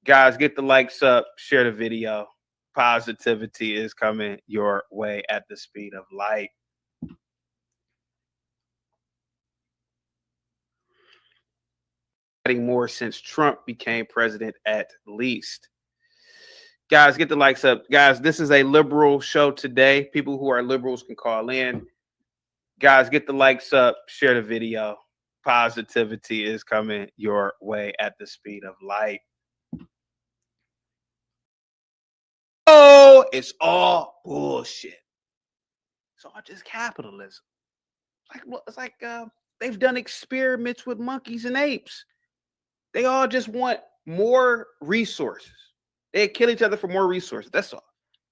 Guys, get the likes up, share the video. Positivity is coming your way at the speed of light. More since Trump became president, at least. Guys, get the likes up. Guys, this is a liberal show today. People who are liberals can call in. Guys, get the likes up, share the video. Positivity is coming your way at the speed of light. Oh, it's all bullshit. It's all just capitalism. It's like they've done experiments with monkeys and apes. They all just want more resources. They kill each other for more resources. That's all.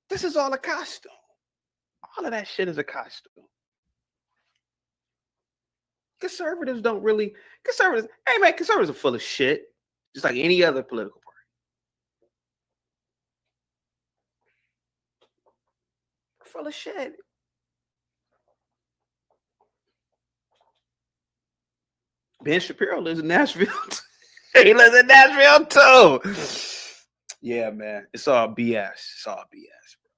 This is all a costume. All of that shit is a costume. Conservatives don't really. Hey man, conservatives are full of shit, just like any other political party. They're full of shit. Ben Shapiro lives in Nashville. He lives in Nashville too. Yeah, man. It's all BS. It's all BS, bro.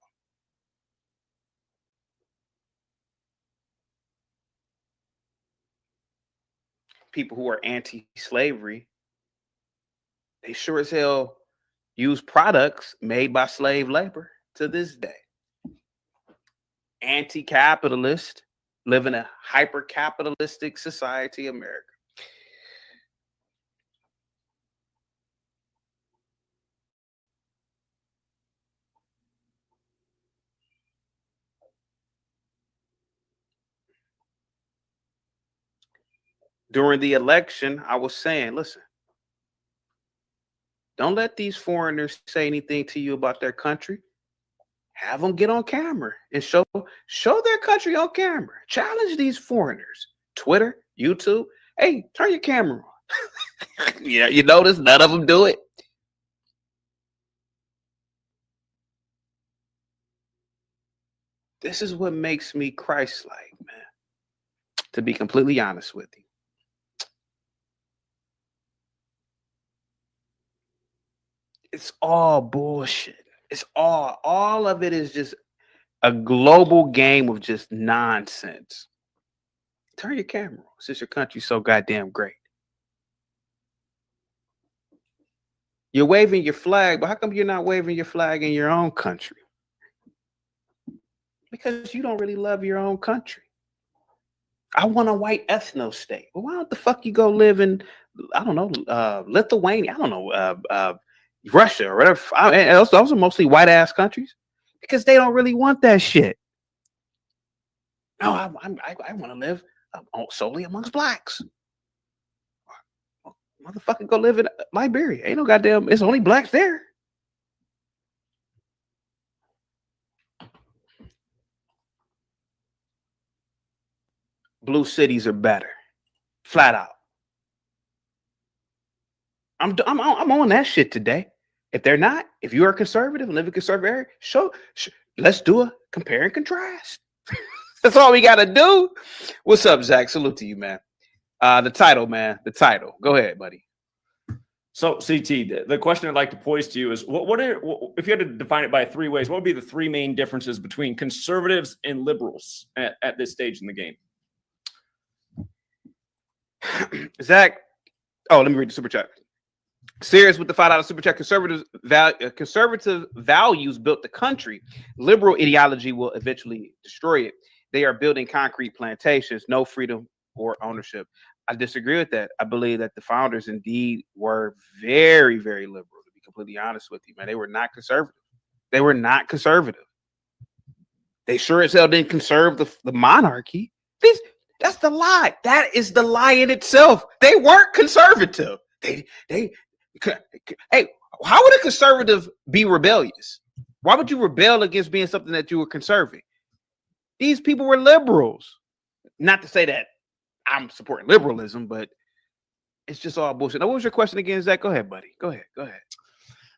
People who are anti-slavery, they sure as hell use products made by slave labor to this day. Anti-capitalist, live in a hyper-capitalistic society, America. During the election, I was saying, listen, don't let these foreigners say anything to you about their country. Have them get on camera and show their country on camera. Challenge these foreigners. Twitter, YouTube. Hey, turn your camera on. Yeah, you notice none of them do it. This is what makes me Christ-like, man. To be completely honest with you. It's all bullshit. It's all of it is just a global game of just nonsense. Turn your camera on since your country's so goddamn great. You're waving your flag, but how come you're not waving your flag in your own country? Because you don't really love your own country. I want a white ethno state. Well, why don't the fuck you go live in, I don't know, Lithuania? I don't know, Russia or whatever. Those are mostly white ass countries because they don't really want that shit. No, I want to live solely amongst blacks. Motherfucker, go live in Liberia. Ain't no goddamn. It's only blacks there. Blue cities are better, flat out. I'm on that shit today. If they're not, if you are conservative and live in a conservative area, let's do a compare and contrast. That's all we gotta do. What's up, Zach? Salute to you, man. The title, man. The title. Go ahead, buddy. So, CT, the question I'd like to pose to you is: if you had to define it by three ways, what would be the three main differences between conservatives and liberals at this stage in the game? Zach, let me read the super chat. Serious with the $5 super chat. Conservative values built the country. Liberal ideology will eventually destroy it. They are building concrete plantations, no freedom or ownership. I disagree with that. I believe that the founders indeed were very, very liberal, to be completely honest with you, man. They were not conservative. They were not conservative. They sure as hell didn't conserve the monarchy. That's the lie. That is the lie in itself. They weren't conservative. Hey, how would a conservative be rebellious? Why would you rebel against being something that you were conserving? These people were liberals. Not to say that I'm supporting liberalism, but it's just all bullshit. Now, what was your question again, Zach? Go ahead, buddy. Go ahead.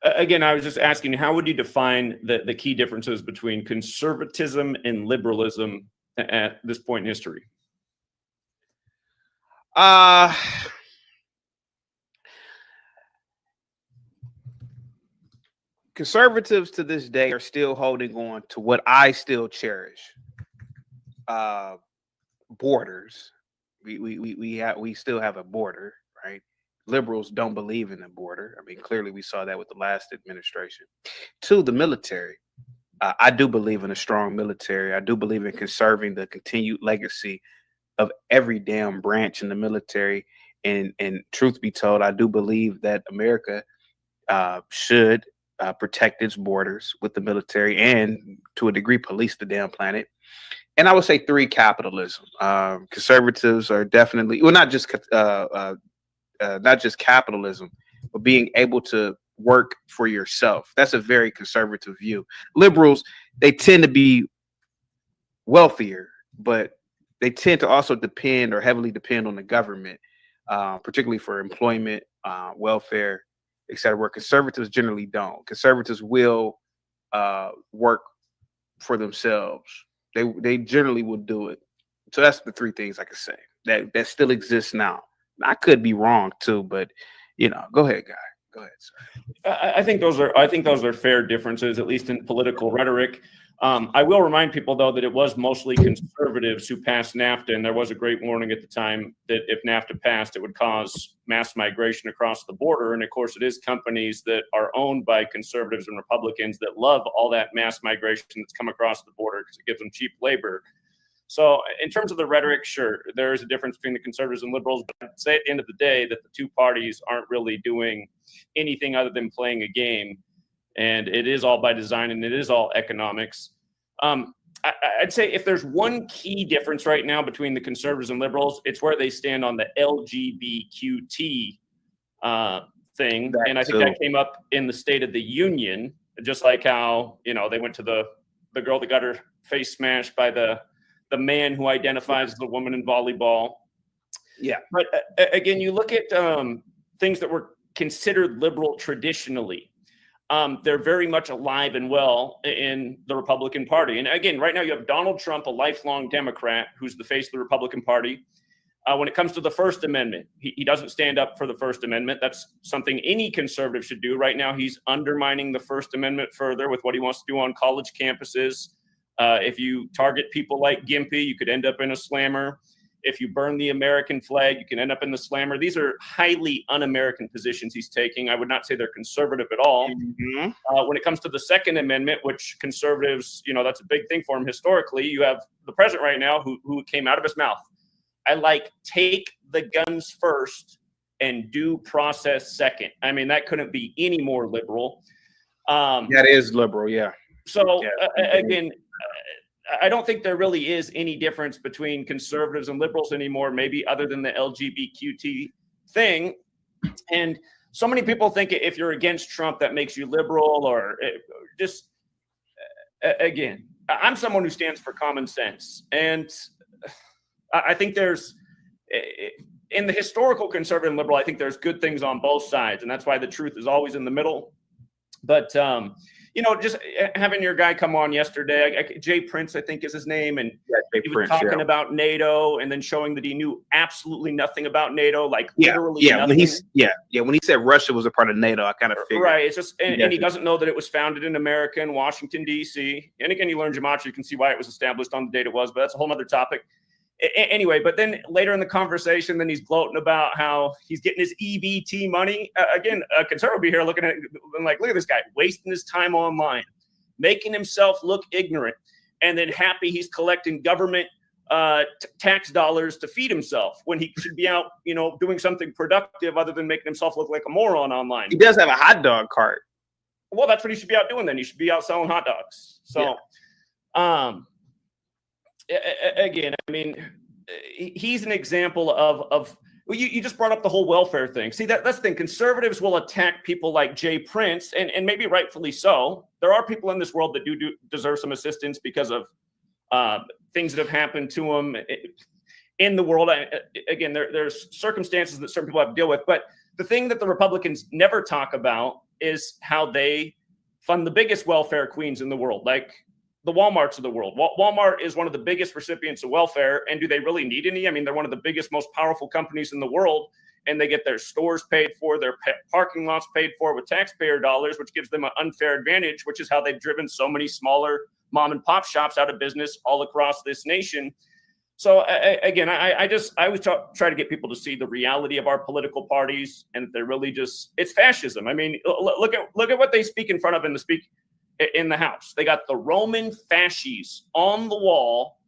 Again, I was just asking, how would you define the key differences between conservatism and liberalism at this point in history? conservatives to this day are still holding on to what I still cherish. Borders. We still have a border, right? Liberals don't believe in the border. I mean, clearly we saw that with the last administration. Two, the military. I do believe in a strong military. I do believe in conserving the continued legacy of every damn branch in the military. And truth be told, I do believe that America should protect its borders with the military and, to a degree, police the damn planet. And I would say three, capitalism. Conservatives are definitely, well, not just capitalism, but being able to work for yourself. That's a very conservative view. Liberals, they tend to be wealthier, but they tend to also depend or heavily depend on the government, particularly for employment, welfare, etc. Where conservatives generally don't. Conservatives will work for themselves. They generally will do it. So that's the three things I could say that still exists now. I could be wrong too, but go ahead, guy. Go ahead, sir. I think those are fair differences, at least in political rhetoric. I will remind people, though, that it was mostly conservatives who passed NAFTA, and there was a great warning at the time that if NAFTA passed, it would cause mass migration across the border. And of course, it is companies that are owned by conservatives and Republicans that love all that mass migration that's come across the border because it gives them cheap labor. So in terms of the rhetoric, sure, there is a difference between the conservatives and liberals, but I'd say at the end of the day that the two parties aren't really doing anything other than playing a game. And it is all by design, and it is all economics. I'd say if there's one key difference right now between the conservatives and liberals, it's where they stand on the LGBTQT thing. And I think that came up in the State of the Union, just like how, they went to the girl that got her face smashed by the man who identifies as the woman in volleyball. Yeah. But again, you look at things that were considered liberal traditionally. They're very much alive and well in the Republican Party. And again, right now you have Donald Trump, a lifelong Democrat, who's the face of the Republican Party. When it comes to the First Amendment, he doesn't stand up for the First Amendment. That's something any conservative should do. Right now, he's undermining the First Amendment further with what he wants to do on college campuses. If you target people like Gimpy, you could end up in a slammer. If you burn the American flag, you can end up in the slammer. These are highly un-American positions he's taking. I would not say they're conservative at all. Mm-hmm. When it comes to the Second Amendment, which conservatives, that's a big thing for him historically, you have the president right now who came out of his mouth. I like take the guns first and due process second. I mean, that couldn't be any more liberal. That is liberal, yeah. So again, I don't think there really is any difference between conservatives and liberals anymore, maybe other than the LGBTQT thing. And so many people think if you're against Trump, that makes you liberal or just, again, I'm someone who stands for common sense. And I think there's, in the historical conservative and liberal, I think there's good things on both sides. And that's why the truth is always in the middle. But, just having your guy come on yesterday, Jay Prince, I think is his name, and he was talking about NATO and then showing that he knew absolutely nothing about NATO, literally nothing. When he said Russia was a part of NATO, I kind of figured. Right, it's just, and he doesn't know that it was founded in America in Washington, D.C. And again, you learn gematria, you can see why it was established on the date it was, but that's a whole other topic. Anyway, but then later in the conversation, then he's gloating about how he's getting his EBT money. Again, a conservative will be here looking at it and look at this guy wasting his time online, making himself look ignorant, and then happy he's collecting government tax dollars to feed himself when he should be out, doing something productive other than making himself look like a moron online. He does have a hot dog cart. Well, that's what he should be out doing then. He should be out selling hot dogs. So, again, I mean, he's an example of you just brought up the whole welfare thing. See, that's the thing. Conservatives will attack people like Jay Prince, and maybe rightfully so. There are people in this world that do deserve some assistance because of things that have happened to them in the world. Again, there's circumstances that certain people have to deal with. But the thing that the Republicans never talk about is how they fund the biggest welfare queens in the world, like the Walmarts of the world. Walmart is one of the biggest recipients of welfare. And do they really need any? I mean, they're one of the biggest, most powerful companies in the world. and they get their stores paid for, their parking lots paid for with taxpayer dollars, which gives them an unfair advantage, which is how they've driven so many smaller mom and pop shops out of business all across this nation. So again, I always try to get people to see the reality of our political parties, and they're really it's fascism. I mean, look at what they speak in front of in the House. They got the Roman fasces on the wall.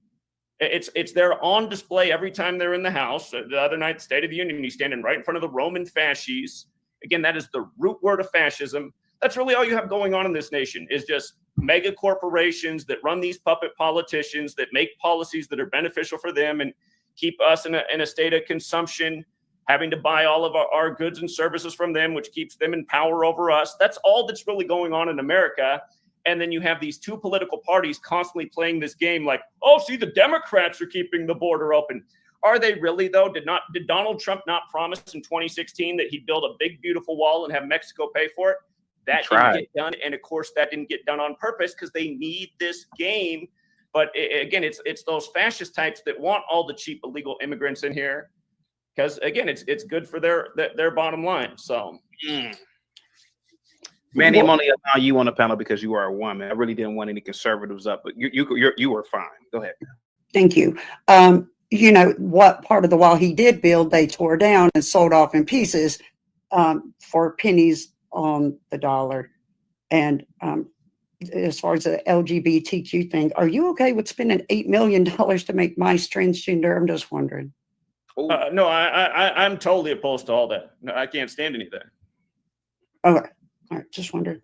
It's there on display every time they're in the House. The other night, State of the Union, he's standing right in front of the Roman fasces. Again, that is the root word of fascism. That's really all you have going on in this nation, is just mega corporations that run these puppet politicians that make policies that are beneficial for them and keep us in a state of consumption, having to buy all of our goods and services from them, which keeps them in power over us. That's all that's really going on in America. And then you have these two political parties constantly playing this game like, oh, see, the Democrats are keeping the border open. Are they really, though? Did Donald Trump not promise in 2016 that he'd build a big, beautiful wall and have Mexico pay for it? That didn't get done. And of course, that didn't get done on purpose because they need this game. But again, it's those fascist types that want all the cheap illegal immigrants in here because, again, it's good for their bottom line. So, Manny, I'm only allowing you on the panel because you are a woman. I really didn't want any conservatives up, but you were fine. Go ahead. Thank you. You know what part of the wall he did build, they tore down and sold off in pieces for pennies on the dollar. And as far as the LGBTQ thing, are you okay with spending $8 million to make mice transgender? I'm just wondering. No, I'm totally opposed to all that. No, I can't stand any of that. Okay, all right, just wondering.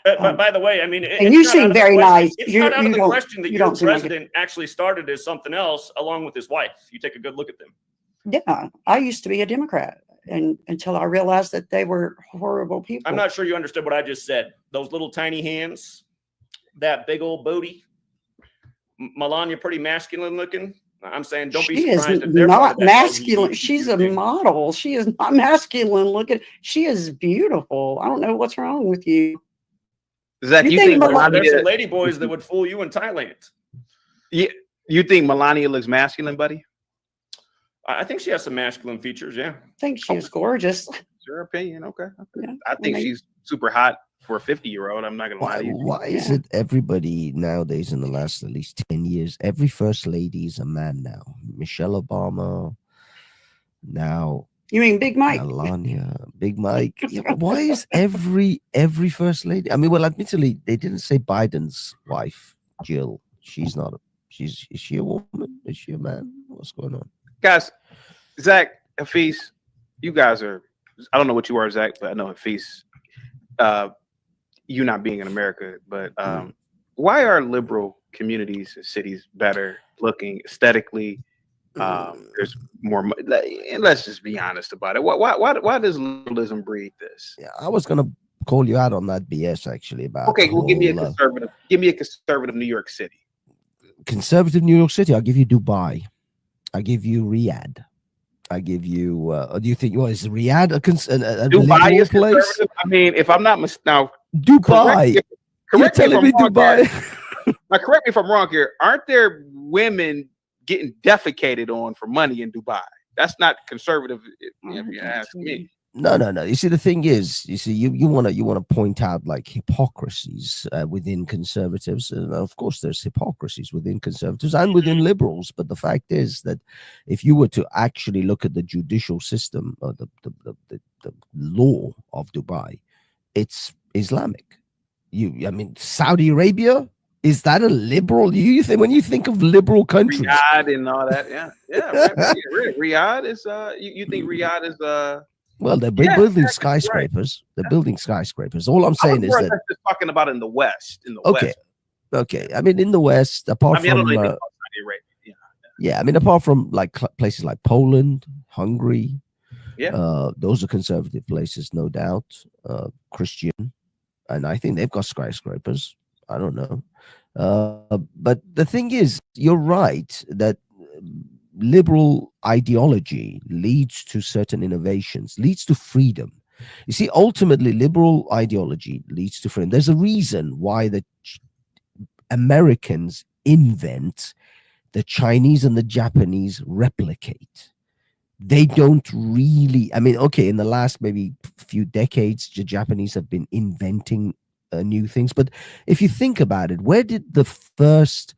But by the way, I mean, and you seem very nice. It's not out of the question that your president actually started as something else along with his wife. You take a good look at them. Yeah, I used to be a Democrat, and until I realized that they were horrible people. I'm not sure you understood what I just said. Those little tiny hands, that big old booty. Melania, pretty masculine looking. I'm saying, don't be surprised if they're not masculine. She's a model. She is not masculine looking. She is beautiful. I don't know what's wrong with you. Zach, you think there's some lady boys that would fool you in Thailand? Yeah, you think Melania looks masculine, buddy? I think she has some masculine features. Yeah, I think she's gorgeous. It's your opinion, okay? Yeah, I think she's super hot for a 50-year-old. I'm not gonna lie to you. Why is it everybody nowadays in the last at least 10 years, every first lady is a man now? Michelle Obama, now. You mean Big Mike? Melania, Big Mike. Yeah, why is every first lady? I mean, well, admittedly, they didn't say Biden's wife, Jill. She's not. Is she a woman? Is she a man? What's going on, guys? Zach, Hafiz, you guys are. I don't know what you are, Zach, but I know Hafiz. You not being in America, but why are liberal communities and cities better looking aesthetically? There's more, and let's just be honest about it. Why does liberalism breed this? Yeah, I was gonna call you out on that BS actually about. Okay, well, give me a conservative. Give me a conservative New York City. Conservative New York City. I'll give you Dubai. I give you Riyadh. I give you. Do you think is Riyadh a Dubai is place? Conservative? I mean, if I'm not now, Dubai. You're telling me Dubai. Now, correct me if I'm wrong here. Aren't there women getting defecated on for money in Dubai? That's not conservative, if you ask me. No. You see, the thing is, you want to point out like hypocrisies within conservatives, and of course, there's hypocrisies within conservatives and within liberals. But the fact is that if you were to actually look at the judicial system, or the law of Dubai, it's Islamic. I mean, Saudi Arabia. Is that a liberal? You think when you think of liberal countries, Riyadh and all that, yeah. Riyadh is. You think Riyadh is Well, they're building skyscrapers. Right. They're building skyscrapers. All I'm saying is that just talking about in the West. Okay. I mean, in the West, apart from I mean, apart from like places like Poland, Hungary, those are conservative places, no doubt. Christian, and I think they've got skyscrapers. I don't know. But the thing is, you're right that liberal ideology leads to certain innovations, leads to freedom. You see, ultimately, liberal ideology leads to freedom. There's a reason why the Americans invent, the Chinese and the Japanese replicate. they don't really, I mean, okay, in the last maybe few decades, the Japanese have been inventing new things. But if you think about it, where did the first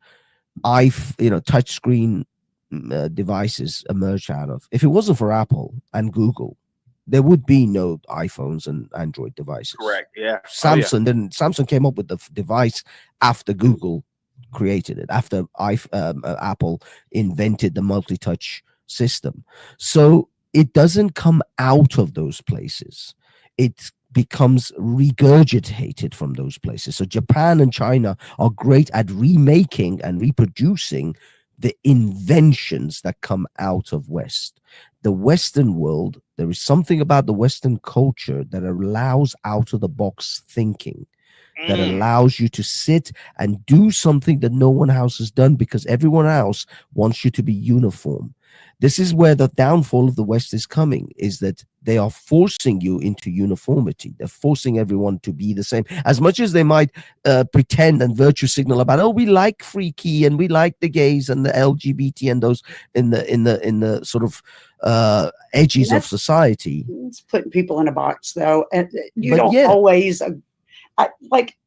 touchscreen devices emerge out of? If it wasn't for Apple and Google, there would be no iPhones and Android devices. Correct. Yeah. Samsung came up with the device after Google created it, after Apple invented the multi-touch system. So it doesn't come out of those places. It becomes regurgitated from those places. So Japan and China are great at remaking and reproducing the inventions that come out of West. The Western world, there is something about the Western culture that allows out of the box thinking, that allows you to sit and do something that no one else has done, because everyone else wants you to be uniform. This is where the downfall of the West is coming, is that they are forcing you into uniformity. They're forcing everyone to be the same. As much as they might pretend and virtue signal about, oh, we like freaky and we like the gays and the LGBT and those in the sort of edges of society. It's putting people in a box, though, and you don't always.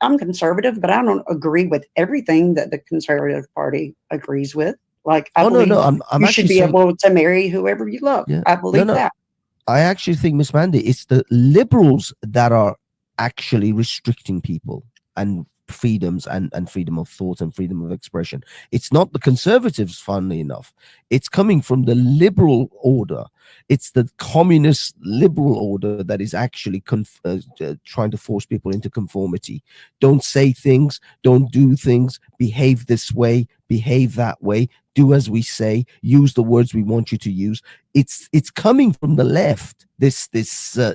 I'm conservative, but I don't agree with everything that the Conservative Party agrees with. Like, I believe you should be able to marry whoever you love. Yeah. I believe that. I actually think, Miss Mandy, it's the liberals that are actually restricting people and freedoms and freedom of thought and freedom of expression. It's not the conservatives, funnily enough. It's coming from the liberal order. It's the communist liberal order that is actually trying to force people into conformity. Don't say things, don't do things, behave this way, behave that way, do as we say, use the words we want you to use. It's coming from the left, this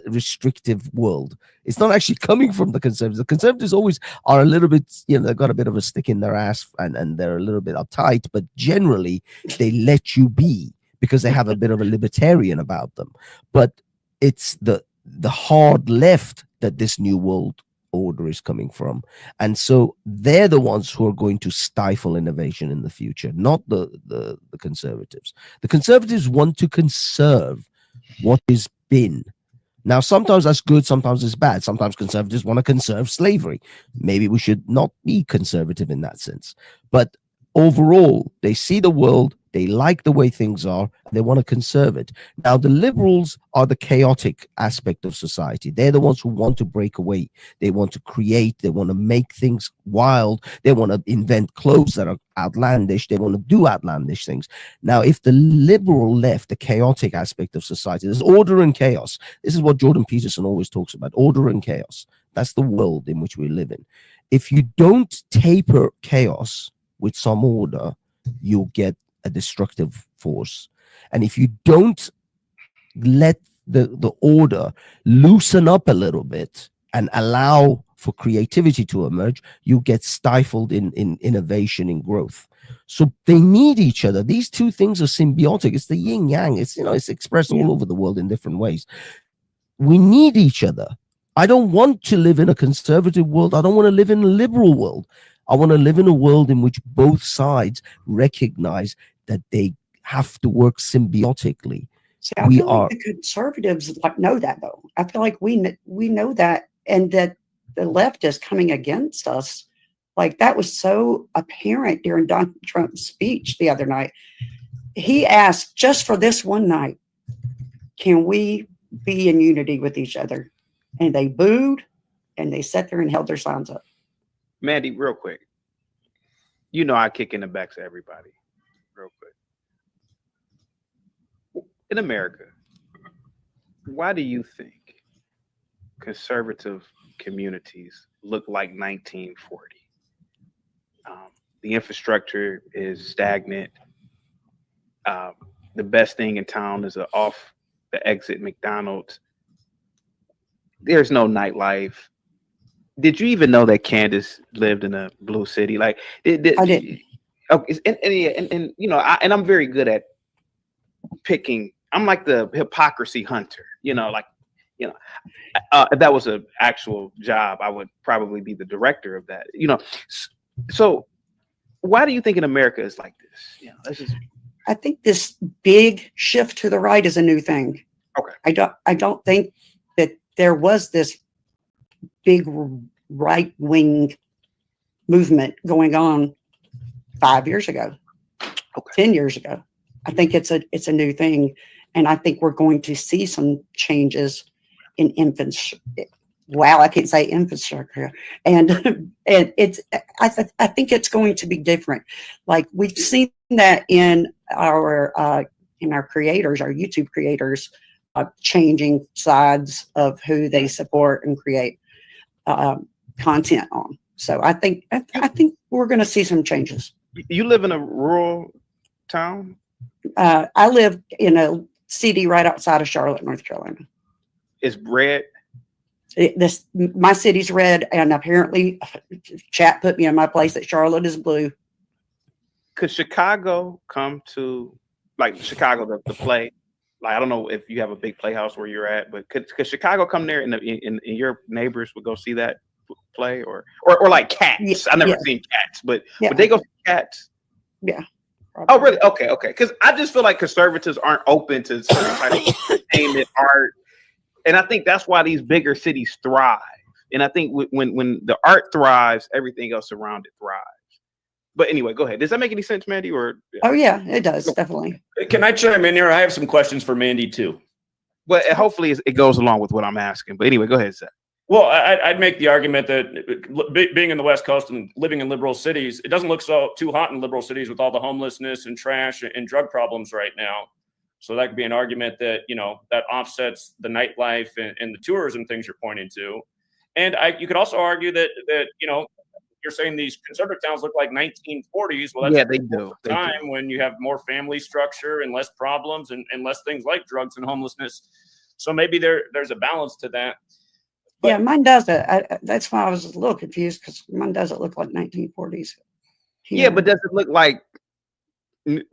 restrictive world. It's not actually coming from the conservatives. The conservatives always are a little bit, they've got a bit of a stick in their ass and they're a little bit uptight, but generally they let you be because they have a bit of a libertarian about them. But it's the hard left that this new world order is coming from, and so they're the ones who are going to stifle innovation in the future, not the conservatives. The conservatives want to conserve what has been. Now, sometimes that's good, sometimes it's bad. Sometimes conservatives want to conserve slavery. Maybe we should not be conservative in that sense. But overall, they see the world, they like the way things are, and they want to conserve it. Now, the liberals are the chaotic aspect of society. They're the ones who want to break away. They want to create. They want to make things wild. They want to invent clothes that are outlandish. They want to do outlandish things. Now, if the liberal left, the chaotic aspect of society, there's order and chaos. This is what Jordan Peterson always talks about, order and chaos. That's the world in which we live in. If you don't taper chaos with some order, you'll get a destructive force. And if you don't let the order loosen up a little bit and allow for creativity to emerge, you get stifled in innovation and growth. So they need each other. These two things are symbiotic. It's the yin yang. It's it's expressed all over the world in different ways. We need each other. I don't want to live in a conservative world. I don't want to live in a liberal world. I want to live in a world in which both sides recognize that they have to work symbiotically. See, I feel like the conservatives know that, though. I feel like we know that, and that the left is coming against us. Like, that was so apparent during Donald Trump's speech the other night. He asked, just for this one night, can we be in unity with each other? And they booed, and they sat there and held their signs up. Mandy, real quick. I kick in the backs of everybody. Real quick. In America, why do you think conservative communities look like 1940? The infrastructure is stagnant. The best thing in town is off the exit McDonald's. There's no nightlife. Did you even know that Candace lived in a blue city? Like, I didn't. Okay, and I'm very good at picking. I'm like the hypocrisy hunter. If that was an actual job, I would probably be the director of that. So why do you think in America it's like this? I think this big shift to the right is a new thing. Okay. I don't think that there was this big right wing movement going on 5 years ago, 10 years ago. I think it's a new thing, and I think we're going to see some changes in infants. Wow, I can't say infrastructure, and it's. I think it's going to be different. Like we've seen that in our creators, our YouTube creators, changing sides of who they support and create content on. So I think we're going to see some changes. You live in a rural town? I live in a city right outside of Charlotte, North Carolina. It's red. My city's red, and apparently, chat put me in my place that Charlotte is blue. Could Chicago come to, like Chicago, the play? Like I don't know if you have a big playhouse where you're at, but could Chicago come there and your neighbors would go see that play or like Cats? Yeah, I've never seen Cats, but yeah. would they go see Cats? Yeah. Probably. Oh, really? Okay. Because I just feel like conservatives aren't open to certain type of entertainment, art, and I think that's why these bigger cities thrive. And I think when the art thrives, everything else around it thrives. But anyway, go ahead. Does that make any sense, Mandy? Or Oh yeah, it does, definitely. Can I chime in here? I have some questions for Mandy too. Well, hopefully it goes along with what I'm asking. But anyway, go ahead, Zach. Well, I'd make the argument that being in the West Coast and living in liberal cities, it doesn't look too hot in liberal cities with all the homelessness and trash and drug problems right now. So that could be an argument that, that offsets the nightlife and the tourism things you're pointing to. And you could also argue that you're saying these conservative towns look like 1940s. Well, that's they do. Time when you have more family structure and less problems and less things like drugs and homelessness. So maybe there's a balance to that. But, yeah, mine doesn't. That's why I was a little confused, because mine doesn't look like 1940s. Here. Yeah, but does it look like, and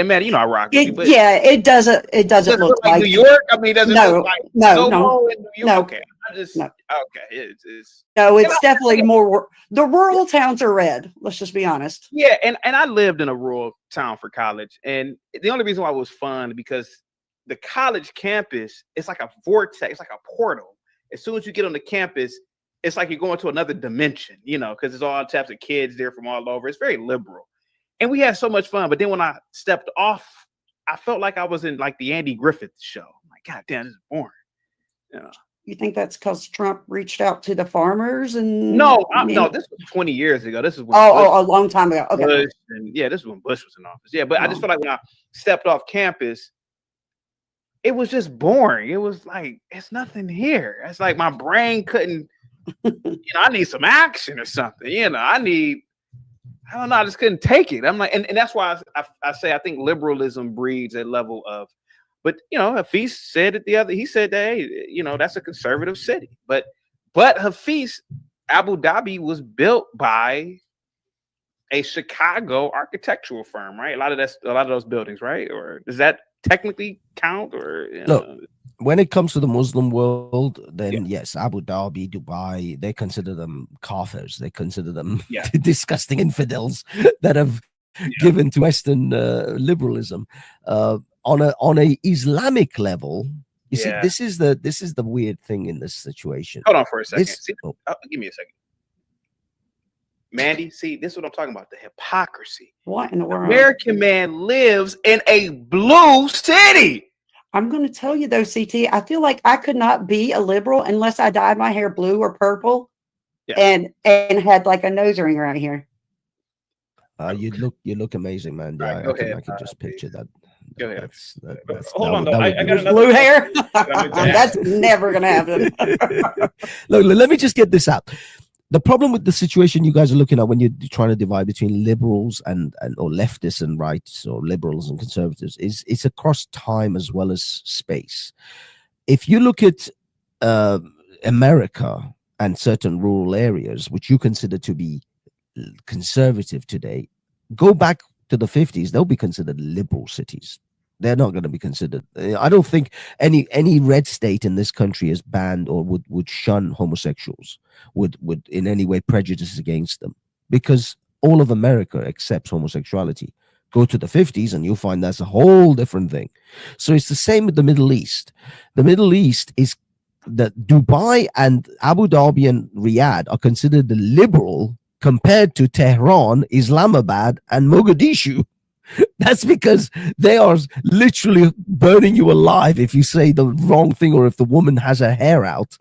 man, I rock with you, but it doesn't. It doesn't look like New York. I mean, does it look like no. in New York? No. Okay, okay. It's definitely more. The rural towns are red. Let's just be honest. Yeah, and I lived in a rural town for college, and the only reason why it was fun because the college campus, it's like a vortex, it's like a portal. As soon as you get on the campus, it's like you're going to another dimension, because there's all types of kids there from all over. It's very liberal. And we had so much fun. But then when I stepped off, I felt like I was in like the Andy Griffith show. I'm like, God damn, this is boring. You think that's because Trump reached out to the farmers? And no, this was 20 years ago. This is when a long time ago. Okay. This is when Bush was in office. Yeah, but I just feel like when I stepped off campus, it was just boring. It was like, it's nothing here. It's like my brain couldn't, I need some action or something. I don't know. I just couldn't take it. I'm like, and that's why I say I think liberalism breeds a level of, but Hafiz said it he said that, hey, that's a conservative city. But Hafiz, Abu Dhabi was built by a Chicago architectural firm, right? A lot of those buildings, right? Or does that technically count? Or no, when it comes to the Muslim world, then yes, Abu Dhabi, Dubai, they consider them kafirs. They consider them disgusting infidels that have given to Western liberalism. On a Islamic level, you see, this is the weird thing in this situation. Hold on for a second. Give me a second. Mandy, see, this is what I'm talking about, the hypocrisy. What in the world? American man lives in a blue city. I'm going to tell you though, CT, I feel like I could not be a liberal unless I dyed my hair blue or purple and had like a nose ring right here. You look amazing, man. Right, I can just picture that. Go ahead. Hold on, though. I got another blue hair. That's never going to happen. Look, let me just get this out. The problem with the situation you guys are looking at when you're trying to divide between liberals and or leftists and rights, or liberals and conservatives, is it's across time as well as space. If you look at America and certain rural areas, which you consider to be conservative today, go back to the 50s, they'll be considered liberal cities. They're not going to be considered. I don't think any red state in this country is banned or would shun homosexuals, would in any way prejudice against them, because all of America accepts homosexuality. Go to the 50s and you'll find that's a whole different thing. So it's the same with the Middle East. The Middle East is that Dubai and Abu Dhabi and Riyadh are considered the liberal compared to Tehran, Islamabad, and Mogadishu. That's because they are literally burning you alive if you say the wrong thing, or if the woman has her hair out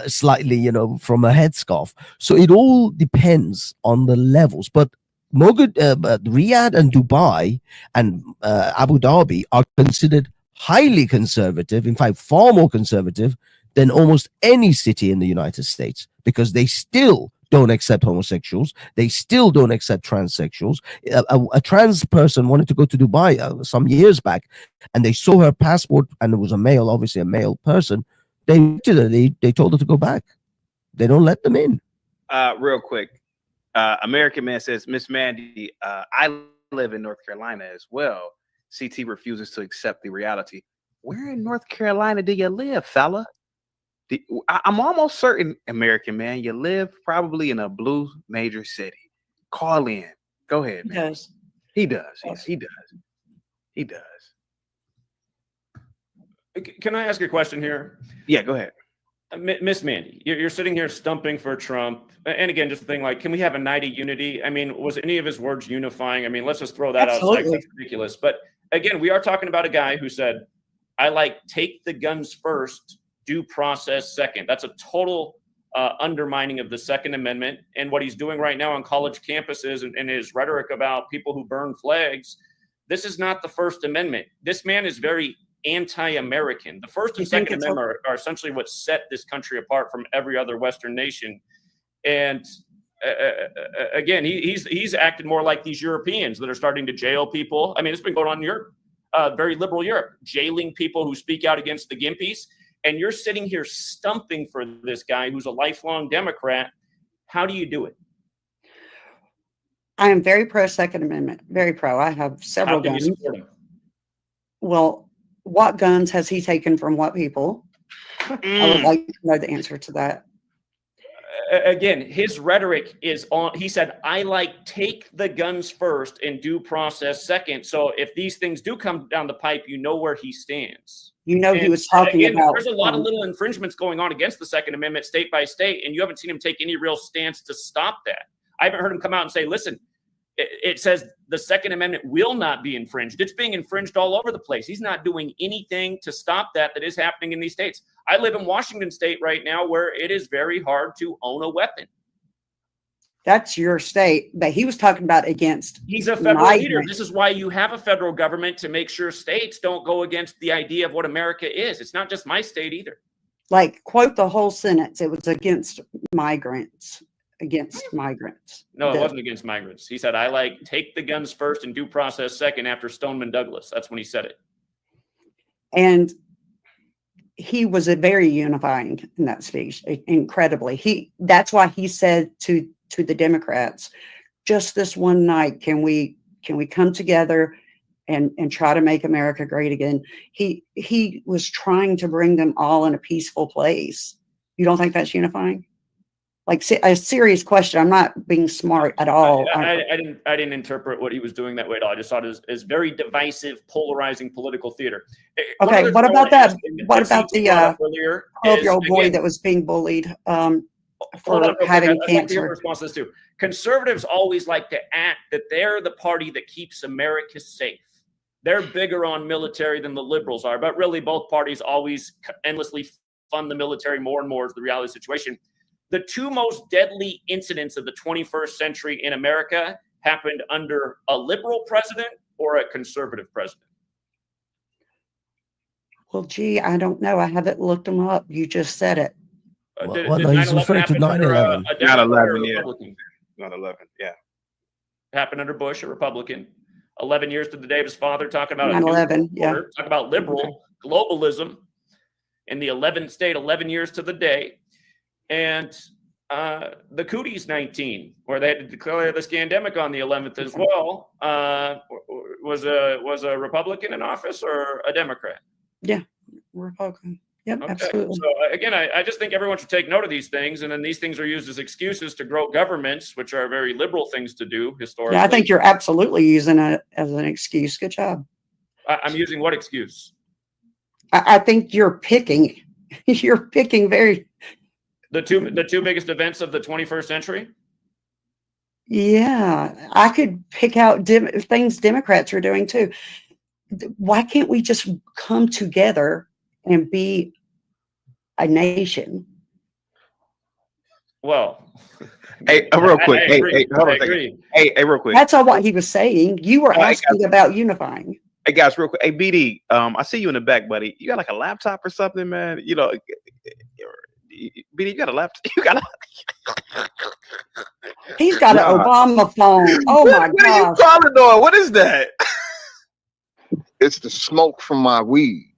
slightly, from a headscarf. So it all depends on the levels. But Riyadh and Dubai and Abu Dhabi are considered highly conservative, in fact, far more conservative than almost any city in the United States, because they still don't accept homosexuals. They still don't accept transsexuals. A trans person wanted to go to Dubai some years back, and they saw her passport, and it was a male, obviously a male person. They told her to go back. They don't let them in. Real quick, American Man says, Miss Mandy, I live in North Carolina as well. CT refuses to accept the reality. Where in North Carolina do you live, fella? I'm almost certain, American Man, you live probably in a blue major city. Call in. Go ahead, man. He does. Yes, he does. He does. Can I ask a question here? Yeah, go ahead. Miss Mandy, you're sitting here stumping for Trump. And again, just the thing, like, can we have a night of unity? I mean, was any of his words unifying? I mean, let's just throw that out. Like, that's ridiculous. But again, we are talking about a guy who said, I like take the guns first, due process second. That's a total undermining of the Second Amendment. And what he's doing right now on college campuses and his rhetoric about people who burn flags, this is not the First Amendment. This man is very anti-American. The First and Second Amendment are essentially what set this country apart from every other Western nation. And again, he's acted more like these Europeans that are starting to jail people. I mean, it's been going on in Europe, very liberal Europe, jailing people who speak out against the Gimpies. And you're sitting here stumping for this guy who's a lifelong Democrat. How do you do it? I am very pro Second Amendment, very pro. I have several guns. Well, what guns has he taken from what people? I would like to know the answer to that. Again, his rhetoric is on. He said, I like take the guns first and due process second. So if these things do come down the pipe, you know where he stands. He was talking about. There's a lot of little infringements going on against the Second Amendment state by state, and you haven't seen him take any real stance to stop that. I haven't heard him come out and say, listen, it says the Second Amendment will not be infringed. It's being infringed all over the place. He's not doing anything to stop that is happening in these states. I live in Washington State right now, where it is very hard to own a weapon. That's your state, but he was talking about against. He's a federal leader. This is why you have a federal government, to make sure states don't go against the idea of what America is. It's not just my state either. Like, quote the whole sentence. It was against migrants. Against migrants. No, it wasn't against migrants. He said, I like take the guns first and due process second after Stoneman Douglas. That's when he said it. And he was a very unifying in that speech, incredibly. That's why he said to the Democrats, just this one night, can we come together and try to make America great again? He was trying to bring them all in a peaceful place. You don't think that's unifying? Like a serious question. I'm not being smart at all. I didn't interpret what he was doing that way at all. I just saw it as very divisive, polarizing political theater. Okay, what about that? What about the 12-year-old boy that was being bullied for having cancer? Response to this too. Conservatives always like to act that they're the party that keeps America safe. They're bigger on military than the liberals are, but really both parties always endlessly fund the military more and more is the reality situation. The two most deadly incidents of the 21st century in America happened under a liberal president or a conservative president. Well, gee, I don't know. I haven't looked them up. You just said it. He's referring to 9/11. 9/11, yeah. 9/11, yeah. Happened under Bush, a Republican. 11 years to the day of his father, talking about 9/11, yeah. Talking about liberal globalism in the 11th state, 11 years to the day. And the Cooties 19, where they had to declare the scandemic on the 11th as well, was a Republican in office or a Democrat? Yeah, Republican. Yep, Okay. absolutely. So again, I just think everyone should take note of these things, and then these things are used as excuses to grow governments, which are very liberal things to do historically. Yeah, I think you're absolutely using it as an excuse. Good job. I'm using what excuse? I think you're picking. You're picking very. The two biggest events of the 21st century. Yeah, I could pick out things Democrats are doing too. Why can't we just come together and be a nation? Well, hey, real quick. I agree. Hold on I a second. agree. Hey, real quick. That's all what he was saying. You were All right, asking about unifying. Hey guys, real quick. Hey BD, I see you in the back, buddy. You got like a laptop or something, man? You know, BD, you got a laptop? You got a. He's got an Obama phone. Oh my What are you gosh. calling on? What is that? It's the smoke from my weed.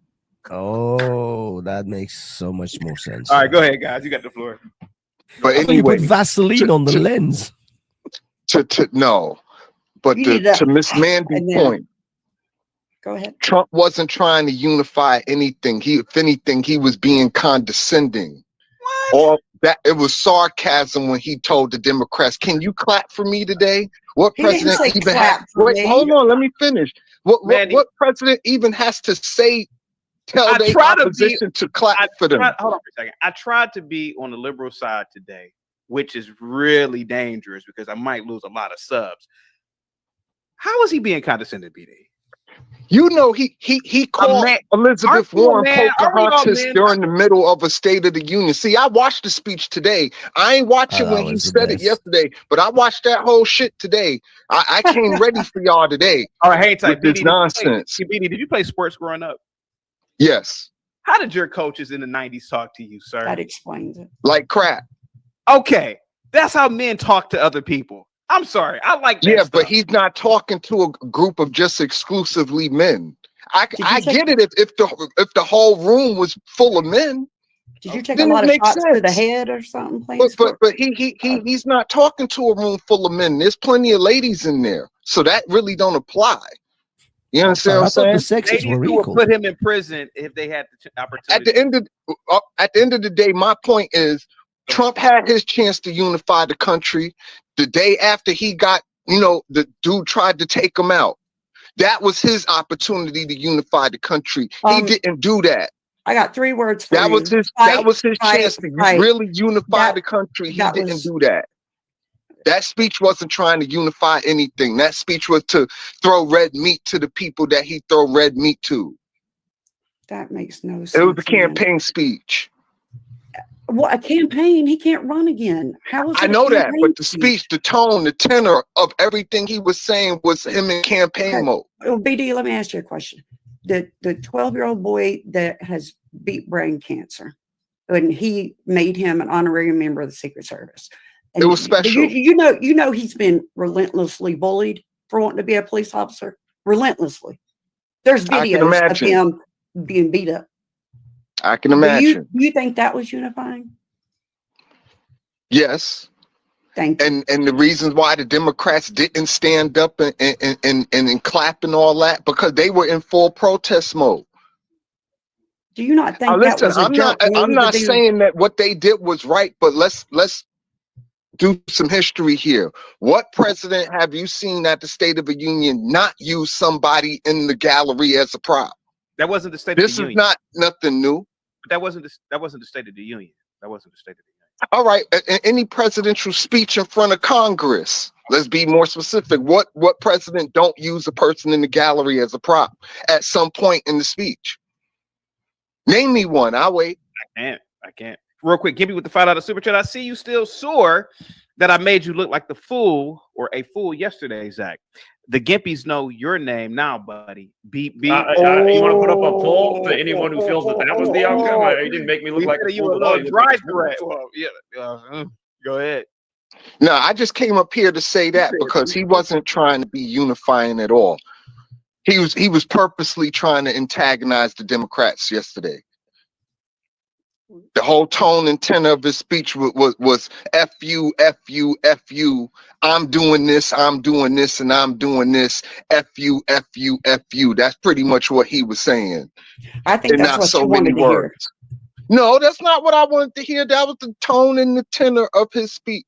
Oh, that makes so much more sense. All right, go ahead, guys. You got the floor. But I thought you anyway, put Vaseline on the lens. no. But to Miss Mandy's point, Go ahead. Trump wasn't trying to unify anything. If anything, he was being condescending. All that it was sarcasm when he told the Democrats, "Can you clap for me today?" What He didn't president say even clap has? for Wait, me. hold on, let me finish. Mandy. What president even has to say? Tell their opposition to clap for them. Hold on for a second. I tried to be on the liberal side today, which is really dangerous because I might lose a lot of subs. How is he being condescending, BD? You know, he called Elizabeth Warren Pocahontas during the middle of a State of the Union. See, I watched the speech today. I ain't watching when he said it yesterday, but I watched that whole shit today. I came ready for y'all today. All right, hang tight. With this nonsense. BD, did you play sports growing up? Yes. How did your coaches in the 90s talk to you, sir? That explains it. Like crap. Okay, that's how men talk to other people. I'm sorry. I like that stuff. But he's not talking to a group of just exclusively men. I get it if the whole room was full of men. Did you take a lot of shots to the head or something? But he's not talking to a room full of men. There's plenty of ladies in there, so that really don't apply. You understand what I'm saying? The sexes were equal. Put him in prison if they had the opportunity. At the end of the day, my point is Trump had his chance to unify the country. The day after he got, the dude tried to take him out. That was his opportunity to unify the country. He didn't do that. I got 3 words for that you. That was his chance to really unify the country. He didn't do that. That speech wasn't trying to unify anything. That speech was to throw red meat to the people that he throw red meat to. That makes no sense. It was a campaign speech. What, a campaign? He can't run again. How is it? I know that, but the speech, the tone, the tenor of everything he was saying was him in campaign mode. Well, BD, let me ask you a question. The 12-year-old boy that has beat brain cancer, and he made him an honorary member of the Secret Service. And it was special. You know he's been relentlessly bullied for wanting to be a police officer. Relentlessly. There's videos of him being beat up. I can imagine. Do you think that was unifying? Yes. Thank you. And the reasons why the Democrats didn't stand up and clap and all that, because they were in full protest mode. Do you not think that was I'm not saying that what they did was right, but let's do some history here. What president have you seen at the State of the Union not use somebody in the gallery as a prop? That wasn't the State of the Union. This is not nothing new. But that wasn't the State of the Union. That wasn't the State of the Union. All right. Any presidential speech in front of Congress, let's be more specific. What president don't use a person in the gallery as a prop at some point in the speech? Name me one. I'll wait. I can't. Real quick, Gimpy with the $5 super chat. I see you still sore that I made you look like the fool or a fool yesterday, Zach. The Gimpies know your name now, buddy. You want to put up a poll to anyone who feels that was the outcome? You didn't make me look like a fool. Go ahead. No, I just came up here to say that because he wasn't trying to be unifying at all. He was purposely trying to antagonize the Democrats yesterday. The whole tone and tenor of his speech was F you, F you, F you. I'm doing this, and I'm doing this. F you, F you, F you. That's pretty much what he was saying. I think that's what you wanted to hear. No, that's not what I wanted to hear. That was the tone and the tenor of his speech.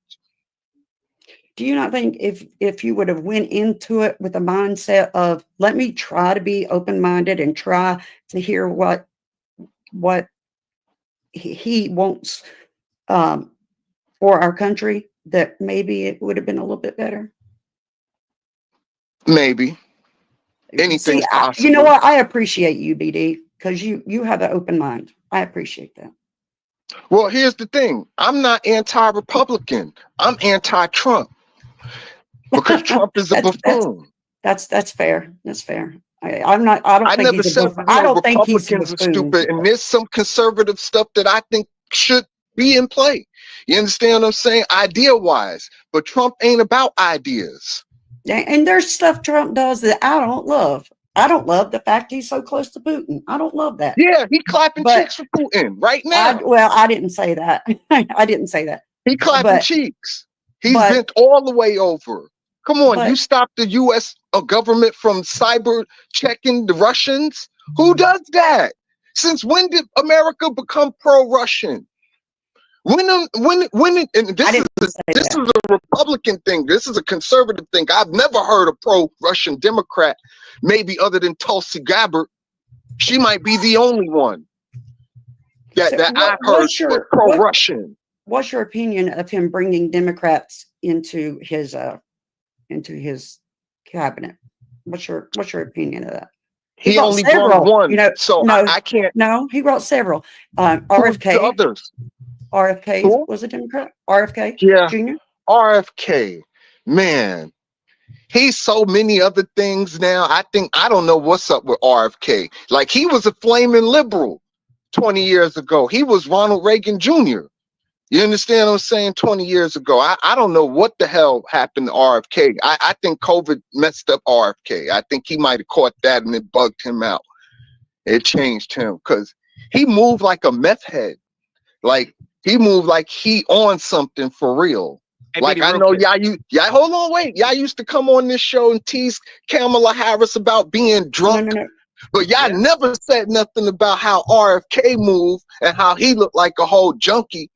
Do you not think if you would have went into it with a mindset of let me try to be open-minded and try to hear what he wants for our country, that maybe it would have been a little bit better? Maybe. Anything's possible. You know what? I appreciate you, BD, because you have an open mind. I appreciate that. Well, here's the thing. I'm not anti-Republican. I'm anti-Trump. Because Trump is a buffoon. That's fair. That's fair. I don't think Republicans are stupid, and there's some conservative stuff that I think should be in play. You understand what I'm saying? Idea-wise, but Trump ain't about ideas. And there's stuff Trump does that I don't love. I don't love the fact he's so close to Putin. I don't love that. Yeah, he clapping cheeks for Putin right now. I didn't say that. I didn't say that. He clapping cheeks. He's bent all the way over. Come on, you stop the U.S. government from cyber checking the Russians? Who does that? Since when did America become pro-Russian? And this is a Republican thing. This is a conservative thing. I've never heard a pro-Russian Democrat, maybe other than Tulsi Gabbard. She might be the only one that I've heard pro-Russian. What's your opinion of him bringing Democrats into his cabinet? What's your opinion of that? He only brought one, I can't. No, he brought several. RFK. Others. RFK was a Democrat. RFK Jr. RFK, man, he's so many other things now. I don't know what's up with RFK. Like, he was a flaming liberal 20 years ago. He was Ronald Reagan Jr. You understand what I'm saying? 20 years ago. I don't know what the hell happened to RFK. I think COVID messed up RFK. I think he might have caught that and it bugged him out. It changed him because he moved like a meth head. Like, he moved like he on something for real. Hey, like, I know hold on, wait. Y'all used to come on this show and tease Kamala Harris about being drunk. No. But y'all never said nothing about how RFK moved and how he looked like a whole junkie.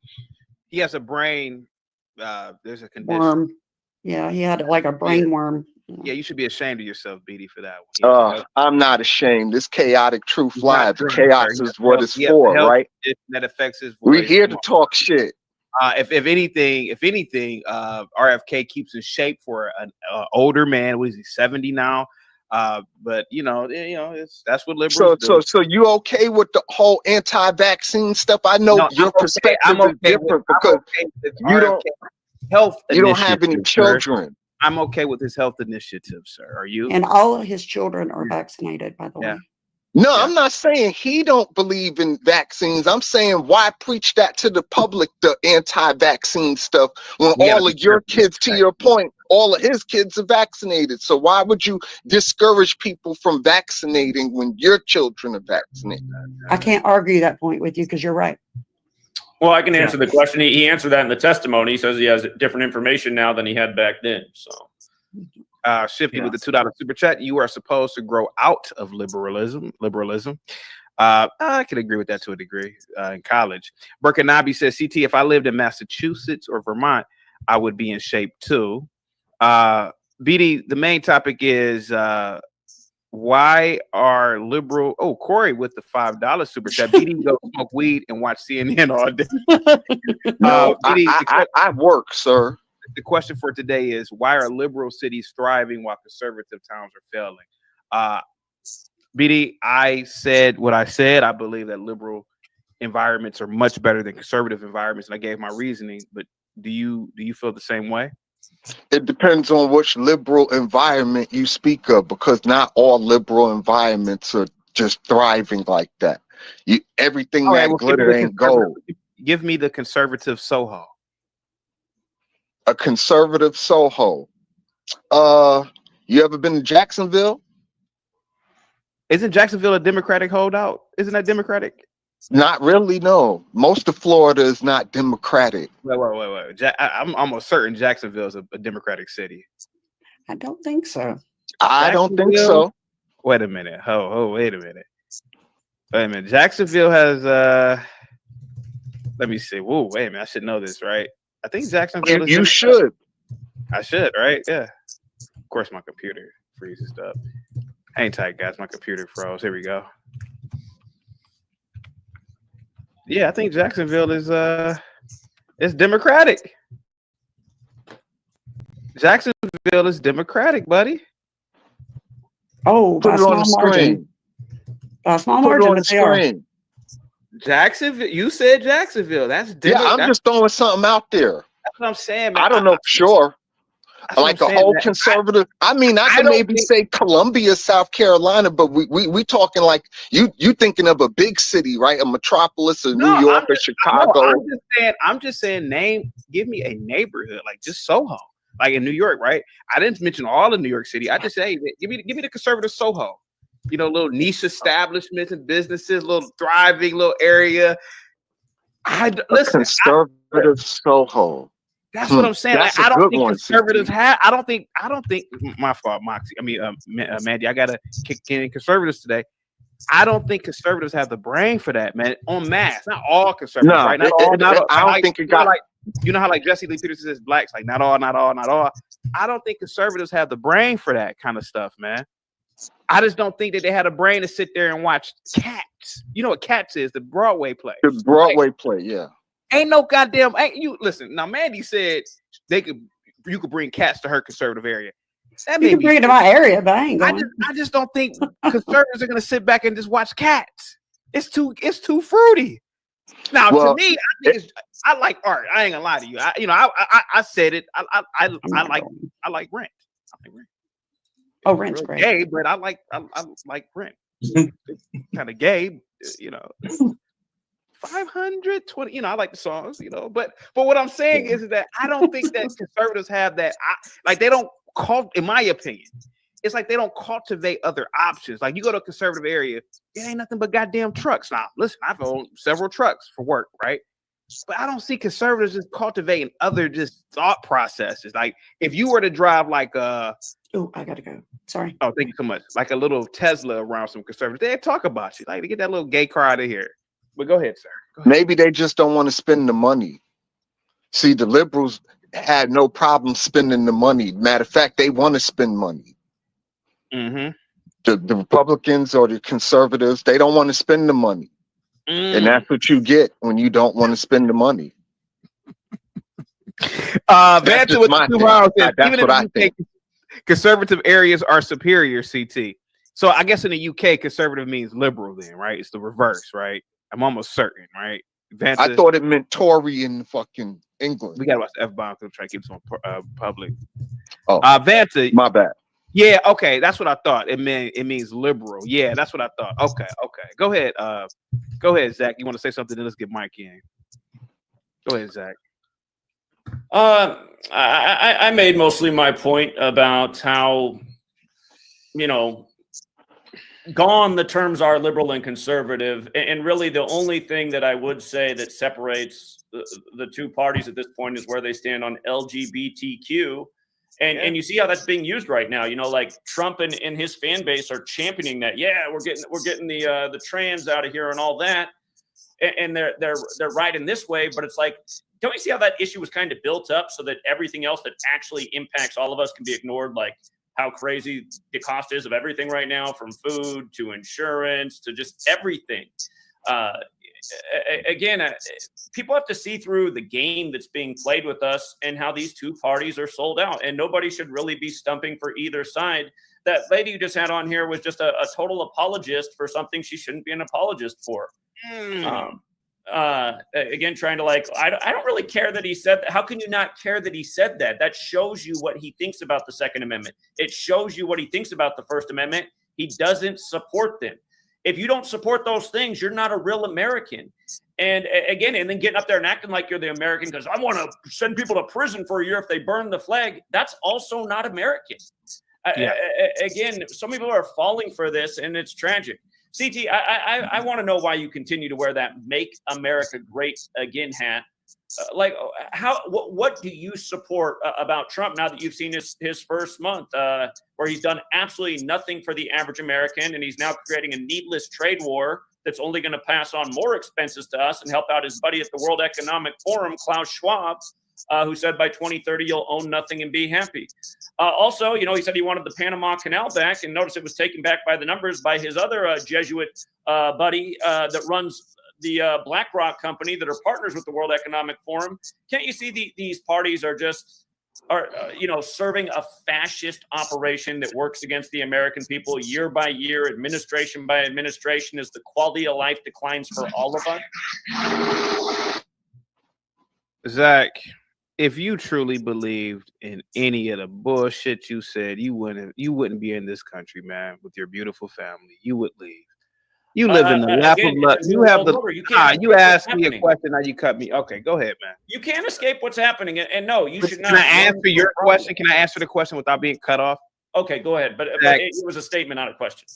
He has a brain. There's a condition. Worm. Yeah, he had like a brain worm. Yeah, you should be ashamed of yourself, BD, for that one. I'm not ashamed. This chaotic truth live. Chaos is what it's for, right? That affects his voice. We're here to talk shit. If anything, RFK keeps in shape for an older man. What is he, 70 now? But that's what liberals do. So you okay with the whole anti-vaccine stuff? I know your perspective is different because you don't have any children. I'm okay with his health initiative, sir. Are you? And all of his children are vaccinated, by the way. No, I'm not saying he don't believe in vaccines. I'm saying, why preach that to the public, the anti-vaccine stuff, when all of your kids, to your point, all of his kids are vaccinated. So why would you discourage people from vaccinating when your children are vaccinated? I can't argue that point with you because you're right. Well, I can answer the question. He answered that in the testimony. He says he has different information now than he had back then. So, Shifty with the $2 super chat. You are supposed to grow out of liberalism. I can agree with that to a degree. In college, Burkinabe says, CT, if I lived in Massachusetts or Vermont, I would be in shape too. BD, the main topic is why are liberal? Oh, Corey with the $5 super chat. BD, go smoke weed and watch CNN all day. BD, I work, sir. The question for today is, why are liberal cities thriving while conservative towns are failing? BD, I said what I said. I believe that liberal environments are much better than conservative environments, and I gave my reasoning. But do you feel the same way? It depends on which liberal environment you speak of, because not all liberal environments are just thriving like that. Everything that glitter ain't gold. Give me the conservative Soho. A conservative Soho. You ever been to Jacksonville? Isn't Jacksonville a Democratic holdout? Isn't that Democratic? Not really, no. Most of Florida is not Democratic. Wait. I'm almost certain Jacksonville is a Democratic city. I don't think so. I don't think so. Wait a minute. Wait a minute. Jacksonville has Let me see. Whoa, wait a minute. I should know this, right? I think Jacksonville is You should. I should, right? Yeah. Of course, my computer freezes up. Hang tight, guys. My computer froze. Here we go. Yeah, I think Jacksonville is it's Democratic. Jacksonville is Democratic, buddy. Oh, put it on the screen. By a small Put it margin, on the but they are. screen. Jacksonville. You said Jacksonville. That's Yeah, I'm just throwing something out there. That's what I'm saying, man. I don't know for sure. Like a whole man. conservative. I mean, I can maybe say Columbia, South Carolina, but we talking like you thinking of a big city, right? A metropolis of New York or Chicago. No, I'm just saying give me a neighborhood, like just Soho. Like in New York, right? I didn't mention all of New York City. I just say, give me the conservative Soho. You know, little niche establishments and businesses, little thriving little area. Listen, conservative Soho. That's what I'm saying. Like, I don't think conservatives have. I don't think. My fault, Moxie. I mean, Mandy. I gotta kick in conservatives today. I don't think conservatives have the brain for that, man. En masse, not all conservatives, no, right? I don't think it got like. You know how like Jesse Lee Peterson says blacks, like not all, not all, not all. I don't think conservatives have the brain for that kind of stuff, man. I just don't think that they had a brain to sit there and watch Cats. You know what Cats is? The Broadway play. The Broadway play, yeah. Ain't no goddamn. You listen now. Mandy said you could bring Cats to her conservative area. That you can bring it to my area, but I just don't think conservatives are gonna sit back and just watch Cats. It's too fruity. Now, to me, I like art. I ain't gonna lie to you. I said it. I like Rent. I like Rent. Oh, Rent's great. Gay, but I like Rent. Kind of gay, you know. 520. You know, I like the songs. You know, but what I'm saying is that I don't think that conservatives have that. They don't in my opinion. It's like they don't cultivate other options. Like you go to a conservative area, it ain't nothing but goddamn trucks. Now, listen, I've owned several trucks for work, right? But I don't see conservatives just cultivating other just thought processes. Like if you were to drive like oh, I gotta go. Sorry. Oh, thank you so much. Like a little Tesla around some conservatives, they'd talk about you. Like to get that little gay car out of here. But go ahead, sir. Go ahead. Maybe they just don't want to spend the money. See, the liberals had no problem spending the money. Matter of fact, they want to spend money. Mm-hmm. The Republicans or the conservatives, they don't want to spend the money. And that's what you get when you don't want to spend the money. That's with that's what I think. Conservative areas are superior, CT. So I guess in the UK, conservative means liberal then, right? It's the reverse, right? I'm almost certain, right? Vanta, I thought it meant Tory in fucking England. We gotta watch the F-bomb to try to keep some public. Oh, Vanta. My bad. Yeah, okay, that's what I thought. It means liberal. Yeah, that's what I thought. Okay. Go ahead, Zach. You want to say something? Then let's get Mike in. Go ahead, Zach. I made mostly my point about how, gone the terms are liberal and conservative, and really the only thing that I would say that separates the two parties at this point is where they stand on LGBTQ. And you see how that's being used right now. Like Trump and his fan base are championing that. Yeah, we're getting the trans out of here and all that. And they're riding this way, but it's like, don't you see how that issue was kind of built up so that everything else that actually impacts all of us can be ignored? Like how crazy the cost is of everything right now, from food to insurance to just everything. Again, people have to see through the game that's being played with us and how these two parties are sold out, and nobody should really be stumping for either side. That lady you just had on here was just a total apologist for something she shouldn't be an apologist for. Again, trying to I don't really care that he said that. How can you not care that he said that? That shows you what he thinks about the Second Amendment. It shows you what he thinks about the First Amendment. He doesn't support them. If you don't support those things, you're not a real American. And again, and then getting up there and acting like you're the American because I want to send people to prison for a year if they burn the flag. That's also not American. Again, some people are falling for this, and it's tragic. CT, I want to know why you continue to wear that "Make America Great Again" hat. What do you support about Trump now that you've seen his first month, where he's done absolutely nothing for the average American, and he's now creating a needless trade war that's only going to pass on more expenses to us and help out his buddy at the World Economic Forum, Klaus Schwab, who said by 2030 you'll own nothing and be happy. Also, you know, he said he wanted the Panama Canal back, and notice it was taken back by the numbers by his other Jesuit buddy that runs the BlackRock company that are partners with the World Economic Forum. Can't you see these parties are just you know, serving a fascist operation that works against the American people year by year, administration by administration, as the quality of life declines for all of us? Zach, if you truly believed in any of the bullshit you said, you wouldn't be in this country, man, with your beautiful family. You would leave. You live in the lap of luck. You have the. You asked me a question. Now you cut me. Okay, go ahead, man. You can't escape what's happening, and no, you should not. Can I answer your question? Can I answer the question without being cut off? Okay, go ahead. But it was a statement, not a question.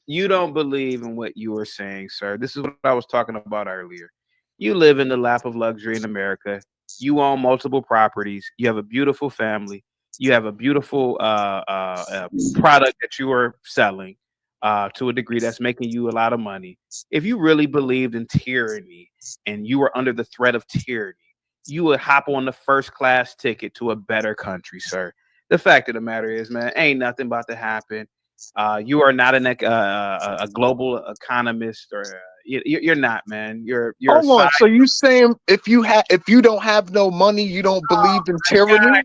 You don't believe in what you were saying, sir. This is what I was talking about earlier. You live in the lap of luxury in America. You own multiple properties. You have a beautiful family. You have a beautiful product that you are selling. To a degree that's making you a lot of money. If you really believed in tyranny and you were under the threat of tyranny, you would hop on the first class ticket to a better country, sir. The fact of the matter is, man, ain't nothing about to happen. You are not a global economist, or you're not, man. You're. Hold on. So you saying if you don't have no money, you don't believe in tyranny?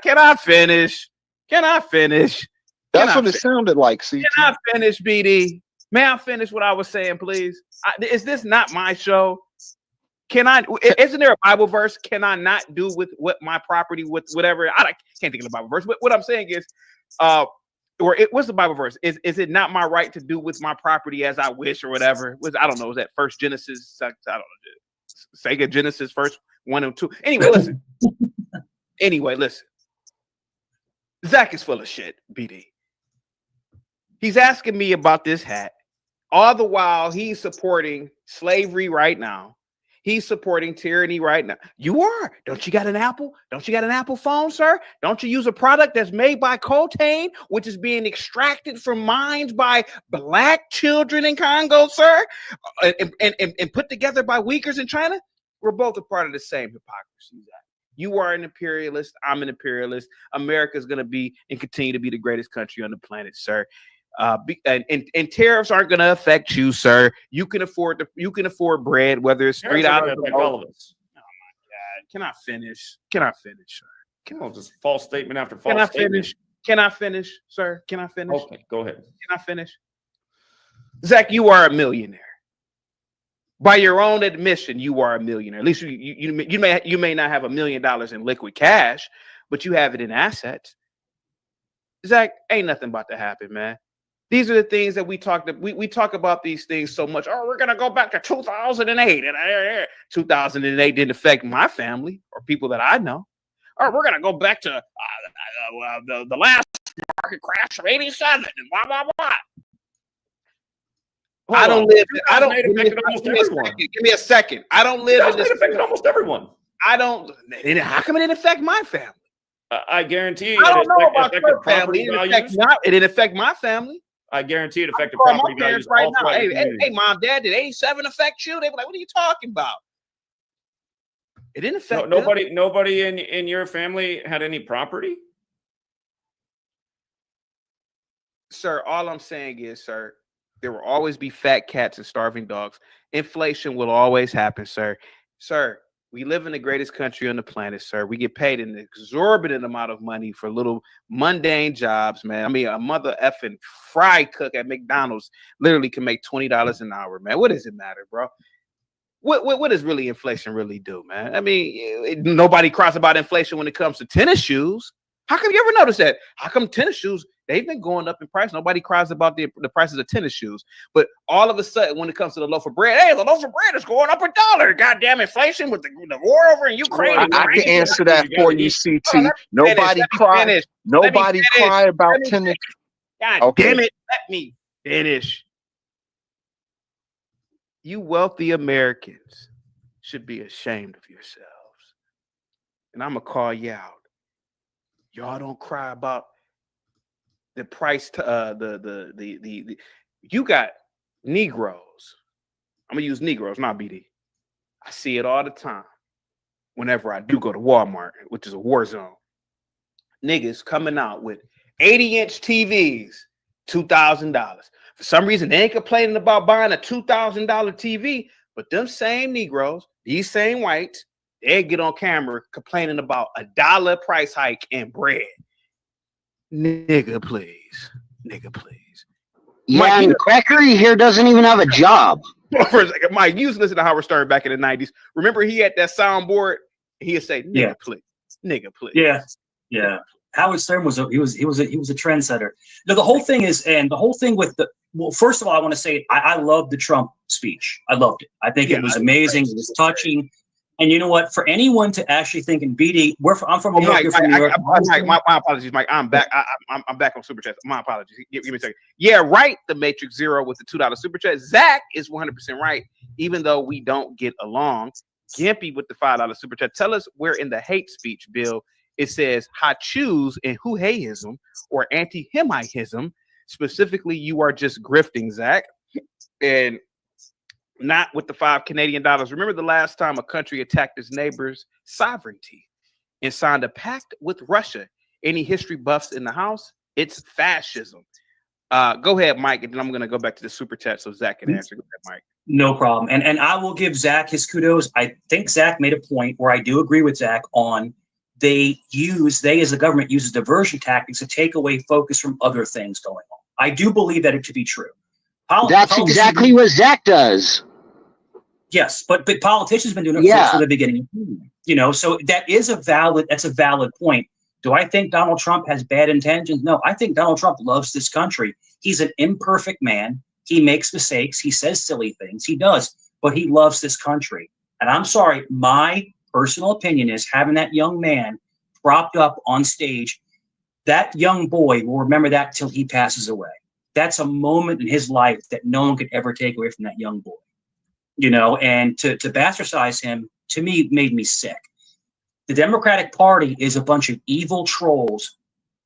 Can I finish? Can I finish? That's what it sounded like. CT. Can I finish, BD? May I finish what I was saying, please? Is this not my show? Can I? Isn't there a Bible verse? Can I not do with what my property, with whatever? I can't think of the Bible verse. But what I'm saying is, what's the Bible verse? Is it not my right to do with my property as I wish, or whatever? I don't know. Was that First Genesis? I don't know. Sega Genesis, first 1 and 2. Anyway, listen. Listen. Zach is full of shit, BD. He's asking me about this hat. All the while, he's supporting slavery right now. He's supporting tyranny right now. You are. Don't you got an Apple? Don't you got an Apple phone, sir? Don't you use a product that's made by cocaine, which is being extracted from mines by black children in Congo, sir? And put together by Uyghurs in China? We're both a part of the same hypocrisy, Zach. You are an imperialist. I'm an imperialist. America is going to be and continue to be the greatest country on the planet, sir. And tariffs aren't going to affect you, sir. You can afford bread, whether it's $3. All of us. Oh my God! Can I finish? Can I finish, sir? Come on, just false statement after false statement. Can I finish, sir? Can I finish? Okay, go ahead. Can I finish? Zach, you are a millionaire. By your own admission, you are a millionaire. At least you may not have $1 million in liquid cash, but you have it in assets. Zach, ain't nothing about to happen, man. These are the things that we talk about these things so much. Oh, we're gonna go back to 2008, and 2008 didn't affect my family or people that I know. Or we're gonna go back to the last market crash of '87 and blah blah blah. I don't live. I don't. Give me a second. I don't live in this. It affected almost everyone. I don't. How come it didn't affect my family? I guarantee. I don't know about your family. It didn't affect my family. I guarantee it affected property values right now. Hey, mom, dad, did '87 affect you? They were like, "What are you talking about?" It didn't affect nobody in your family had any property. Sir, all I'm saying is, sir, there will always be fat cats and starving dogs. Inflation will always happen, sir. Sir, we live in the greatest country on the planet, sir. We get paid an exorbitant amount of money for little mundane jobs, man. I mean, a mother effing fry cook at McDonald's literally can make $20 an hour, man. What does it matter, bro? What does really inflation really do, man? I mean, nobody cries about inflation when it comes to tennis shoes. How come you ever notice that? How come tennis shoes, they've been going up in price? Nobody cries about the prices of tennis shoes. But all of a sudden, when it comes to the loaf of bread, hey, the loaf of bread is going up $1. Goddamn inflation with the war over in Ukraine. I can answer that for you, CT. Nobody cry. Nobody cry about tennis. God damn it. Let me finish. You wealthy Americans should be ashamed of yourselves. And I'm going to call you out. Y'all don't cry about the price. You got Negroes I'm gonna use Negroes, not BD. I see it all the time. Whenever I do go to Walmart, which is a war zone, niggas coming out with 80-inch TVs, $2,000. For some reason, they ain't complaining about buying a $2,000 TV, but them same Negroes, these same whites, they get on camera complaining about $1 price hike in bread. Nigga, please. Nigga, please. Yeah, Mike, and Crackery here doesn't even have a job. For a second, Mike, you used to listen to Howard Stern back in the 90s. Remember he had that soundboard? He'd say, nigga, please. Nigga, please. Yeah. Howard Stern was a trendsetter. No, the whole thing is, and the whole thing with first of all, I want to say I loved the Trump speech. I loved it. I think it was amazing. It was touching. And you know what? For anyone to actually think in BD, I'm from New York. You're from New York. My apologies, Mike. I'm back. I'm back on Super Chat. My apologies. Give me a second. Yeah, right. The Matrix Zero with the $2 Super Chat. Zach is 100% right. Even though we don't get along, Gimpy with the $5 Super Chat. Tell us where in the hate speech bill it says "ha-choose" and "who-hayism" or anti-Hemitism. Specifically, you are just grifting, Zach, and not with the $5 Canadian. Remember the last time a country attacked its neighbor's sovereignty and signed a pact with Russia? Any history buffs in the house? It's fascism. Go ahead, Mike, and then I'm going to go back to the Super Chat so Zach can answer. Go ahead, Mike. No problem. And I will give Zach his kudos. I think Zach made a point where I do agree with Zach on they as the government uses diversion tactics to take away focus from other things going on. I do believe that it to be true. That's exactly what Zach does. Yes, but politicians have been doing it from the beginning. You know, so that's a valid point. Do I think Donald Trump has bad intentions? No, I think Donald Trump loves this country. He's an imperfect man. He makes mistakes. He says silly things. He does, but he loves this country. And I'm sorry, my personal opinion is having that young man propped up on stage, that young boy will remember that till he passes away. That's a moment in his life that no one could ever take away from that young boy. You know, and to bastardize him, to me, made me sick. The Democratic Party is a bunch of evil trolls.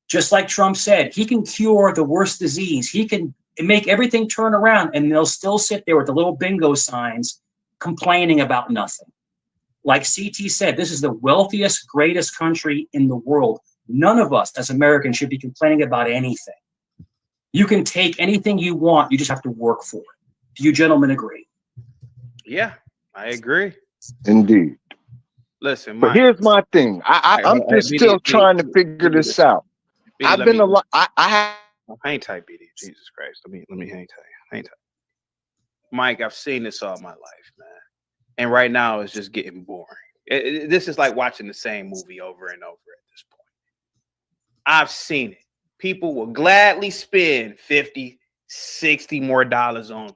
Just like Trump said, he can cure the worst disease. He can make everything turn around, and they'll still sit there with the little bingo signs complaining about nothing. Like CT said, this is the wealthiest, greatest country in the world. None of us as Americans should be complaining about anything. You can take anything you want. You just have to work for it. Do you gentlemen agree? Yeah, I agree. Indeed. Listen, but here's my thing. I'm just still trying to figure this out. I've been a lot. I hang tight, BD. Jesus Christ. Let me hang tight. Hang tight. Mike, I've seen this all my life, man. And right now it's just getting boring. This is like watching the same movie over and over at this point. I've seen it. People will gladly spend $50, $60 more on,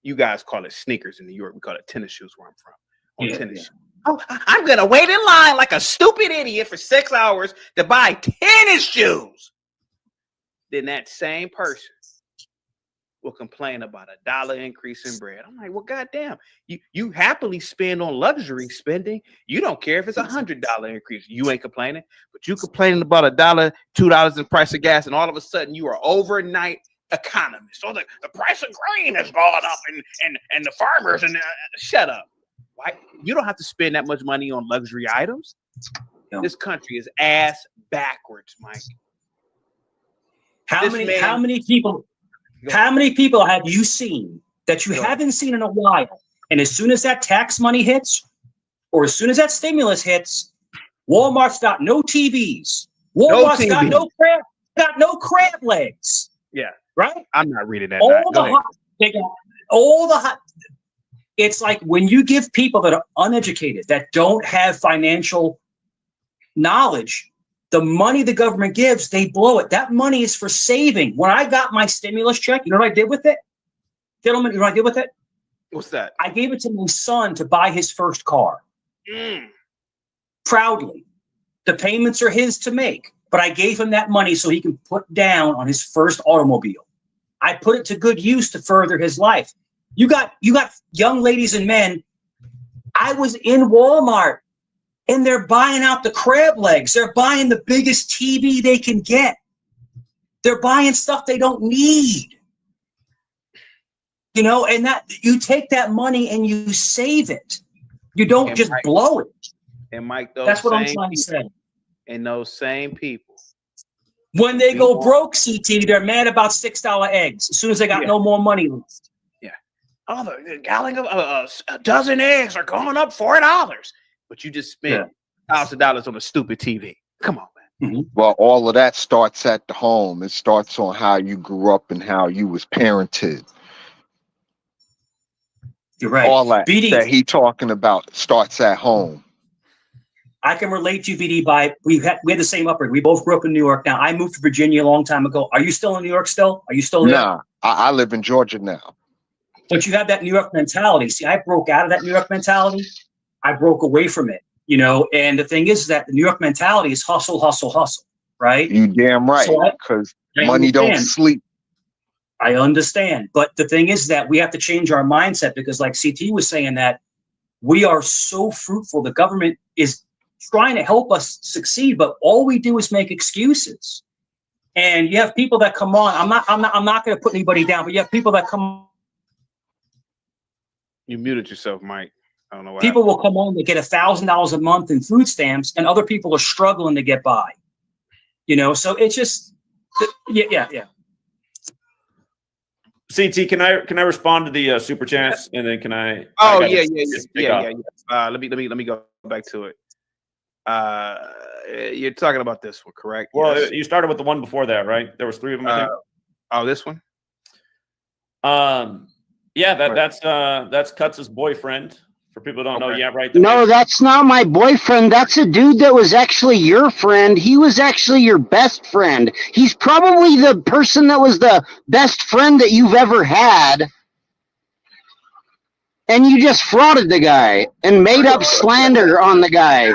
you guys call it sneakers in New York. We call it tennis shoes where I'm from. Tennis shoes. Oh, I'm going to wait in line like a stupid idiot for 6 hours to buy tennis shoes. Then that same person will complain about $1 increase in bread. I'm like, well, goddamn, you happily spend on luxury spending. You don't care if it's $100 increase. You ain't complaining, but you complaining about $1, $2 in price of gas, and all of a sudden you are overnight economist. So the price of grain has gone up, and the farmers and shut up. Why? You don't have to spend that much money on luxury items. No. This country is ass backwards, Mike. How many people have you seen that you haven't seen in a while? And as soon as that tax money hits, or as soon as that stimulus hits, Walmart's got no TVs. Walmart's got no crab legs. Yeah. Right? I'm not reading that. All the hot. It's like when you give people that are uneducated, that don't have financial knowledge, the money the government gives, they blow it. That money is for saving. When I got my stimulus check, you know what I did with it? Gentlemen, you know what I did with it? What's that? I gave it to my son to buy his first car. Proudly. The payments are his to make, but I gave him that money so he can put down on his first automobile. I put it to good use to further his life. You got young ladies and men. I was in Walmart and they're buying out the crab legs. They're buying the biggest TV they can get. They're buying stuff they don't need. You know, and that you take that money and you save it. You don't just blow it. And Mike, that's what I'm trying to say. And those same people, when they go broke, CT, they're mad about $6 eggs. As soon as they got no more money left. Yeah. Oh, the gallon of a dozen eggs are going up $4, but you just spent $1,000 on a stupid TV. Come on, man. Mm-hmm. Well, all of that starts at the home. It starts on how you grew up and how you was parented. You're right. All that BD, that he talking about starts at home. I can relate to you, BD, by we had the same upbringing. We both grew up in New York. Now, I moved to Virginia a long time ago. Are you still in New York still? Are you still there? Nah, I live in Georgia now. But you have that New York mentality. See, I broke out of that New York mentality. I broke away from it, you know. And the thing is that the New York mentality is hustle, hustle, hustle, right? You damn right, because money don't sleep. I understand. But the thing is that we have to change our mindset because like CT was saying that we are so fruitful. The government is trying to help us succeed, but all we do is make excuses. And you have people that come on. I'm not going to put anybody down, but you have people that come. You muted yourself, Mike. I don't know why. People will come on. They get $1,000 a month in food stamps, and other people are struggling to get by. You know, so it's just, yeah. CT, can I respond to the super chats and then can I? Oh yeah. Let me go back to it. You're talking about this one, correct? Well, yes. You started with the one before that, right? There was 3 of them, I think. Oh, this one. Yeah, that's Cuts' boyfriend. For people who don't know, yeah, right. No, that's not my boyfriend. That's a dude that was actually your friend. He was actually your best friend. He's probably the person that was the best friend that you've ever had. And you just frauded the guy and made up slander on the guy.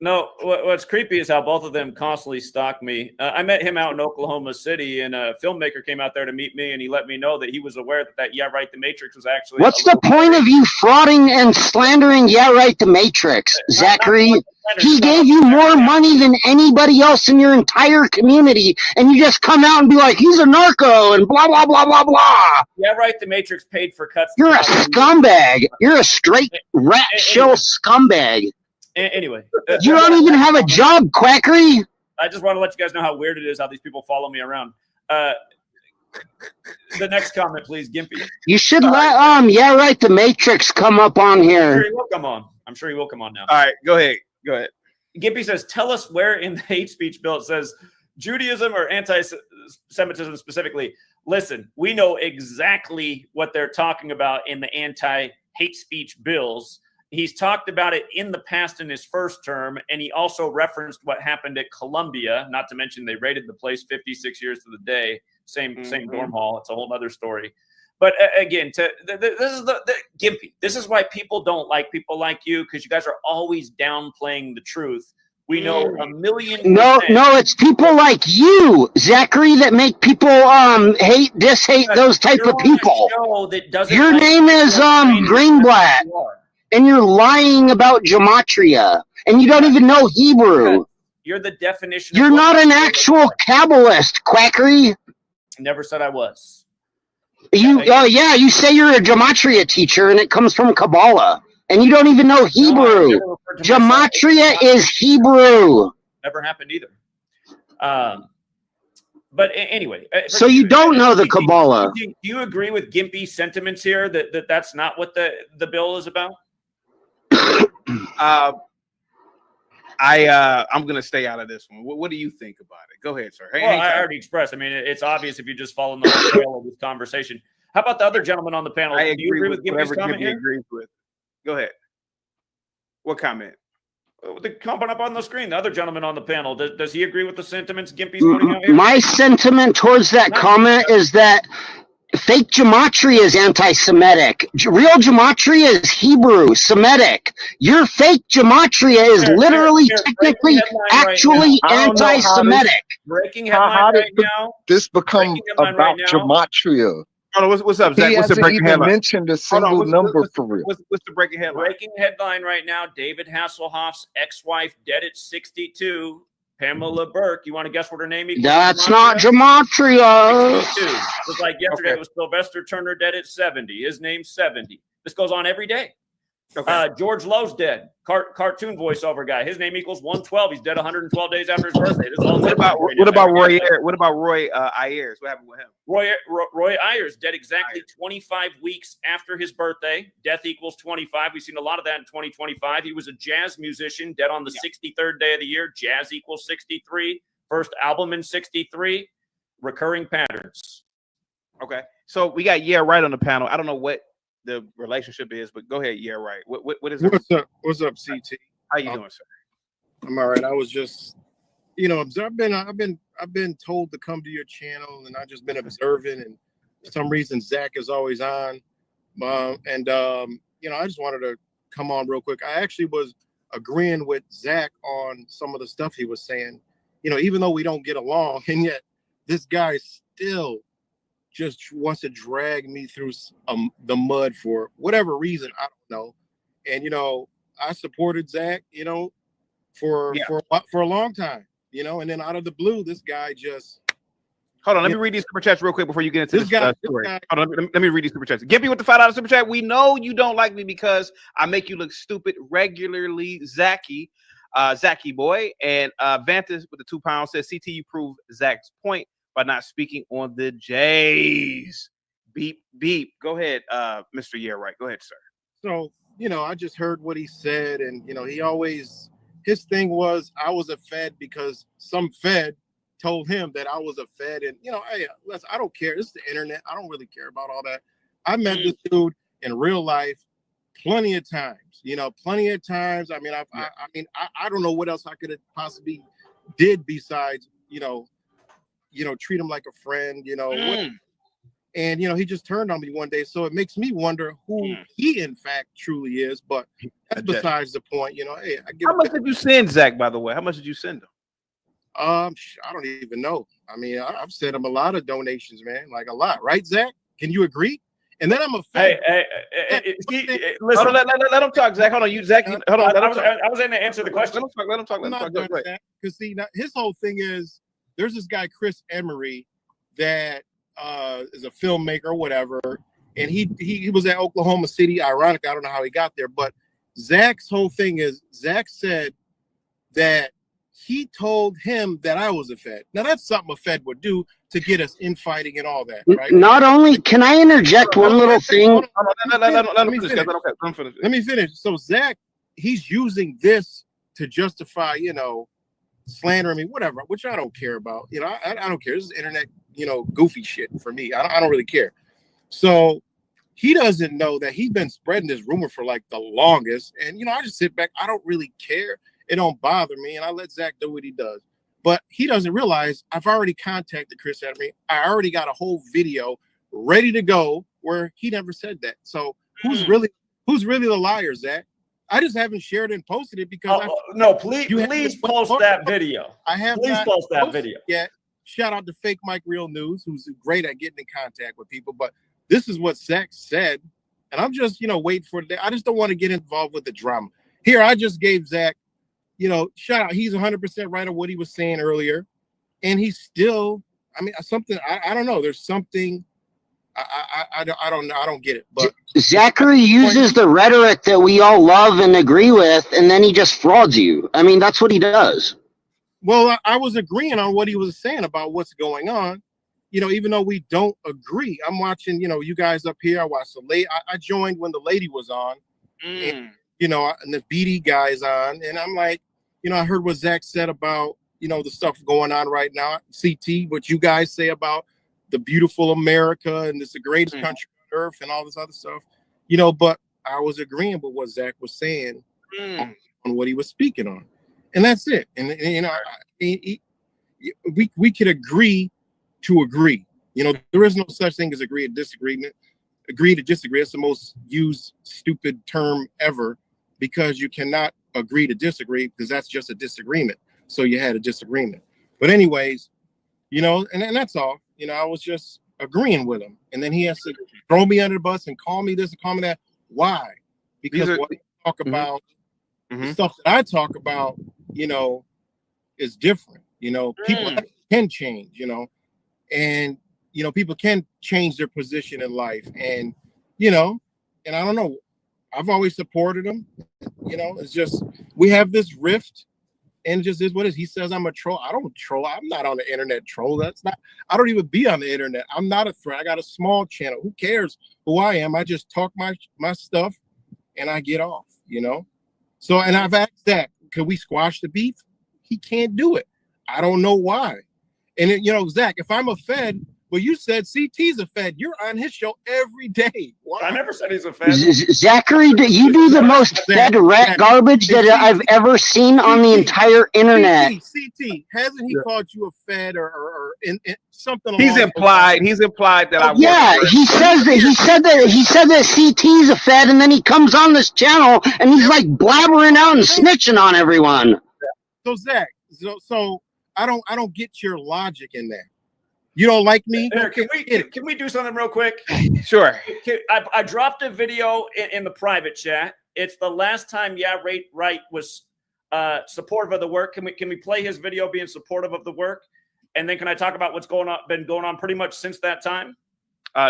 No, what's creepy is how both of them constantly stalk me. I met him out in Oklahoma City, and a filmmaker came out there to meet me, and he let me know that he was aware that Yeah, Right, The Matrix was actually. What's the point of you frauding and slandering Yeah, Right, The Matrix, Zachary? He gave you more money than anybody else in your entire community, and you just come out and be like, he's a narco and blah, blah, blah, blah, blah. Yeah, Right, The Matrix paid for Cuts. You're a scumbag. You're a straight rat show scumbag. Anyway. You don't even have a job, Quackery. I just want to let you guys know how weird it is how these people follow me around. The next comment, please, Gimpy. You should let Yeah, Right, The Matrix come up on here. I'm sure he will come on. I'm sure he will come on now. All right, go ahead. Gimpy says, tell us where in the hate speech bill it says Judaism or anti-Semitism specifically. Listen, we know exactly what they're talking about in the anti-hate speech bills. He's talked about it in the past in his first term, and he also referenced what happened at Columbia, not to mention they raided the place 56 years to the day, same dorm hall. It's a whole other story. But again, this is the Gimpy. This is why people don't like people like you, because you guys are always downplaying the truth. We know a million. No, it's people like you, Zachary, that make people hate those type of people. Your name is Greenblatt. And you're lying about gematria, and you don't even know Hebrew. You're the definition. You're not an actual Kabbalist, Quackery. Never said I was. You say you're a gematria teacher, and it comes from Kabbalah, and you don't even know Hebrew. Gematria is Hebrew. Never happened either. But anyway. So you don't know the Kabbalah. Do you agree with Gimpy's sentiments here that that's not what the bill is about? I'm gonna stay out of this one. What do you think about it? Go ahead, sir. Well, I already expressed. I mean, it's obvious if you just follow the whole trail of this conversation. How about the other gentleman on the panel? Do you agree with Gimpy's comment here? Agrees with. Go ahead. What comment? The comment up on the screen. The other gentleman on the panel. Does he agree with the sentiments Gimpy's putting out here? My sentiment towards that comment is that fake gematria is anti-Semitic. Real gematria is Hebrew, Semitic. Your fake gematria is literally, technically, actually anti-Semitic. Breaking headline right now. This become about gematria. Oh, what's up, Zach? He what's the hasn't breaking even headline? mentioned a single number for real. What's the breaking headline? Breaking headline right now. David Hasselhoff's ex-wife dead at 62 Pamela Burke. You want to guess what her name equals? That's not gematria. 62. Just like yesterday, it was Sylvester Turner dead at 70. His name's 70. This goes on every day. Okay. George Lowe's dead. Cartoon voiceover guy. His name equals 112. He's dead 112 days after his birthday. This is all what about Roy Ayers? What happened with him? Roy Ayers dead exactly 25 weeks after his birthday. Death equals 25. We've seen a lot of that in 2025. He was a jazz musician, dead on the 63rd day of the year. Jazz equals 63. First album in 63. Recurring patterns. Okay. So we got right on the panel. I don't know what the relationship is, but go ahead. Right. What is it? What's up, CT? How you doing, sir? I'm all right. I was just, I've been told to come to your channel, and I've just been observing, and for some reason Zach is always on. I just wanted to come on real quick. I actually was agreeing with Zach on some of the stuff he was saying. Even though we don't get along, and yet this guy still just wants to drag me through the mud for whatever reason. I don't know. And, I supported Zach, for a long time, and then out of the blue, this guy just. Hold on. Let me read these super chats real quick before you get into this story. Hold on, let me read these super chats. Gimpy with the $5 super chat. We know you don't like me because I make you look stupid regularly, Zachy boy. And Vantis with the £2 says, CT, you prove Zach's point by not speaking on the Jays. Beep, beep. Go ahead, Mr. Right. Go ahead, sir. So, I just heard what he said, and, his thing was, I was a Fed because some Fed told him that I was a Fed, and, hey, I don't care. It's the internet. I don't really care about all that. I met this dude in real life plenty of times, plenty of times. I mean, I don't know what else I could have possibly did besides, treat him like a friend, and he just turned on me one day. So it makes me wonder who he in fact truly is. But that's besides the point, Hey, how much did you send Zach, by the way? How much did you send him? I don't even know. I mean, I've sent him a lot of donations, man, like a lot, right, Zach? Can you agree? And then I'm a fan. Listen. Hold on, let him talk, Zach. Hold on, Zach. Hold on. I was going to answer the question. Let him talk. Because see, now, his whole thing is there's this guy Chris Emery that is a filmmaker or whatever, and he was at Oklahoma City. Ironic, I don't know how he got there, but Zach's whole thing is Zach said that he told him that I was a Fed. Now that's something a Fed would do to get us infighting and all that, right? Not only can I interject one little thing. Let me finish. So Zach, he's using this to justify, slandering me, whatever, which I don't care about. I don't care. This is internet, goofy shit for me. I don't really care. So he doesn't know that he's been spreading this rumor for like the longest. And, I just sit back. I don't really care. It don't bother me. And I let Zach do what he does. But he doesn't realize I've already contacted Chris Emery. I already got a whole video ready to go where he never said that. So who's really the liar, Zach? I just haven't shared and posted it because please post that video. I have please post that video. Yeah. Shout out to Fake Mike Real News, who's great at getting in contact with people. But this is what Zach said, and I'm just waiting for it. I just don't want to get involved with the drama. Here, I just gave Zach, shout out. He's 100% right on what he was saying earlier, and he's still. I mean, something. I don't know. There's something. I don't get it. But Zachary uses the rhetoric that we all love and agree with, and then he just frauds you. I mean, that's what he does. Well, I was agreeing on what he was saying about what's going on, even though we don't agree. I'm watching, you guys up here. I watched I joined when the lady was on, and, and the BD guy's on, and I'm like, I heard what Zach said about, the stuff going on right now. CT, what you guys say about the beautiful America and it's the greatest country on earth and all this other stuff, but I was agreeing with what Zach was saying on what he was speaking on. And that's it. And we could agree to agree. There is no such thing as agree to disagreement. Agree to disagree. It's the most used stupid term ever because you cannot agree to disagree because that's just a disagreement. So you had a disagreement. But anyways, and that's all. I was just agreeing with him. And then he has to throw me under the bus and call me this and call me that. Why? Because what I talk about, the stuff that I talk about, is different. You know, people can change, you know, and, you know, people can change their position in life. And, you know, and I don't know, I've always supported him. You know, it's just, we have this rift, and it just is what it is. He says I'm a troll. I don't troll. I'm not on the internet troll. That's not, I don't even be on the internet. I'm not a threat. I got a small channel. Who cares who I am? I just talk my stuff and I get off, you know? So, and I've asked Zach, could we squash the beef? He can't do it. I don't know why. And you know, Zach, if I'm a Fed, well, you said CT's a Fed. You're on his show every day. Why? I never said he's a Fed. Zachary, you do the most Fed rat garbage that I've ever seen on the entire internet. CT, hasn't he called you a Fed or in something? He's implied that I. Yeah, he says that. He said that CT's a Fed, and then he comes on this channel and he's like blabbering out and snitching on everyone. So Zach, so I don't get your logic in that. You don't like me? Can we do something real quick? Sure. I dropped a video in the private chat. It's the last time Right was supportive of the work. Can we play his video being supportive of the work? And then can I talk about what's been going on pretty much since that time?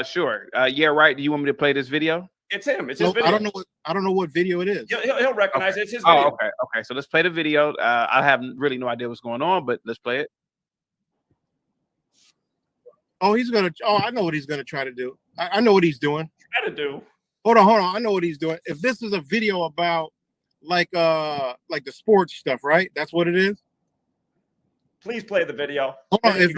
Sure. Yeah, Right. Do you want me to play this video? It's him. It's his video. I don't know what video it is. He'll recognize it. It's his video. Oh, okay. So let's play the video. I have really no idea what's going on, but let's play it. Oh, I know what he's gonna try to do. I know what he's doing. Try to do. Hold on. I know what he's doing. If this is a video about like the sports stuff, right? That's what it is. Please play the video. Hold on. If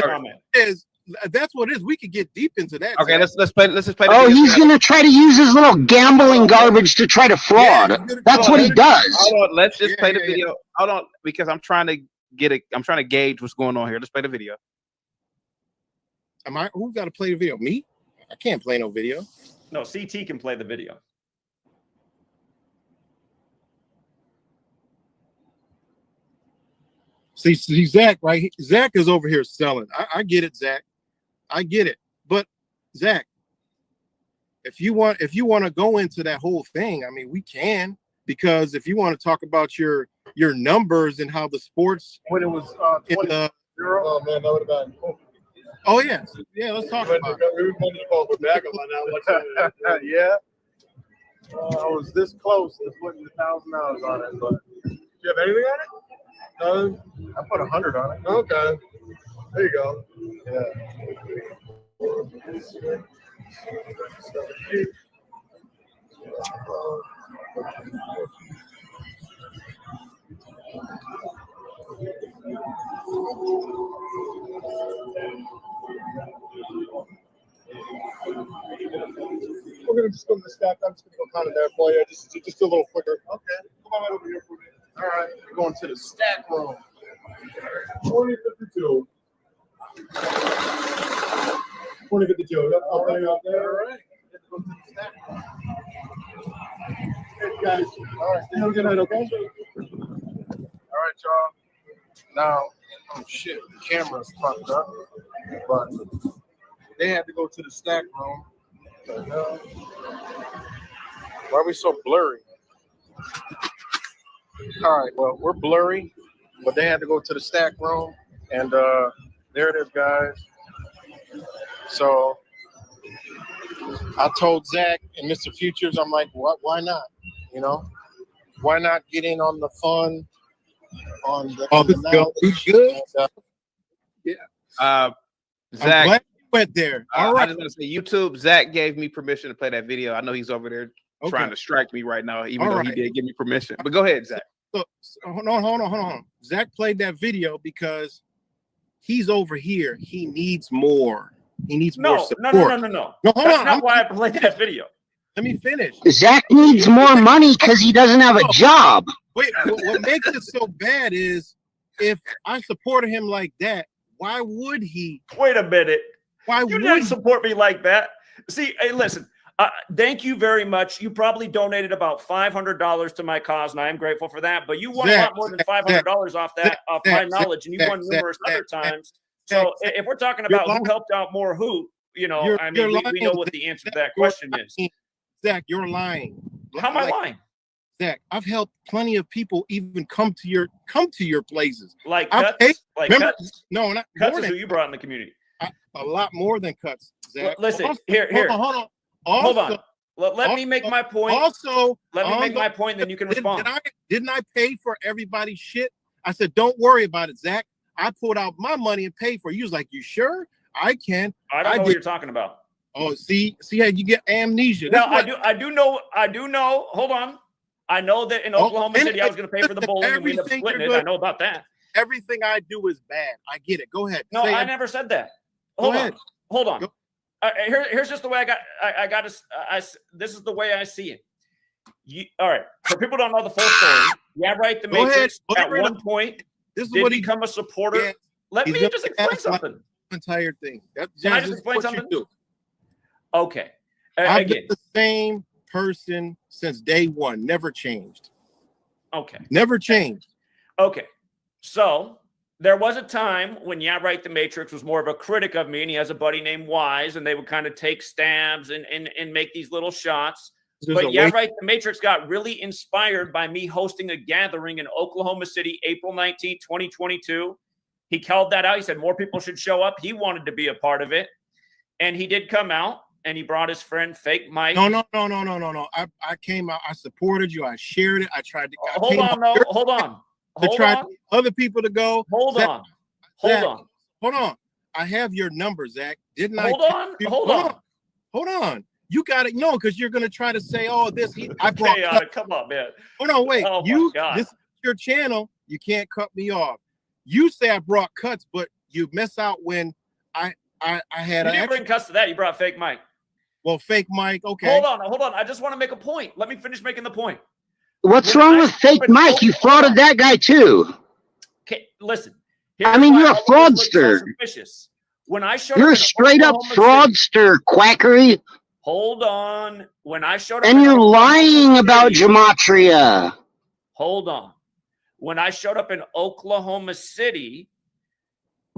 that's what it is, we could get deep into that. Okay, let's just play the video. He's gonna try to use his little gambling garbage to try to fraud. Yeah, that's what he does. Hold on, let's just play the video. Hold on, because I'm trying to gauge what's going on here. Let's play the video. Who's got to play the video? Me? I can't play no video. No, CT can play the video. See Zach, right? Zach is over here selling. I get it, Zach. I get it. But Zach, if you want to go into that whole thing, I mean, we can, because if you want to talk about your numbers and how the sports when it was 20-0, oh man, that would have been cool. Oh yeah, let's talk about it. Yeah, I was this close to putting $1,000 on it, but do you have anything on it? No, I put 100 on it. Okay, there you go. We're gonna just go to the stack. I'm just gonna go count it there for you. Just a little quicker. Okay, come on right over here for me. All right, we're going to the stack room. 2052. 2052. That's all right out there. All right. Let's go to the stack room. Hey guys. All right. Have a good night. Okay. All right, y'all. Now, oh shit, the camera's fucked up, but they had to go to the stack room. Why are we so blurry? All right, well, we're blurry, but they had to go to the stack room, and there it is, guys. So I told Zach and Mr. Futures, I'm like, what? Why not? You know, why not get in on the fun? On the good. Yeah. Zach, I'm glad you went there. All right. I just want to say, YouTube. Zach gave me permission to play that video. I know he's over there trying to strike me right now, even though he did give me permission. But go ahead, Zach. So hold on. Zach played that video because he's over here. He needs more. He needs more support. No. No, hold on. That's why I played that video. Let me finish. Zach needs more money because he doesn't have a job. Wait, what makes it so bad is if I supported him like that, why would he? Wait a minute. Why you didn't support me like that? See, hey, listen. Thank you very much. You probably donated about $500 to my cause, and I am grateful for that. But you won a lot more than $500 off my knowledge, and you won numerous other times. So if we're talking about who helped out more, we know what the answer to that question is. Zach, you're lying. How am I lying? Zach, I've helped plenty of people even come to your places. Like Cuts? Cuts? No, not Cuts is who you brought in the community. A lot more than Cuts, Zach. Listen, also, here. Hold on. Hold on. Let me make my point. Let me make my point, then you can respond. Didn't I pay for everybody's shit? I said, don't worry about it, Zach. I pulled out my money and paid for it. You was like, you sure? I can. I don't know what you're talking about. Oh, see how you get amnesia. No, I do know. Hold on. I know that in Oklahoma City, I was going to pay for the bowling and we ended up splitting it. I know about that. Everything I do is bad. I get it. Go ahead. No, I never said that. Hold on. Here's just the way this is the way I see it. All right. For people who don't know the full story, yeah, right. The Matrix at one point did become a supporter. Yeah, Let me just explain something. Entire thing. Can I just explain something? Okay. I've been the same person since day one. Never changed. Okay. Never changed. Okay. So there was a time when the Matrix was more of a critic of me, and he has a buddy named Wise, and they would kind of take stabs and make these little shots. But the Matrix got really inspired by me hosting a gathering in Oklahoma City, April 19, 2022. He called that out. He said more people should show up. He wanted to be a part of it. And he did come out, and he brought his friend Fake Mike. No. I came out. I supported you. I shared it. I tried to. Hold on. Other people to go. Hold on. I have your number, Zach. Didn't I? Hold on. You got it. No, because you're gonna try to say, "Oh, this." Come on, man. Hold on, wait. This is your channel. You can't cut me off. You say I brought Cuts, but you miss out when I had. You didn't bring Cuts to that. You brought Fake Mike. Well, Fake Mike. Okay. Hold on. I just want to make a point. Let me finish making the point. What's wrong with Fake Mike? You frauded that guy too. Okay, listen. I mean, you're a fraudster. When I showed you're a straight up fraudster, quackery. Hold on. When I showed up, and you're lying about gematria. Hold on. When I showed up in Oklahoma City,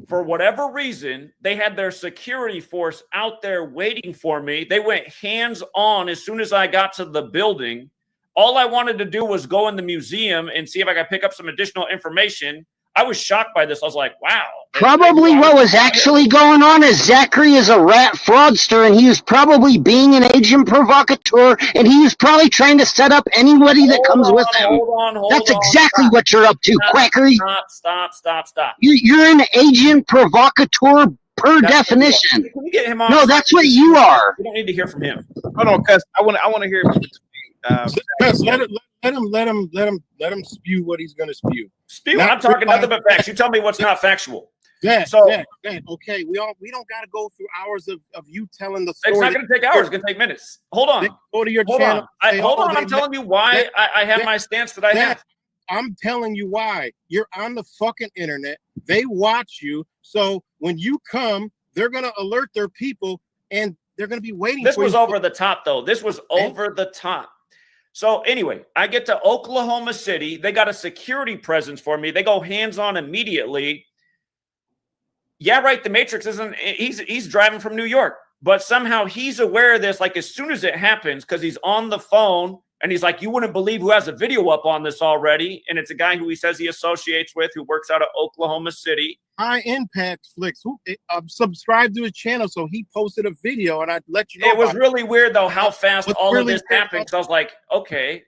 for whatever reason, they had their security force out there waiting for me. They went hands on as soon as I got to the building. All I wanted to do was go in the museum and see if I could pick up some additional information. I was shocked by this. I was like, wow. Probably what was actually going on is Zachary is a rat fraudster, and he was probably being an agent provocateur, and he was probably trying to set up anybody that comes with him. That's exactly what you're up to, quackery. Stop. You're an agent provocateur per definition. Can you get him off? No, that's what you are. We don't need to hear from him. Hold on, cuz I want to hear. Let him spew what he's gonna spew. I'm talking nothing but facts. You tell me what's not factual. Zach, okay, we don't gotta go through hours of you telling the story. It's not gonna take hours, it's gonna take minutes. Hold on. Go to your channel. I'm telling you why I have my stance that I have. I'm telling you why. You're on the fucking internet. They watch you. So when you come, they're gonna alert their people and they're gonna be waiting. This was over the top, though. This was over the top. So anyway, I get to Oklahoma City. They got a security presence for me. They go hands-on immediately. The Matrix isn't, he's driving from New York, but somehow he's aware of this, like as soon as it happens, because he's on the phone and he's like, you wouldn't believe who has a video up on this already. And it's a guy who he says he associates with, who works out of Oklahoma City. High Impact Flicks. Who subscribed to his channel, so he posted a video, and I'd let you know. It was really weird though how fast all of this happened. So I was like, okay,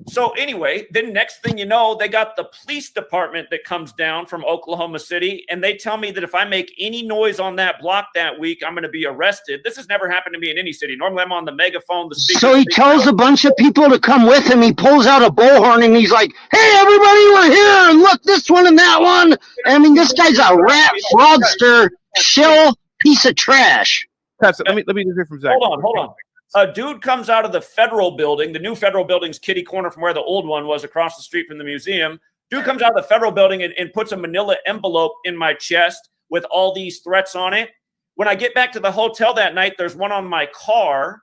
so anyway, then next thing you know, they got the police department that comes down from Oklahoma City, and they tell me that if I make any noise on that block that week, I'm going to be arrested. This has never happened to me in any city. Normally, I'm on the megaphone. So he tells a bunch of people to come with him. He pulls out a bullhorn, and he's like, "Hey, everybody, we're here! And look, this one and that one." I mean, this guy's a rat fraudster, shill piece of trash. Let me just hear from Zach. Hold on. A dude comes out of the federal building. The new federal building's kitty corner from where the old one was, across the street from the museum. Dude comes out of the federal building and puts a manila envelope in my chest with all these threats on it. When I get back to the hotel that night, there's one on my car.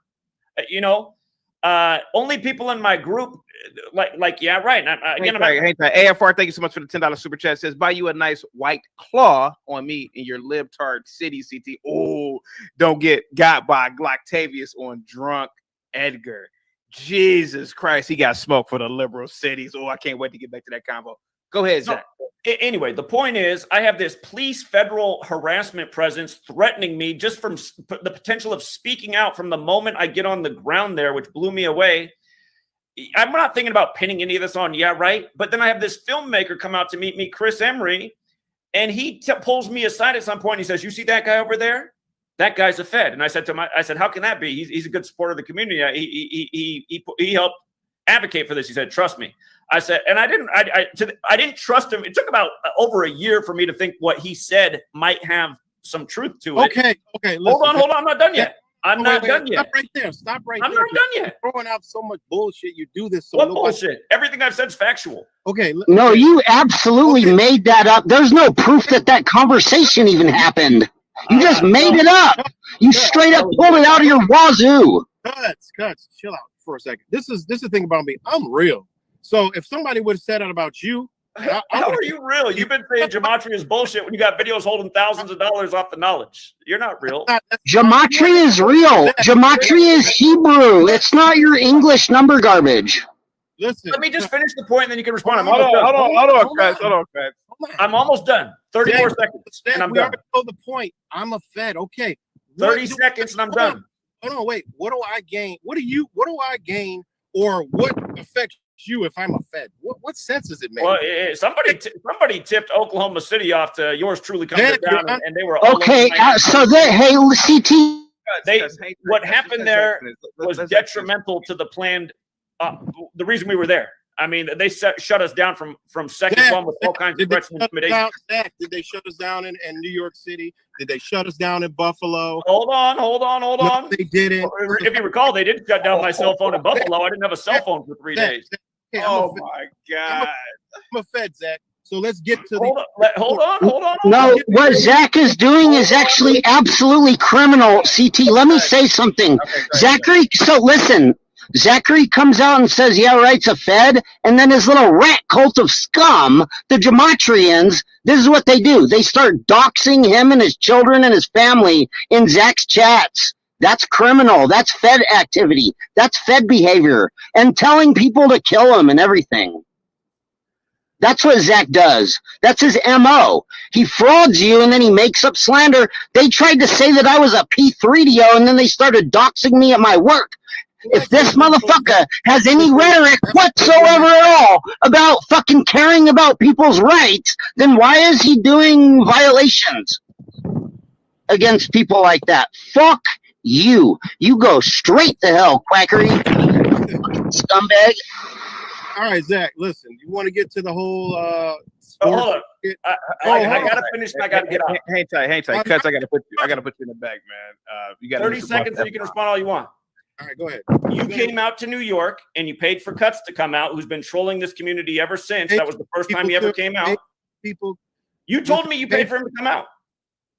Only people in my group, yeah, right. AFR, thank you so much for the $10 super chat. Says, buy you a nice white claw on me in your libtard city, CT. Oh, don't get got by Glocktavius on drunk Edgar. Jesus Christ, he got smoke for the liberal cities. Oh, I can't wait to get back to that convo. Go ahead, Zach. Anyway, the point is, I have this police federal harassment presence threatening me just from the potential of speaking out from the moment I get on the ground there, which blew me away. I'm not thinking about pinning any of this on, yeah, right? But then I have this filmmaker come out to meet me, Chris Emery, and he pulls me aside at some point. And he says, "You see that guy over there? That guy's a Fed." And I said to him, I said, "How can that be? He's a good supporter of the community. He helped advocate for this." He said, "Trust me." I said, and I didn't trust him. It took about over a year for me to think what he said might have some truth to it. Okay. Listen, hold on. I'm not done yet. I'm not done yet. Stop right there. Stop right there. I'm not done yet. You're throwing out so much bullshit. You do this. So what bullshit? Everything I've said is factual. Okay. No, you absolutely made that up. There's no proof that conversation even happened. You just made it up. You straight up pulled it out of your wazoo. Cuts. Chill out for a second. This is the thing about me. I'm real. So if somebody would have said that about you, how are you real? You've been saying gematria is bullshit when you got videos holding thousands of dollars off the knowledge. You're not real. Gematria is real. Gematria is Hebrew. It's not your English number garbage. Listen. Let me just finish the point, and then you can respond. Hold on, Chris. I'm almost done. 30 more seconds, and I'm done. Know the point. I'm a Fed. Okay. 30 seconds, and I'm done. Hold on, wait. What do I gain? What do I gain, or what affects you if I'm a Fed? What sense does it make? Well, somebody tipped Oklahoma City off to yours truly coming down, and they were okay. So CT. What happened there was detrimental to the planned. The reason we were there. I mean, they shut us down from second one with all kinds of threats and intimidation. Did they shut us down in New York City? Did they shut us down in Buffalo? Hold on. No, they didn't. If you recall, they did shut down my cell phone in Buffalo. I didn't have a cell phone for 3 days. Oh my God! I'm a Fed, Zach. So let's get to hold on. No, what Zach is doing is actually absolutely criminal. CT, let me say something. Zachary, so listen. Zachary comes out and says, yeah, right, it's a Fed. And then his little rat cult of scum, the Gematrians, this is what they do. They start doxing him and his children and his family in Zach's chats. That's criminal. That's Fed activity. That's Fed behavior. And telling people to kill him and everything. That's what Zach does. That's his MO. He frauds you and then he makes up slander. They tried to say that I was a P3DO and then they started doxing me at my work. If this motherfucker has any rhetoric whatsoever at all about fucking caring about people's rights, then why is he doing violations against people like that? Fuck you. You go straight to hell, quackery. Scumbag. All right, Zach, listen, you want to get to the whole hold on. I gotta finish. I gotta get out. Hang tight. Cuts, I gotta put you in the bag, man. You got 30 seconds and you can respond all you want. All right, go ahead. You came out to New York and you paid for Cuts to come out, who's been trolling this community ever since. That was the first time he ever came out. You told me you paid for him to come out.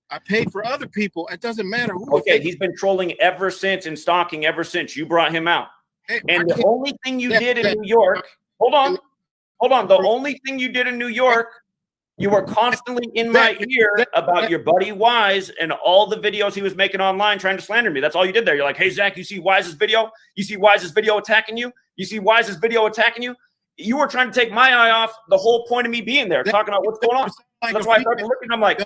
I paid for other people. It doesn't matter who. Okay, he's been trolling ever since and stalking ever since you brought him out. And the only thing you did in New York, hold on. The only thing you did in New York, you were constantly in my ear about your buddy Wise and all the videos he was making online trying to slander me. That's all you did there. You're like, hey, Zach, you see Wise's video? You see Wise's video attacking you? You see Wise's video attacking you? You were trying to take my eye off the whole point of me being there, talking about what's going on. That's why I started looking. I'm like,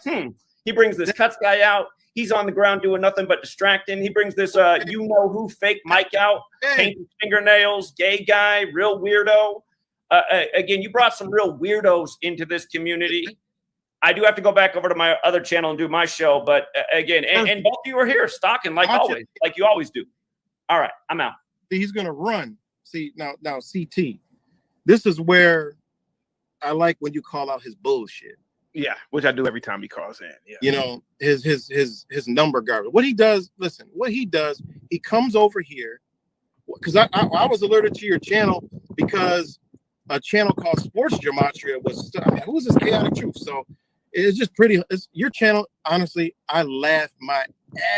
he brings this Cuts guy out. He's on the ground doing nothing but distracting. He brings this you-know-who fake Mike out, painted fingernails, gay guy, real weirdo. Again, you brought some real weirdos into this community. I do have to go back over to my other channel and do my show. But again, and both of you are here stalking like always, like you always do. All right, I'm out. He's going to run. See, now, CT, this is where I like when you call out his bullshit. Yeah, which I do every time he calls in. Yeah. You know, his number garbage. What he does, listen, he comes over here because I was alerted to your channel because a channel called Sports Gematria was, I mean, who's this Chaotic Truth? So it's just pretty, your channel, honestly, I laugh my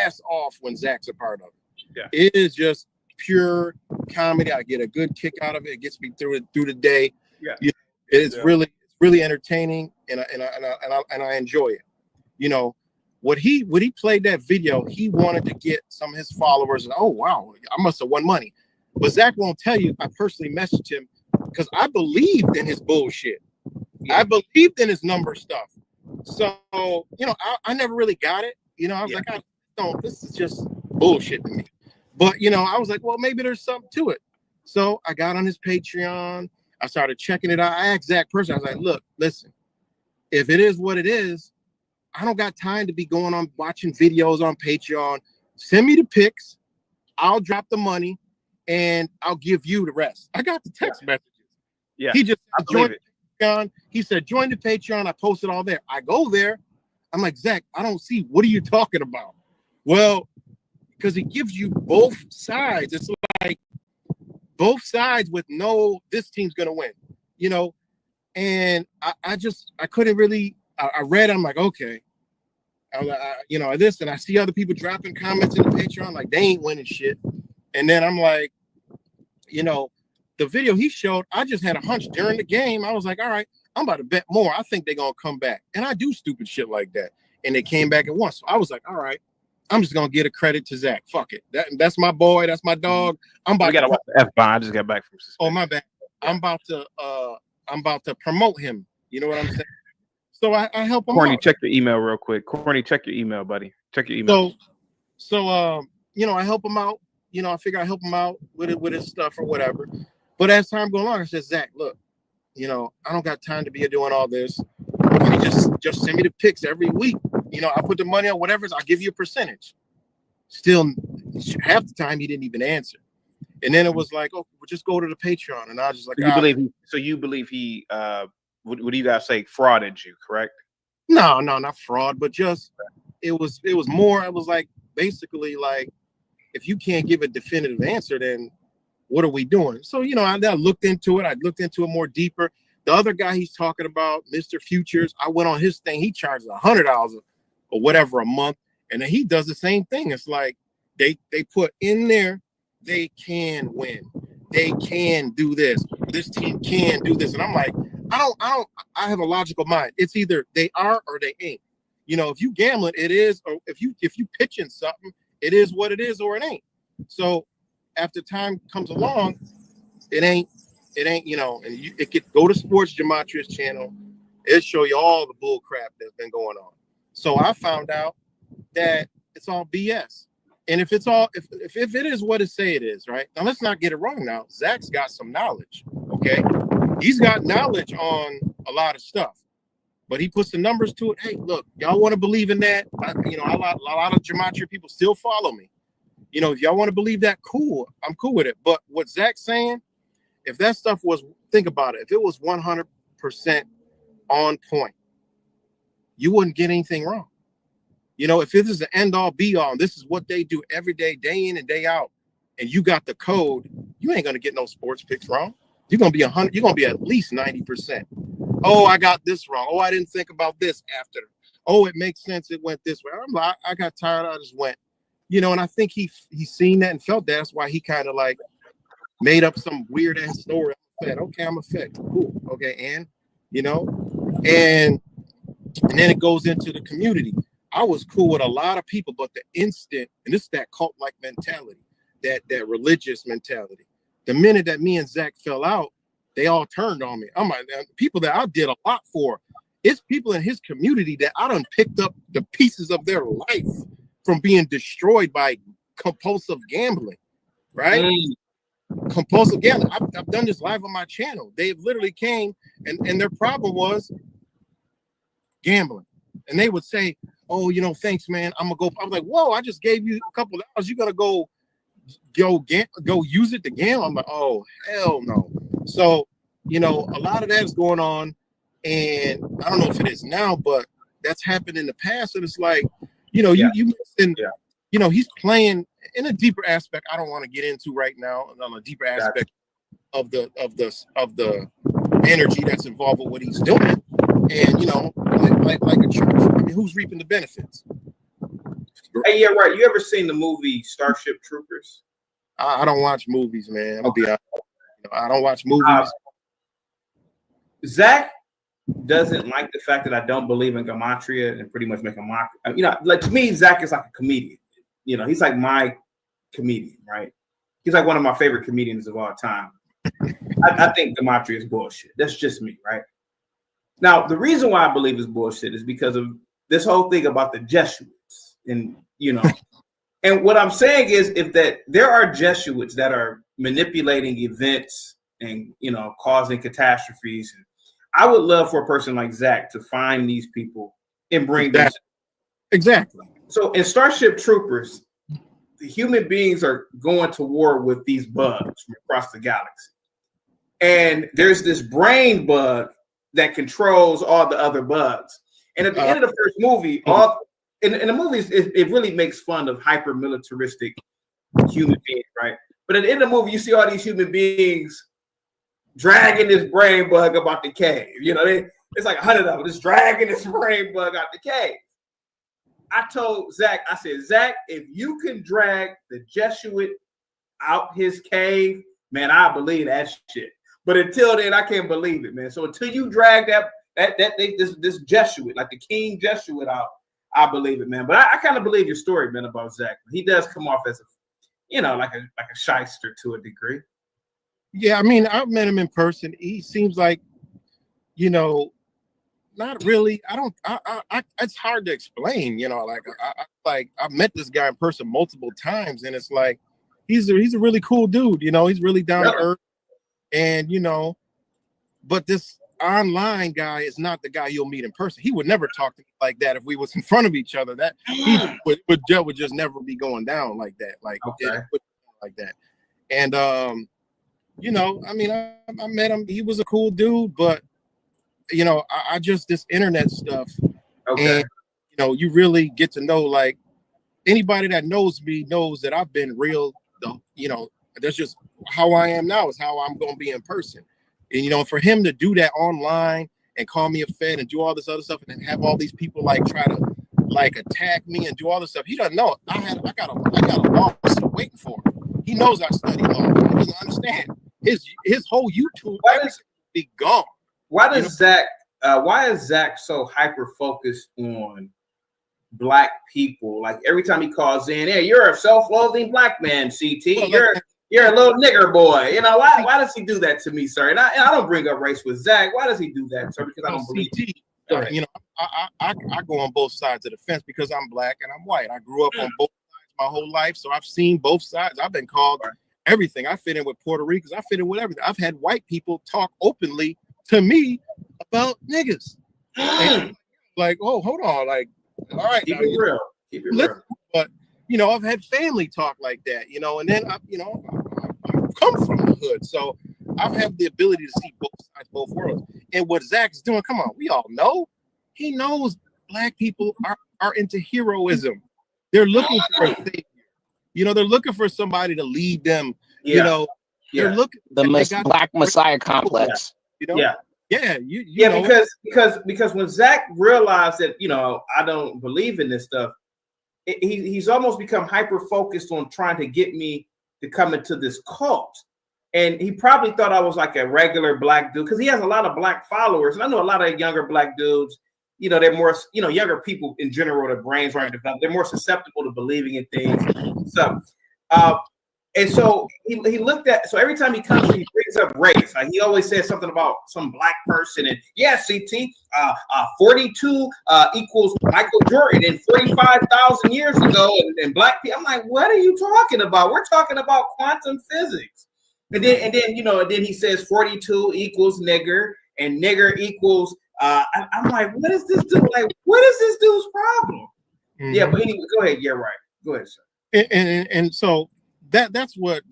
ass off when Zach's a part of it. Yeah. It is just pure comedy. I get a good kick out of it. It gets me through the day. Yeah. It's really entertaining and I enjoy it. You know, when he played that video, he wanted to get some of his followers and, oh wow, I must have won money. But Zach won't tell you. I personally messaged him because I believed in his bullshit. Yeah. I believed in his number stuff. So, you know, I never really got it. You know, I was like, I don't, this is just bullshit to me. But, you know, I was like, well, maybe there's something to it. So I got on his Patreon. I started checking it out. I asked Zach personally, I was like, look, listen, if it is what it is, I don't got time to be going on watching videos on Patreon. Send me the pics. I'll drop the money and I'll give you the rest. I got the text messages. Yeah. He just joined Patreon. He said, join the Patreon. I posted all there. I go there. I'm like, Zach, I don't see. What are you talking about? Well, because it gives you both sides. It's like both sides with no, this team's going to win, you know? And I couldn't really, I read, I'm like, okay. You know, this, and I see other people dropping comments in the Patreon, like they ain't winning shit. And then I'm like, you know, the video he showed, I just had a hunch during the game. I was like, all right, I'm about to bet more. I think they're going to come back. And I do stupid shit like that. And they came back at once. So I was like, all right, I'm just going to get a credit to Zach. Fuck it. That's my boy. That's my dog. I'm about to watch the F-bomb. I just got back from suspension. Oh, my bad. I'm about to promote him. You know what I'm saying? So I help him Corny, out. check your email real quick. Corny, check your email, buddy. Check your email. So you know, I help him out. You know, I figure I help him out with his stuff or whatever. But as time goes on, I said, Zach, look, you know, I don't got time to be doing all this. Can you just send me the pics every week? You know, I put the money on whatever, I'll give you a percentage. Still, half the time he didn't even answer. And then it was like, oh, we'll just go to the Patreon. And I was just like, you believe he what do you guys say, frauded you, correct? No, not fraud, but just it was more, I was like, basically like, if you can't give a definitive answer, then what are we doing? So, you know, I looked into it. I looked into it more deeper. The other guy he's talking about, Mr. Futures, I went on his thing. He charges $100 or whatever a month. And then he does the same thing. It's like they put in there, they can win. They can do this. This team can do this. And I'm like, I have a logical mind. It's either they are or they ain't. You know, if you gambling, it is, or if you pitching something, it is what it is or it ain't. So after time comes along, it ain't, you know, and it could go to Sports Gematria's channel. It'll show you all the bull crap that's been going on. So I found out that it's all BS. And if it's all, if it is what it say it is, right? Now let's not get it wrong now. Zach's got some knowledge, okay? He's got knowledge on a lot of stuff. But he puts the numbers to it. Hey, look, y'all want to believe in that? You know, a lot of Gematria people still follow me. You know, if y'all want to believe that, cool. I'm cool with it. But what Zach's saying, if that stuff was, think about it, if it was 100% on point, you wouldn't get anything wrong. You know, if this is the end all be all, this is what they do every day, day in and day out, and you got the code, you ain't gonna get no sports picks wrong. You're gonna be 100. You're gonna be at least 90%. Oh, I got this wrong. Oh, I didn't think about this after. Oh, it makes sense. It went this way. I got tired. I just went. You know, and I think he's seen that and felt that. That's why he kind of like made up some weird ass story. Okay, I'm a Fed. Cool. Okay, and you know, and then it goes into the community. I was cool with a lot of people, but the instant, and this is that cult-like mentality, that religious mentality. The minute that me and Zach fell out, they all turned on me. I'm like, people that I did a lot for. It's people in his community that I done picked up the pieces of their life from being destroyed by compulsive gambling, right? Compulsive gambling. I've done this live on my channel. They literally came and their problem was gambling. And they would say, oh, you know, thanks, man. I'm gonna go. I was like, whoa, I just gave you a couple of hours. You're gonna go use it to gamble. I'm like, oh, hell no. So, you know, a lot of that is going on. And I don't know if it is now, but that's happened in the past. And it's like, you know, you know, he's playing in a deeper aspect. I don't want to get into right now on a deeper aspect of the energy that's involved with what he's doing. And you know, like a church, I mean, who's reaping the benefits? Hey, yeah, right. You ever seen the movie Starship Troopers? I don't watch movies, man. I'll be honest. I don't watch movies. Zach doesn't like the fact that I don't believe in gematria and pretty much make a mock. You know, like to me, Zach is like a comedian. You know, he's like my comedian, right? He's like one of my favorite comedians of all time. I think Gematria is bullshit. That's just me, right? Now, the reason why I believe it's bullshit is because of this whole thing about the Jesuits, and and what I'm saying is, if that there are Jesuits that are manipulating events and causing catastrophes, I would love for a person like Zach to find these people and bring them. Exactly. So in Starship Troopers, the human beings are going to war with these bugs from across the galaxy, and there's this brain bug that controls all the other bugs. And at the end of the first movie, in the movies, it really makes fun of hyper militaristic human beings, right? But at the end of the movie, you see all these human beings dragging this brain bug about the cave. It's like 100 of them just dragging this brain bug out the cave. I told Zach, I said, Zach, if you can drag the Jesuit out his cave, man, I believe that shit. But until then, I can't believe it, man. So until you drag this Jesuit, like the King Jesuit out, I believe it, man. But I kind of believe your story, man, about Zach. He does come off as like a shyster to a degree. Yeah, I mean, I've met him in person. He seems like, not really. It's hard to explain, I've met this guy in person multiple times, and it's like he's a really cool dude, he's really down to earth. And but this online guy is not the guy you'll meet in person. He would never talk to me like that if we was in front of each other. That he would just never be going down like that, like that. And I mean, I met him. He was a cool dude, but I just this internet stuff. Okay. And you really get to know, like, anybody that knows me knows that I've been real. That's just how I am now, is how I'm going to be in person. And for him to do that online and call me a fed and do all this other stuff, and then have all these people like try to like attack me and do all this stuff, he doesn't know. I got a lawsuit waiting for him. He knows I study law. He doesn't understand his whole YouTube be gone. Why is Zach so hyper focused on black people? Like every time he calls in, hey, you're a self-loathing black man, CT. You're a little nigger boy. Why does he do that to me, sir? And I don't bring up race with Zach. Why does he do that, sir? Because I don't believe it. I go on both sides of the fence because I'm black and I'm white. I grew up on both sides my whole life, so I've seen both sides. I've been called everything. I fit in with Puerto Ricans. I fit in with everything. I've had white people talk openly to me about niggas. Like, oh, hold on, like, all right, keep it real. But I've had family talk like that, and then I come from the hood, so I've had the ability to see both sides, both worlds. And what Zach's doing, come on, we all know. He knows black people are into heroism. They're looking for a savior. They're looking for somebody to lead them. They're looking the black messiah complex. Because when Zach realized that I don't believe in this stuff, he's almost become hyper focused on trying to get me to come into this cult. And he probably thought I was like a regular black dude, because he has a lot of black followers. And I know a lot of younger black dudes, they're more, younger people in general, their brains aren't developed. They're more susceptible to believing in things. And so he looked at, so every time he comes, he brings up race. Like he always says something about some black person. And CT, 42 equals Michael Jordan, and 45,000 years ago, and black people. I'm like, what are you talking about? We're talking about quantum physics. And then he says 42 equals nigger, and nigger equals. I'm like, what is this dude? Like, what is this dude's problem? Mm-hmm. Yeah, but anyway, go ahead. Yeah, right. Go ahead, sir. And so. That's where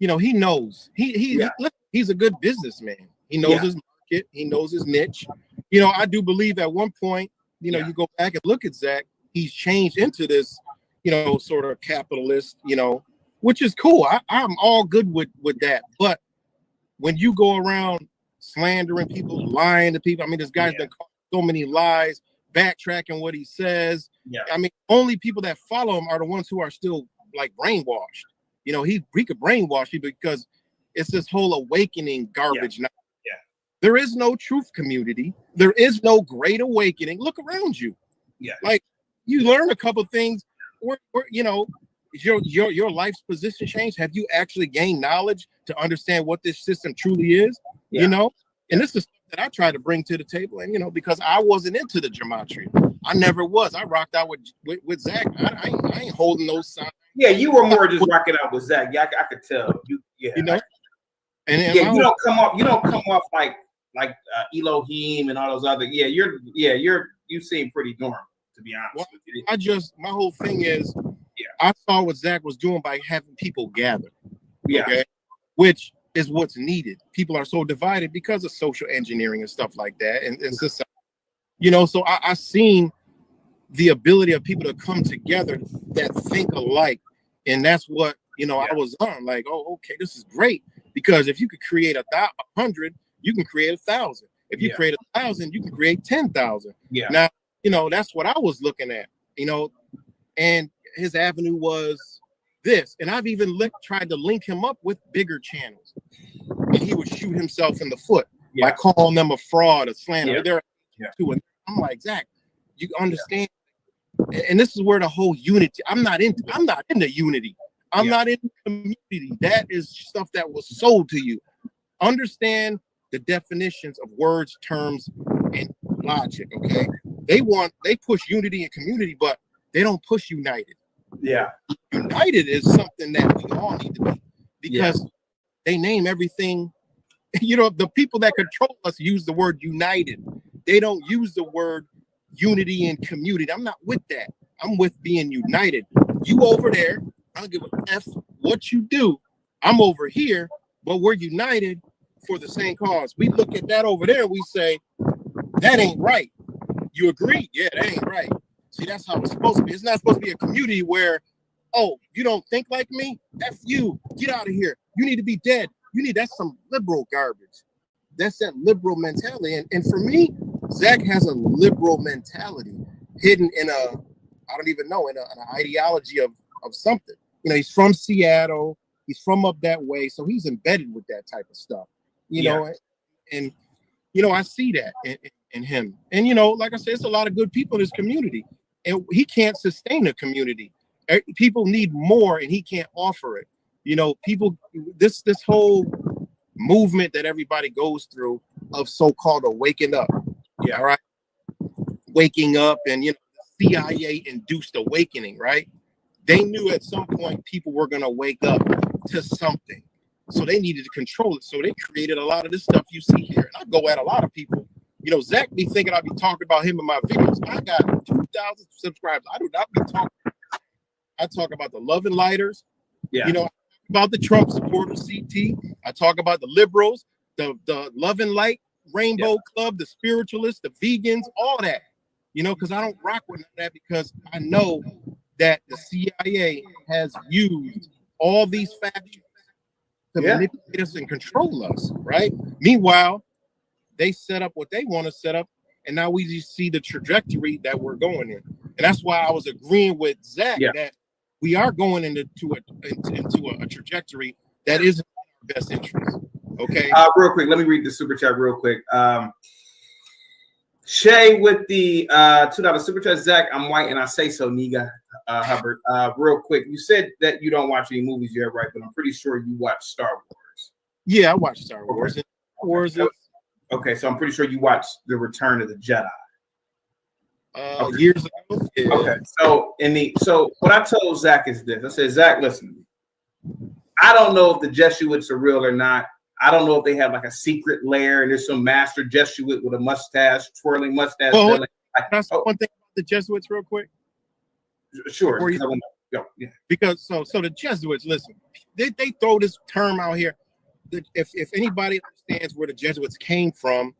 he knows he's a good businessman. He knows his market, he knows his niche. I do believe at one point, you go back and look at Zach, he's changed into this, sort of capitalist, which is cool. I'm all good with that. But when you go around slandering people, lying to people, I mean, this guy's been caught so many lies, backtracking what he says. I mean, only people that follow him are the ones who are still like brainwashed. He could brainwash people because it's this whole awakening garbage now. There is no truth community. There is no great awakening. Look around you. Like you learn a couple things. your life's position changed? Have you actually gained knowledge to understand what this system truly is? You know, and this is that I try to bring to the table, and because I wasn't into the gematria, I never was. I rocked out with Zach. I ain't holding those signs. Yeah, you were more just rocking out with Zach. Yeah, I could tell you. Yeah, and you don't come off like Elohim and all those other. You seem pretty normal, to be honest with you. My whole thing is, I saw what Zach was doing by having people gather. Yeah. Okay? Which is what's needed. People are so divided because of social engineering and stuff like that. And society, so I seen the ability of people to come together that think alike. And that's what, I was on like, oh, okay, this is great. Because if you could create 100, you can create 1,000. If you create 1,000, you can create 10,000. Yeah. Now, that's what I was looking at, and his avenue was this. And I've even tried to link him up with bigger channels. And he would shoot himself in the foot by calling them a fraud, a slander. And I'm like, Zach, you understand? And this is where the whole unity. I'm not into unity. I'm not into community. That is stuff that was sold to you. Understand the definitions of words, terms, and logic. Okay, they push unity and community, but they don't push united. Yeah, united is something that we all need to be, because they name everything. The people that control us use the word united. They don't use the word unity and community. I'm not with that. I'm with being united. You over there, I don't give a F what you do. I'm over here, but we're united for the same cause. We look at that over there and we say, that ain't right. You agree? Yeah, that ain't right. See, that's how it's supposed to be. It's not supposed to be a community where, oh, you don't think like me? F you. Get out of here. You need to be dead. That's some liberal garbage. That's that liberal mentality. And for me, Zach has a liberal mentality hidden in I don't even know, in an ideology of something. He's from Seattle. He's from up that way. So he's embedded with that type of stuff, know, and I see that in him. And, like I said, it's a lot of good people in his community, and he can't sustain a community. People need more, and he can't offer it. People, this whole movement that everybody goes through of so-called waking up. Yeah. All right. Waking up, and, CIA induced awakening, right? They knew at some point people were going to wake up to something. So they needed to control it. So they created a lot of this stuff you see here. And I go at a lot of people. Zach be thinking I'll be talking about him in my videos. I got 2,000 subscribers. I do not be talking. I talk about the Love and Lighters. Yeah. About the Trump supporters, CT. I talk about the liberals, the Love and Light Rainbow Club, the spiritualists, the vegans, all that. Because I don't rock with that, because I know that the CIA has used all these factions to manipulate us and control us, right? Meanwhile, they set up what they want to set up, and now we just see the trajectory that we're going in. And that's why I was agreeing with Zach that we are going into a trajectory that is in our best interest. Okay. Real quick, let me read the super chat real quick. Shay with the $2 super chat. Zach, I'm white and I say so, nigga. Hubbard. Real quick, you said that you don't watch any movies yet, right? But I'm pretty sure you watch Star Wars. Yeah, I watch Star Wars. Okay, so I'm pretty sure you watched The Return of the Jedi. Years ago. Yeah. Okay, so what I told Zach is this. I said, Zach, listen, I don't know if the Jesuits are real or not. I don't know if they have like a secret lair and there's some master Jesuit with a mustache, twirling mustache. Well, can I say one thing about the Jesuits real quick? Sure. Because so the Jesuits, listen, they throw this term out here. If anybody understands where the Jesuits came from,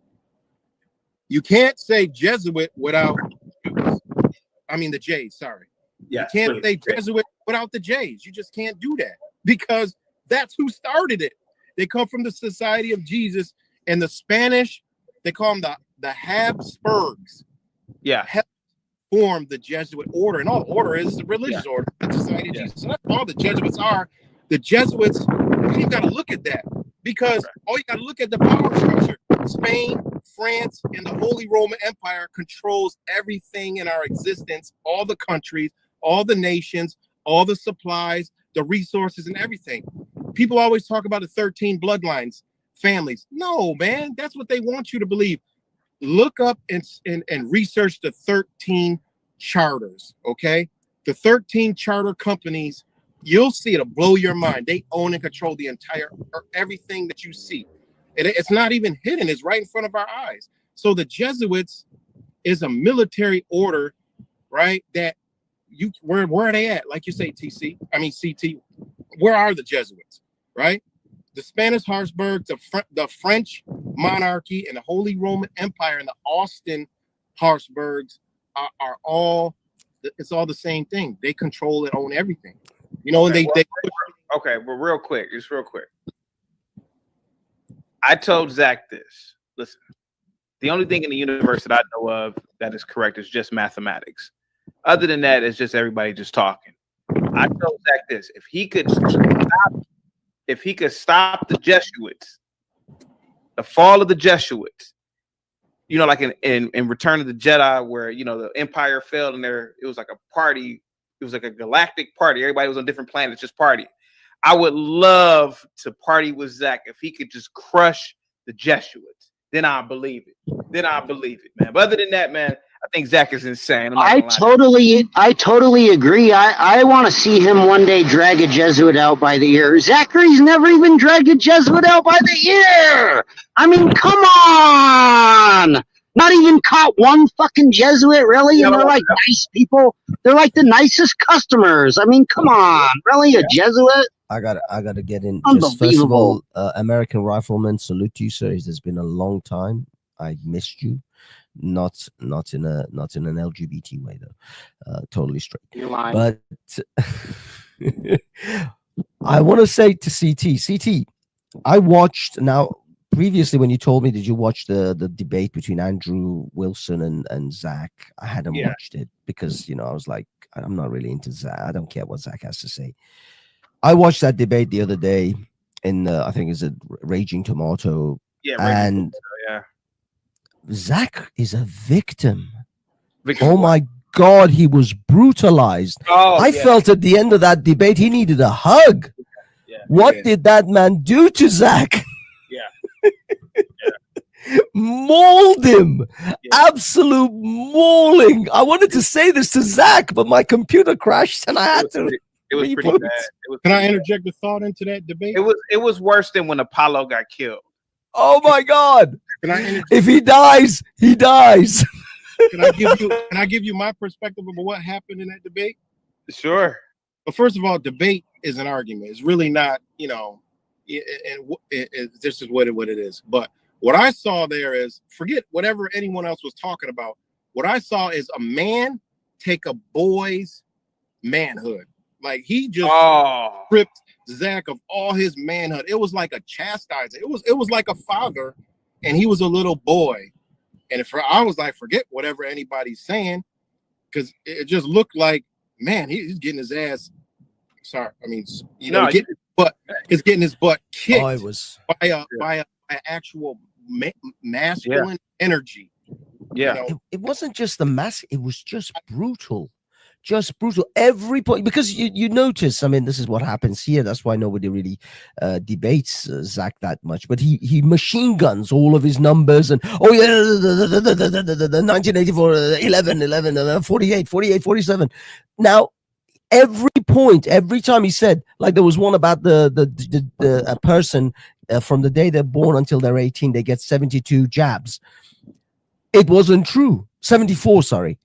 you can't say Jesuit without, the J's, sorry. Yeah, you can't say Jesuit without the J's. You just can't do that, because that's who started it. They come from the Society of Jesus, and the Spanish, they call them the Habsburgs. Yeah. Formed the Jesuit order, and all order is a religious order. The Society of Jesus. So that's all the Jesuits are. The Jesuits, you got to look at that, because all you got to look at the power structure. Spain, France, and the Holy Roman Empire controls everything in our existence, all the countries, all the nations, all the supplies, the resources, and everything. People always talk about the 13 bloodlines, families. No, man, that's what they want you to believe. Look up and research the 13 charters, okay? The 13 charter companies, you'll see it'll blow your mind. They own and control the entire, everything that you see. And it's not even hidden, it's right in front of our eyes. So the Jesuits is a military order, right? That where are they at? Like you say, CT, where are the Jesuits, right? The Spanish Habsburg, the French monarchy, and the Holy Roman Empire, and the Austrian Habsburgs are all, it's all the same thing. They control and own everything. You know, okay, and they okay, well, real quick. I told Zach this. Listen, the only thing in the universe that I know of that is correct is just mathematics. Other than that, it's just everybody just talking. I told Zach this: if he could stop the Jesuits, the fall of the Jesuits, you know, like in Return of the Jedi, where, you know, the Empire fell and it was like a party. It was like a galactic party. Everybody was on different planets, just party. I would love to party with Zach if he could just crush the Jesuits. Then I believe it. Man. But other than that, man, I think Zach is insane. I totally agree. I want to see him one day drag a Jesuit out by the ear. Zachary's never even dragged a Jesuit out by the ear. I mean, come on. Not even caught one fucking Jesuit, really? And they're like nice people. They're like the nicest customers. I mean, come on. Really, a Jesuit? I gotta get in. Just first of all, American Rifleman, salute to you, sir. It's been a long time. I missed you. Not in an LGBT way though. Totally straight. You're lying. But I want to say to CT, I watched now. Previously, when you told me, did you watch the debate between Andrew Wilson and Zach? I hadn't watched it because, you know, I was like, I'm not really into Zach. I don't care what Zach has to say. I watched that debate the other day in I think it's a Raging Tomato. Yeah, and Zach is a victim. Oh my God, he was brutalized. I felt at the end of that debate he needed a hug. What did that man do to Zach? Mauled him. Absolute mauling. I wanted to say this to Zach, but my computer crashed and I had to. It was pretty bad. Can I interject a thought into that debate? It was worse than when Apollo got killed. Oh my God! If he dies, he dies. Can I give you my perspective of what happened in that debate? Sure. But first of all, debate is an argument. It's really not, you know, this is what it is. But what I saw there is, forget whatever anyone else was talking about. What I saw is a man take a boy's manhood. Like he just stripped Zach of all his manhood. It was like a chastising. It was like a father, and he was a little boy. And I was like, forget whatever anybody's saying, because it just looked like, man, he's getting his ass. Sorry, I mean, you know, he's getting his butt kicked by an actual masculine energy. Yeah, you know? It wasn't just the mask; it was just brutal. Just brutal. Every point, because you notice, I mean, this is what happens here. That's why nobody really debates Zach that much. But he machine guns all of his numbers and, oh yeah, the 1984, 11, 48, 47. Now, every point, every time he said, like there was one about a person from the day they're born until they're 18, they get 72 jabs. It wasn't true. 74, sorry.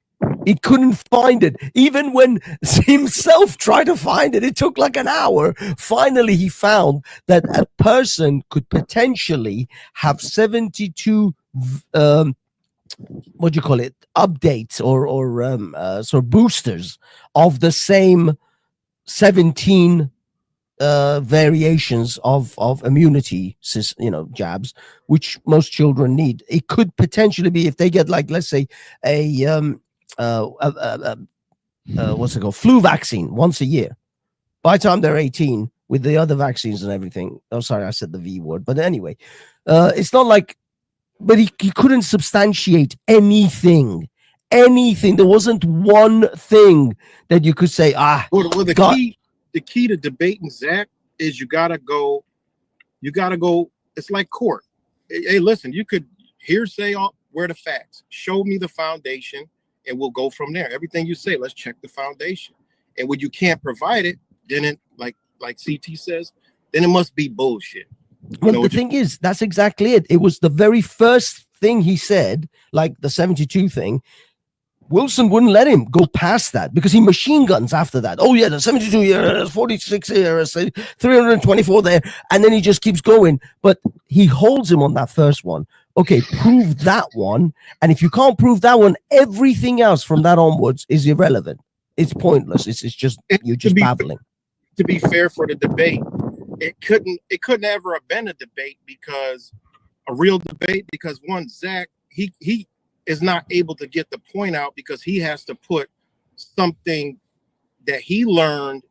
He couldn't find it. Even when himself tried to find it, it took like an hour. Finally, he found that a person could potentially have 72, what do you call it, updates or sort of boosters of the same 17 variations of immunity, jabs, which most children need. It could potentially be, if they get, like, let's say what's it called, flu vaccine once a year, by the time they're 18 with the other vaccines and everything. Oh, sorry, I said the V word, but anyway, it's not like, but he couldn't substantiate anything anything. There wasn't one thing that you could say, well, the key to debating Zach is you gotta go. It's like court. Hey, listen, you could hearsay where the facts. Show me the foundation, and we'll go from there. Everything you say, let's check the foundation. And when you can't provide it, then it, like CT says, then it must be bullshit. Well, the thing is, that's exactly it. It was the very first thing he said, like the 72 thing. Wilson wouldn't let him go past that because he machine guns after that. Oh, yeah, the 72 here, 46 here, 324 there. And then he just keeps going. But he holds him on that first one. Okay, prove that one. And if you can't prove that one, everything else from that onwards is irrelevant. It's pointless. It's just, you're just babbling. To be fair for the debate, it couldn't ever have been a debate because one, Zach, he is not able to get the point out because he has to put something that he learned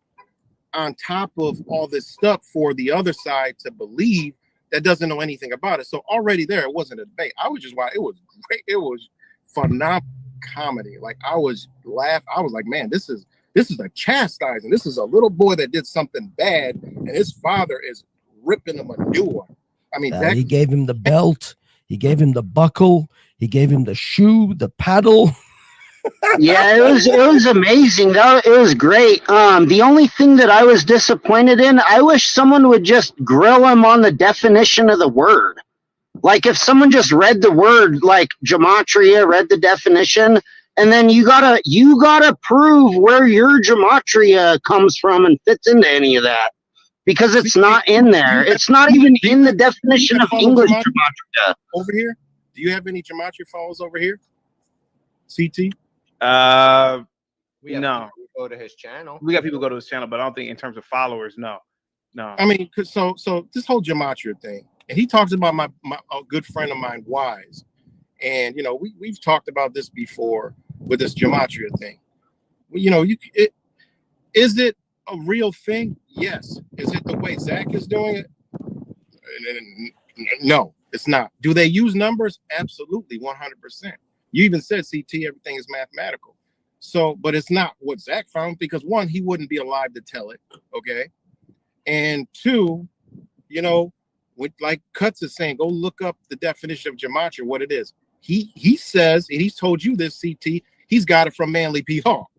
on top of all this stuff for the other side to believe that doesn't know anything about it. So already there, it wasn't a debate. I was just it was great. It was phenomenal comedy. Like I was laughing. I was like, man, this is a chastising. This is a little boy that did something bad, and his father is ripping him a new one. I mean, he gave him the belt. He gave him the buckle. He gave him the shoe, the paddle. Yeah, it was amazing. It was great. The only thing that I was disappointed in, I wish someone would just grill him on the definition of the word. Like if someone just read the word, like gematria, read the definition, and then you gotta prove where your gematria comes from and fits into any of that. Because it's not in there. It's not even in the definition of English gematria. Over here? Do you have any gematria followers over here? CT? No. We go to his channel. We got people go to his channel, but I don't think in terms of followers, no. I mean, so this whole gematria thing, and he talks about a good friend of mine, Wise, and we've talked about this before with this gematria thing. Is it a real thing? Yes. Is it the way Zach is doing it? No, it's not. Do they use numbers? Absolutely, 100%. You even said, CT, everything is mathematical. So, but it's not what Zach found because one, he wouldn't be alive to tell it, okay? And two, like Cuts is saying, go look up the definition of gematria, what it is. He says, and he's told you this, CT, he's got it from Manly P. Hall,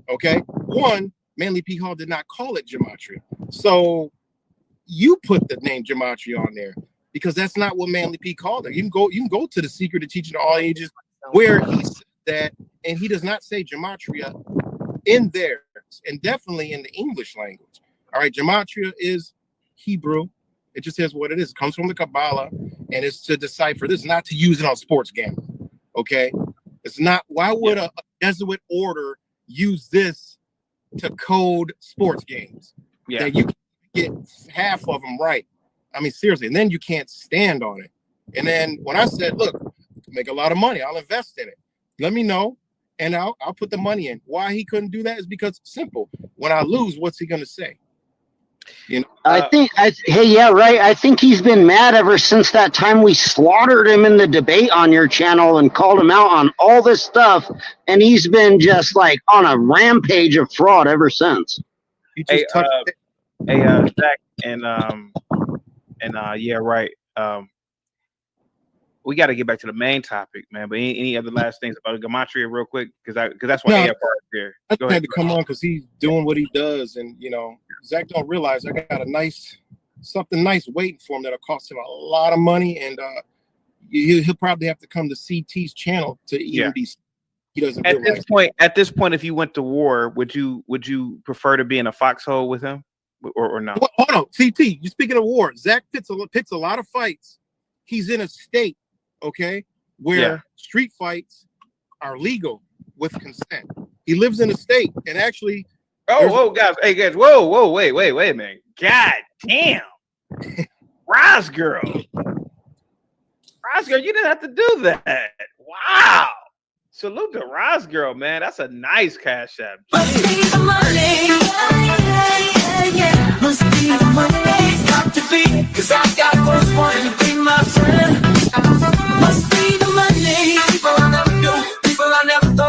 okay? One, Manly P. Hall did not call it gematria. So you put the name gematria on there because that's not what Manly P. called it. You can go to the Secret of Teaching to All Ages where he said that, and he does not say gematria in there, and definitely in the English language. All right, gematria is Hebrew. It just says what it is. It comes from the Kabbalah, and it's to decipher. This is not to use it on sports gambling. Okay, it's not. Why would a Jesuit order use this to code sports games? Yeah, that you can get half of them right. I mean, seriously, and then you can't stand on it. And then when I said, look, make a lot of money, I'll invest in it. Let me know, and I'll put the money in. Why he couldn't do that is because simple. When I lose, what's he gonna say? I think he's been mad ever since that time we slaughtered him in the debate on your channel and called him out on all this stuff, and he's been just like on a rampage of fraud ever since. Hey, Zach, and yeah, right. We got to get back to the main topic, man. But any other last things about gematria, real quick, because that's why AFR is here. I had to come on because he's doing what he does, and Zach don't realize I got something nice waiting for him that'll cost him a lot of money, and he'll probably have to come to CT's channel to even be. He doesn't. At this point, if you went to war, would you prefer to be in a foxhole with him, or not? Well, hold on, CT. You speaking of war? Zach picks a lot of fights. He's in a state, okay, where street fights are legal with consent. He lives in a state, and actually, guys, whoa, wait a minute, god damn, Rise girl, you didn't have to do that. Wow, salute to Rise girl, man. That's a nice cash app. Must be the money, yeah. Must be the money, got to be, 'cause I got first one to be my friend. Must be the money, people I never knew, people I never thought.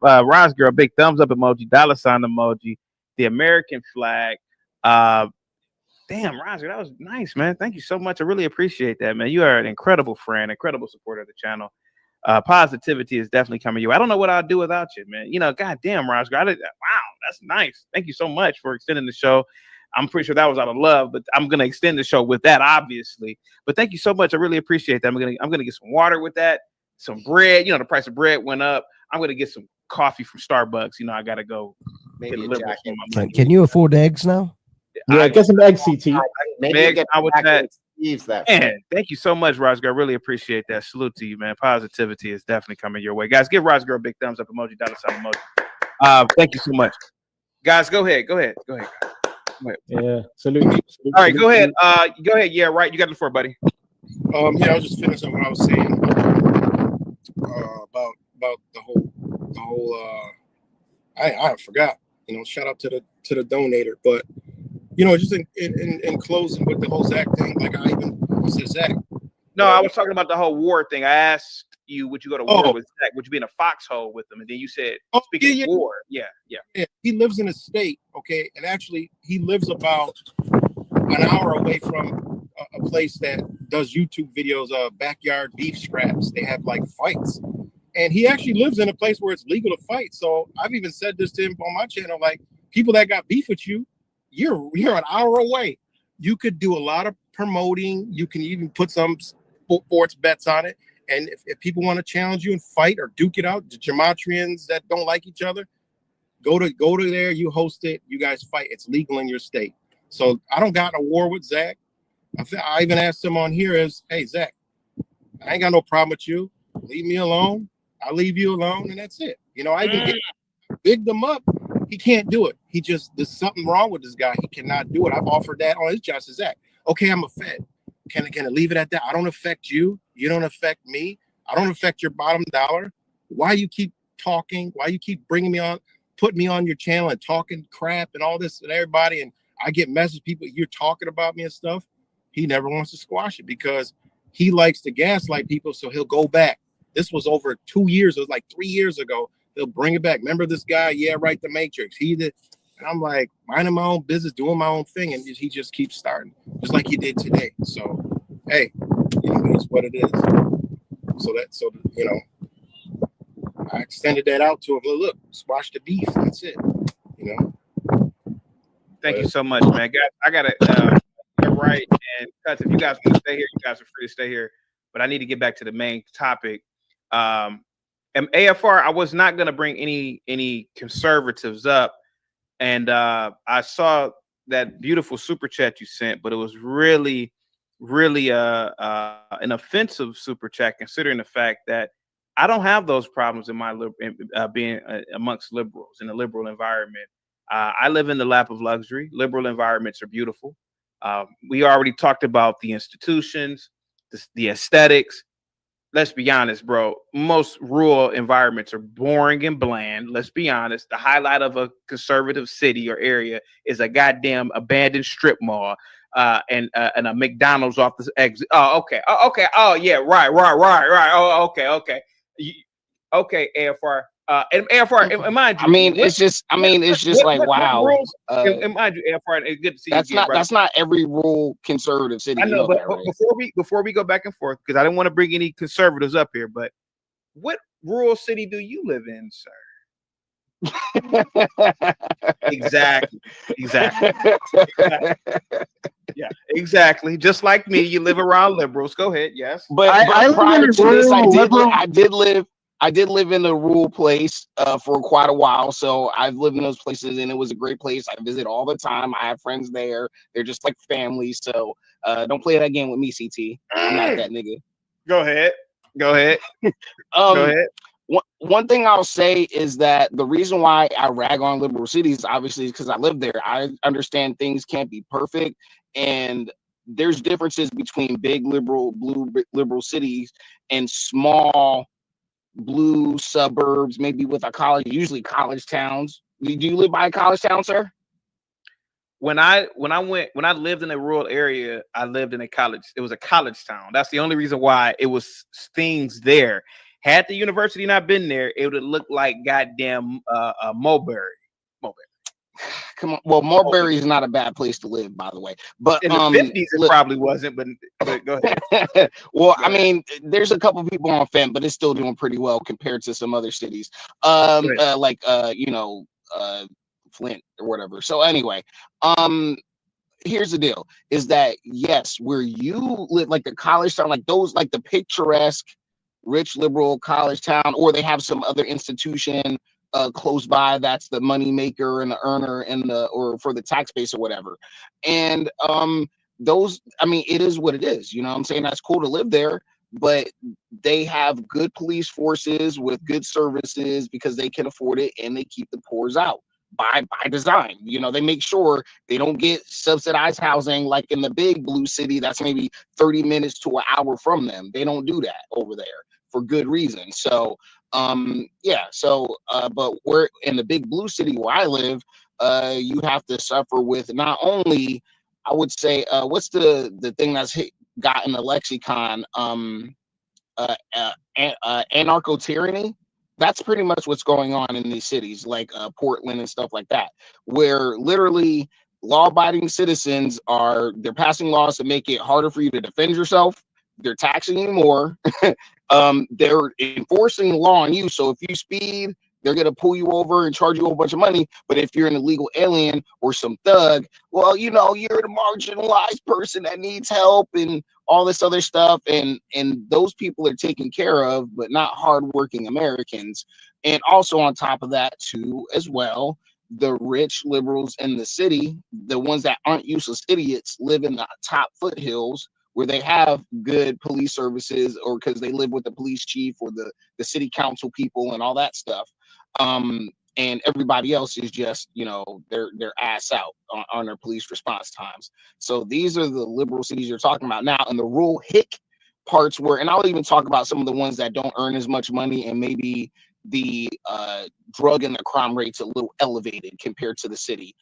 Ron's girl, big thumbs up emoji, $ emoji, the American flag. Damn, Roger, that was nice, man. Thank you so much. I really appreciate that, man. You are an incredible friend, incredible supporter of the channel. Positivity is definitely coming your way. I don't know what I'd do without you, man. You know, goddamn, Roger. Wow, that's nice. Thank you so much for extending the show. I'm pretty sure that was out of love, but I'm gonna extend the show with that, obviously. But thank you so much. I really appreciate that. I'm gonna get some water with that, some bread. You know, the price of bread went up. I'm gonna get some coffee from Starbucks. You know, I gotta go. Maybe a jacket. Can you afford eggs now? Yeah, get some eggs, CT. Maybe get that. that. Man, thank you so much, Rosgar. I really appreciate that. Salute to you, man. Positivity is definitely coming your way. Guys, give Rosgar a big thumbs up emoji, $ emoji. Thank you so much. Guys, go ahead. Go ahead. Yeah, salute. All right, go ahead. Go ahead. Yeah, right. You got the floor, buddy. Yeah, I was just finishing what I was saying about the whole. I forgot. You know, shout out to the donator, but you know, just in closing with the whole Zach thing, like I said Zach. No, I was talking about the whole war thing. I asked you, would you go to war with Zach? Would you be in a foxhole with him? And then you said, speaking of war, yeah. He lives in a state, okay, and actually he lives about an hour away from a place that does YouTube videos of backyard beef scraps. They have like fights, and he actually lives in a place where it's legal to fight. So I've even said this to him on my channel, like people that got beef with you, you're an hour away. You could do a lot of promoting. You can even put some sports bets on it. And if people want to challenge you and fight or duke it out, the Gematrians that don't like each other, go to there. You host it. You guys fight. It's legal in your state. So I don't got in a war with Zach. I even asked him on here is, hey, Zach, I ain't got no problem with you. Leave me alone. I'll leave you alone. And that's it. You know, I even bigged him up. He can't do it. There's something wrong with this guy. He cannot do it. I've offered that on his job. Says Zach, okay, I'm a Fed. Can I leave it at that? I don't affect you. You don't affect me. I don't affect your bottom dollar. Why you keep talking? Why you keep bringing me on, putting me on your channel and talking crap and all this and everybody? And I get messages, people, you're talking about me and stuff. He never wants to squash it because he likes to gaslight people. So he'll go back. This was over 2 years. It was like 3 years ago. He'll bring it back. Remember this guy? Yeah, right. The Matrix. He did. And I'm like, minding my own business, doing my own thing. And he just keeps starting, just like he did today. So, hey, you know, it's what it is. So, you know, I extended that out to him. Look, squash the beef. That's it. You know. Thank you so much, man. Guys, I got to get right. And cuts, if you guys want to stay here, you guys are free to stay here. But I need to get back to the main topic. And AFR, I was not going to bring any conservatives up. And I saw that beautiful super chat you sent, but it was really an offensive super chat, considering the fact that I don't have those problems in my being amongst liberals in a liberal environment. I live in the lap of luxury. Liberal environments are beautiful. We already talked about the institutions, the aesthetics. Let's be honest, bro. Most rural environments are boring and bland. Let's be honest. The highlight of a conservative city or area is a goddamn abandoned strip mall and a McDonald's off the exit. Oh, okay. Oh, yeah. Right. Oh, okay. Okay, AFR. And AFR, mind you, it's just like wow. And mind you, AFR, it's good to see you again, that's not every rural conservative city. I know, but right? before we go back and forth, because I didn't want to bring any conservatives up here, but what rural city do you live in, sir? Exactly. Yeah, exactly. Just like me, you live around liberals. Go ahead. Yes, but prior to this, I did live in a rural place for quite a while. So I've lived in those places and it was a great place. I visit all the time. I have friends there. They're just like family. So don't play that game with me, CT. I'm not that nigga. Go ahead. Go ahead. One thing I'll say is that the reason why I rag on liberal cities, obviously, is because I live there. I understand things can't be perfect. And there's differences between big blue liberal cities and small blue suburbs, maybe with a college, usually college towns. Do you live by a college town, sir? When I lived in a rural area, I lived in a college. It was a college town. That's the only reason why it was things there. Had the university not been there, it would have looked like goddamn Mulberry. Come on. Well, Mulberry is not a bad place to live, by the way. But in the 50s, it probably wasn't. But go ahead. Well, I mean, there's a couple people on Fenton, but it's still doing pretty well compared to some other cities, like Flint or whatever. So anyway, here's the deal: is that yes, where you live, like the college town, like those, like the picturesque, rich liberal college town, or they have some other institution close by that's the money maker and the earner and or for the tax base or whatever. And those, I mean, it is what it is, you know what I'm saying? That's cool to live there, but they have good police forces with good services because they can afford it, and they keep the poors out by design. You know, they make sure they don't get subsidized housing like in the big blue city that's maybe 30 minutes to an hour from them. They don't do that over there for good reason. So but we're in the big blue city where I live, you have to suffer with not only, I would say, what's the thing that's gotten the lexicon, anarcho tyranny. That's pretty much what's going on in these cities like Portland and stuff like that, where literally law-abiding citizens they're passing laws to make it harder for you to defend yourself. They're taxing you more. They're enforcing the law on you. So if you speed, they're going to pull you over and charge you a whole bunch of money. But if you're an illegal alien or some thug, well, you know, you're the marginalized person that needs help and all this other stuff. And those people are taken care of, but not hardworking Americans. And also on top of that, too, as well, the rich liberals in the city, the ones that aren't useless idiots, live in the top foothills where they have good police services, or because they live with the police chief or the city council people and all that stuff. And everybody else is just, you know, their ass out on their police response times. So these are the liberal cities you're talking about now. And the rural hick parts where, and I'll even talk about some of the ones that don't earn as much money, and maybe the drug and the crime rates a little elevated compared to the city.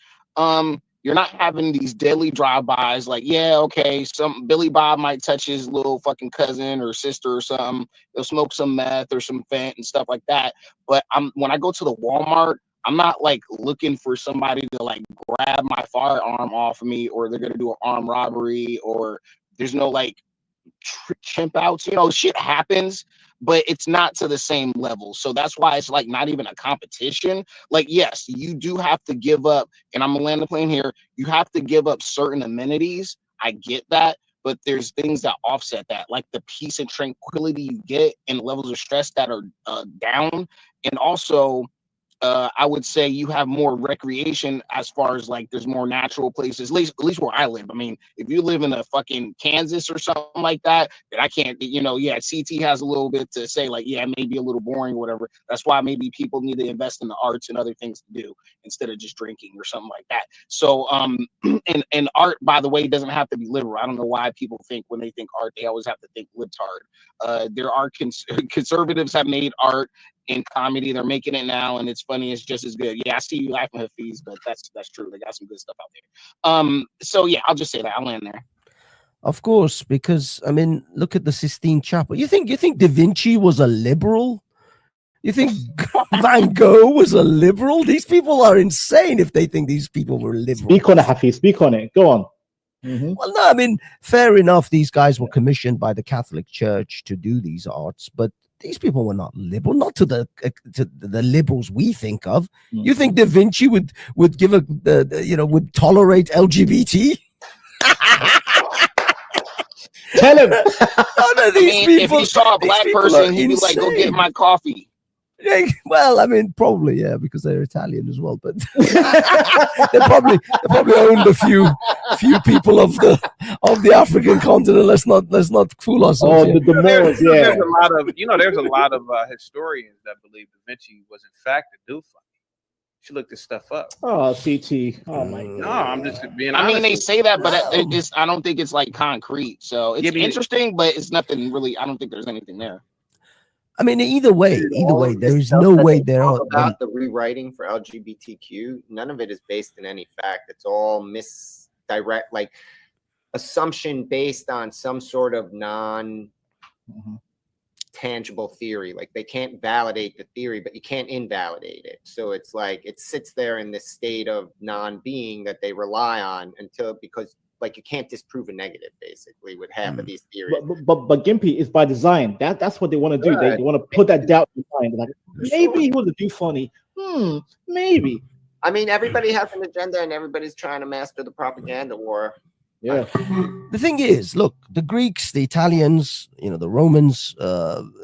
You're not having these deadly drive-bys like, yeah, okay, some Billy Bob might touch his little fucking cousin or sister or something. They'll smoke some meth or some fent and stuff like that. But when I go to the Walmart, I'm not like looking for somebody to like grab my firearm off of me, or they're gonna do an armed robbery, or there's no like chimp outs. You know, shit happens, but it's not to the same level. So that's why it's like not even a competition. Like, yes, you do have to give up, and I'm gonna land the plane here. You have to give up certain amenities. I get that, but there's things that offset that, like the peace and tranquility you get and levels of stress that are down. And also, I would say you have more recreation as far as like there's more natural places, at least where I live. I mean, if you live in a fucking Kansas or something like that, then I can't, you know, yeah, CT has a little bit to say like, yeah, maybe a little boring, whatever. That's why maybe people need to invest in the arts and other things to do instead of just drinking or something like that. So, and art, by the way, doesn't have to be liberal. I don't know why people think when they think art, they always have to think libtard. There are conservatives have made art in comedy. They're making it now, and it's funny. It's just as good. Yeah, I see you laughing, Hafiz, but that's true. They got some good stuff out there. So yeah, I'll just say that. I'll land there. Of course, sistine I mean, look at the Sistine Chapel. You think Da Vinci was a liberal? You think Van Gogh was a liberal? These people are insane if they think these people were liberal. Speak on it, Hafiz. Speak on it. Go on. Well, no, I mean, fair enough. These guys were commissioned by the Catholic Church to do these arts, but these people were not liberal, not to the liberals we think of. You think Da Vinci would give would tolerate LGBT? Tell him. If he saw a black person, he'd be like, "Go get my coffee." Well, I mean, probably, yeah, because they're Italian as well. But they probably owned a few people of the African continent. Let's not fool ourselves. There's a lot of historians that believe Da Vinci was in fact a doof. You should look this stuff up. Oh, CT. Oh my God. No, I'm just being honest. I mean, they say that, but I don't think it's like concrete. So it's interesting, but it's nothing really. I don't think there's anything there. I mean, either way, there is no way there are about the rewriting for LGBTQ. None of it is based in any fact. It's all misdirect, like assumption based on some sort of tangible theory. Like they can't validate the theory, but you can't invalidate it. So it's like it sits there in this state of non-being that they rely on because like you can't disprove a negative basically with half of these theories. But Gimpy is by design. That's what they want to do. They want to put that doubt in mind. Like maybe he was a do funny. Maybe. I mean, everybody has an agenda and everybody's trying to master the propaganda war. Yeah. The thing is, look, the Greeks, the Italians, the Romans,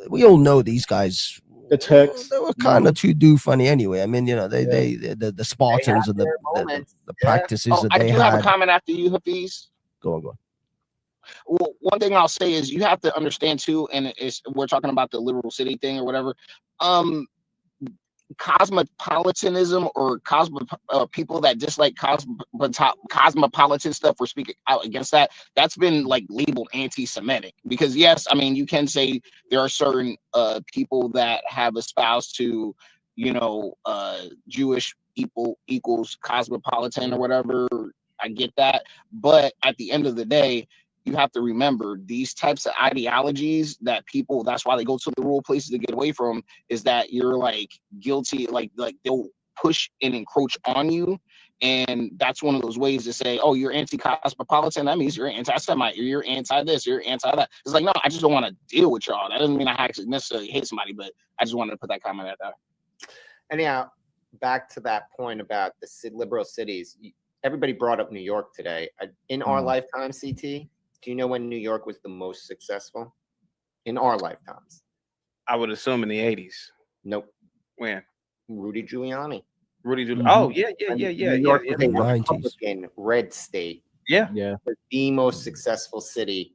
we all know these guys. The Turks, they were kind of too do funny anyway. I mean, the Spartans and the practices that they had. I do have a comment after you, Hafiz. Go on. Well, one thing I'll say is you have to understand too, and we're talking about the liberal city thing or whatever. Cosmopolitanism or people that dislike cosmopolitan stuff or speak out against that's been like labeled anti-Semitic, because yes, I mean, you can say there are certain people that have espoused to Jewish people equals cosmopolitan or whatever. I get that, but at the end of the day, you have to remember these types of ideologies that people, that's why they go to the rural places to get away from, is that you're like guilty, like they'll push and encroach on you. And that's one of those ways to say, oh, you're anti-cosmopolitan. That means you're anti-Semite, or you're anti-this, you're anti-that. It's like, no, I just don't want to deal with y'all. That doesn't mean I actually necessarily hate somebody, but I just wanted to put that comment out there. Anyhow, back to that point about the liberal cities. Everybody brought up New York today. In our lifetime, CT, do you know when New York was the most successful? In our lifetimes. I would assume in the 80s. Nope. When? Rudy Giuliani. Oh, yeah. New York was a Republican red state. Yeah. Was the most successful city.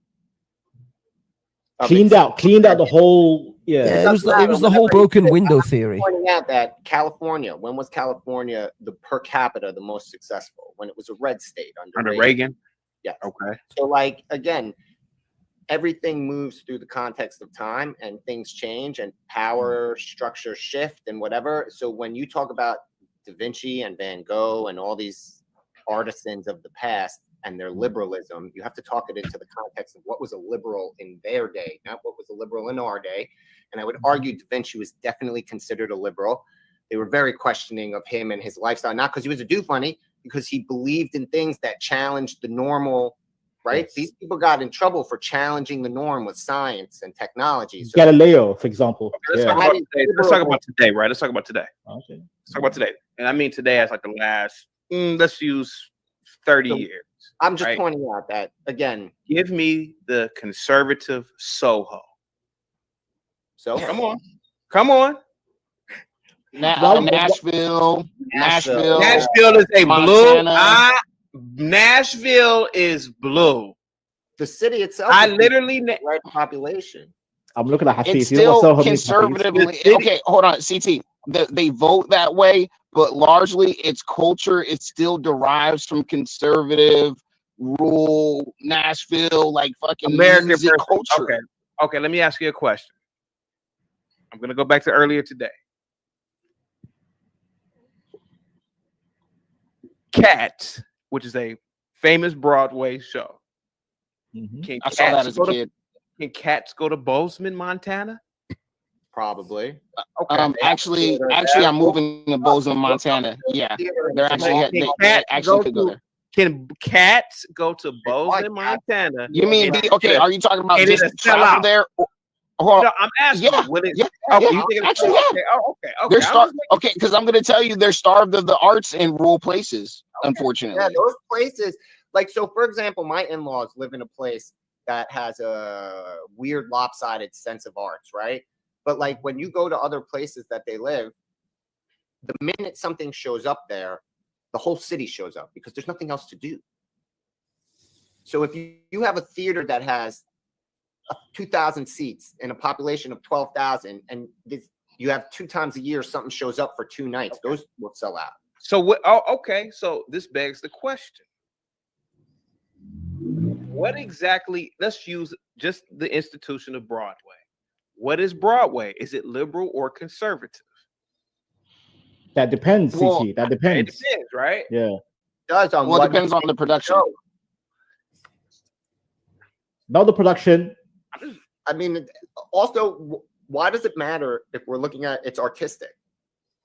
Cleaned out the whole. It was the whole broken window theory. Pointing out that California, when was California the per capita the most successful? When it was a red state under Reagan. Yes. Okay. So like again, everything moves through the context of time and things change and power structure shift and whatever. So when you talk about Da Vinci and Van Gogh and all these artisans of the past and their liberalism, you have to talk it into the context of what was a liberal in their day, not what was a liberal in our day. And I would argue Da Vinci was definitely considered a liberal. They were very questioning of him and his lifestyle, not because he was a do funny, because he believed in things that challenged the normal, right? Yes. These people got in trouble for challenging the norm with science and technology. So, Galileo, for example. Okay, let's talk about today, right? Let's talk about today. Okay. Let's talk about today. And I mean today as like the last, let's use 30 years. I'm just pointing out that, again. Give me the conservative Soho. So Come on. Nashville is a Montana. blue. Nashville is blue. The city itself. I literally right population. I'm looking at it's still conservatively. Okay, hold on, CT. They vote that way, but largely it's culture. It still derives from conservative, rural Nashville, like fucking American music culture. Okay. Let me ask you a question. I'm gonna go back to earlier today. Cats, which is a famous Broadway show. I saw that as a kid. Can Cats go to Bozeman, Montana? Probably. Actually, I'm moving to Bozeman, Montana. Yeah, they're actually could go there. Can Cats go to Bozeman, Montana? You mean okay? Are you talking about just travel there? No, I'm asking. Okay, because I'm going to tell you they're starved of the arts in rural places, unfortunately. Yeah, those places, like, so for example, my in-laws live in a place that has a weird lopsided sense of arts, right? But like when you go to other places that they live, the minute something shows up there, the whole city shows up because there's nothing else to do. So if you have a theater that has 2,000 seats in a population of 12,000, and you have 2 times a year something shows up for 2 nights, those will sell out. So what? Okay. So this begs the question: what exactly? Let's use just the institution of Broadway. What is Broadway? Is it liberal or conservative? That depends, CT. That depends. It depends, right? Yeah. It does on it depends on the production. About the production. I mean, also, why does it matter if we're looking at it's artistic?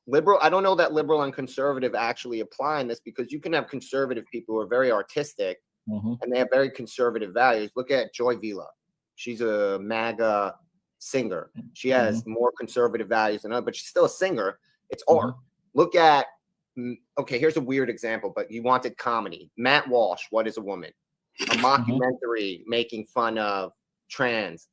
Liberal, I don't know that liberal and conservative actually apply in this, because you can have conservative people who are very artistic and they have very conservative values. Look at Joy Vila. She's a MAGA singer. She has more conservative values than others, but she's still a singer. It's art. Look at, okay, here's a weird example, but you wanted comedy. Matt Walsh, What is a Woman? A mockumentary making fun of trans,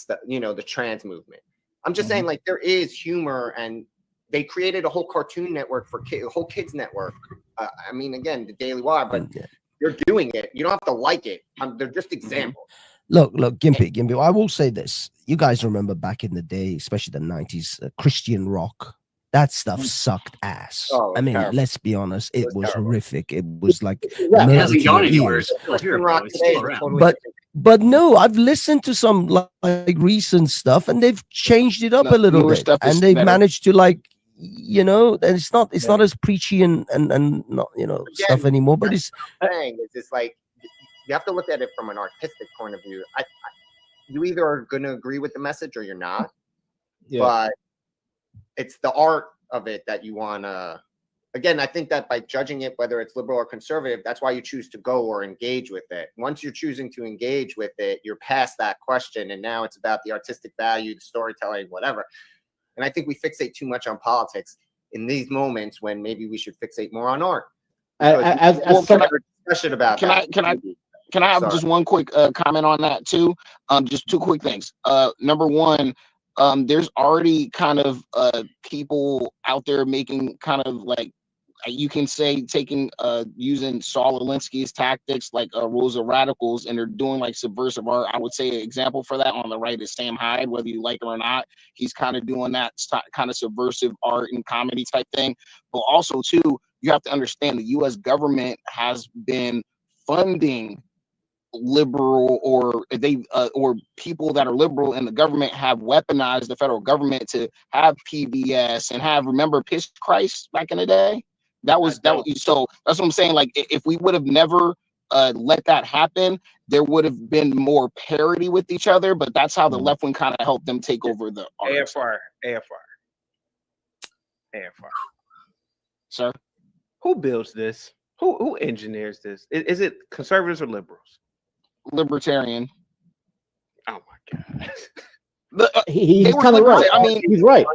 the trans movement. I'm just saying, like, there is humor, and they created a whole cartoon network for kids, a whole kids network. I mean, again, the Daily Wire, but they're doing it. You don't have to like it. They're just examples. Look, Gimpy. I will say this. You guys remember back in the day, especially the 90s, Christian rock. That stuff sucked ass. Oh, I mean, terrible. let's be honest. It was horrific. It was like it hasn't gone anywhere. It's still here, bro. It's still around. But no, I've listened to some like recent stuff, and they've changed it up a little bit, and they've managed to, like, and it's not as preachy and not stuff anymore. But it's saying is it's like you have to look at it from an artistic point of view. You either are going to agree with the message or you're not. But it's the art of it that you want to. Again, I think that by judging it, whether it's liberal or conservative, that's why you choose to go or engage with it. Once you're choosing to engage with it, you're past that question, and now it's about the artistic value, the storytelling, whatever. And I think we fixate too much on politics in these moments when maybe we should fixate more on art. Discussion about Can I have just one quick comment on that too? Just two quick things. Number one, there's already kind of people out there making kind of like, you can say, taking using Saul Alinsky's tactics, like rules of radicals, and they're doing like subversive art. I would say an example for that on the right is Sam Hyde, whether you like him or not. He's kind of doing that kind of subversive art and comedy type thing. But also too, you have to understand the U.S. government has been funding liberal, or people that are liberal in the government have weaponized the federal government to have PBS and have, remember Piss Christ back in the day? So that's what I'm saying. Like, if we would have never let that happen, there would have been more parity with each other. But that's how the left wing kind of helped them take over the art. AFR. Sir, who builds this? Who engineers this? Is it conservatives or liberals? Libertarian. Oh my God. He's kind of right. I mean, he's right.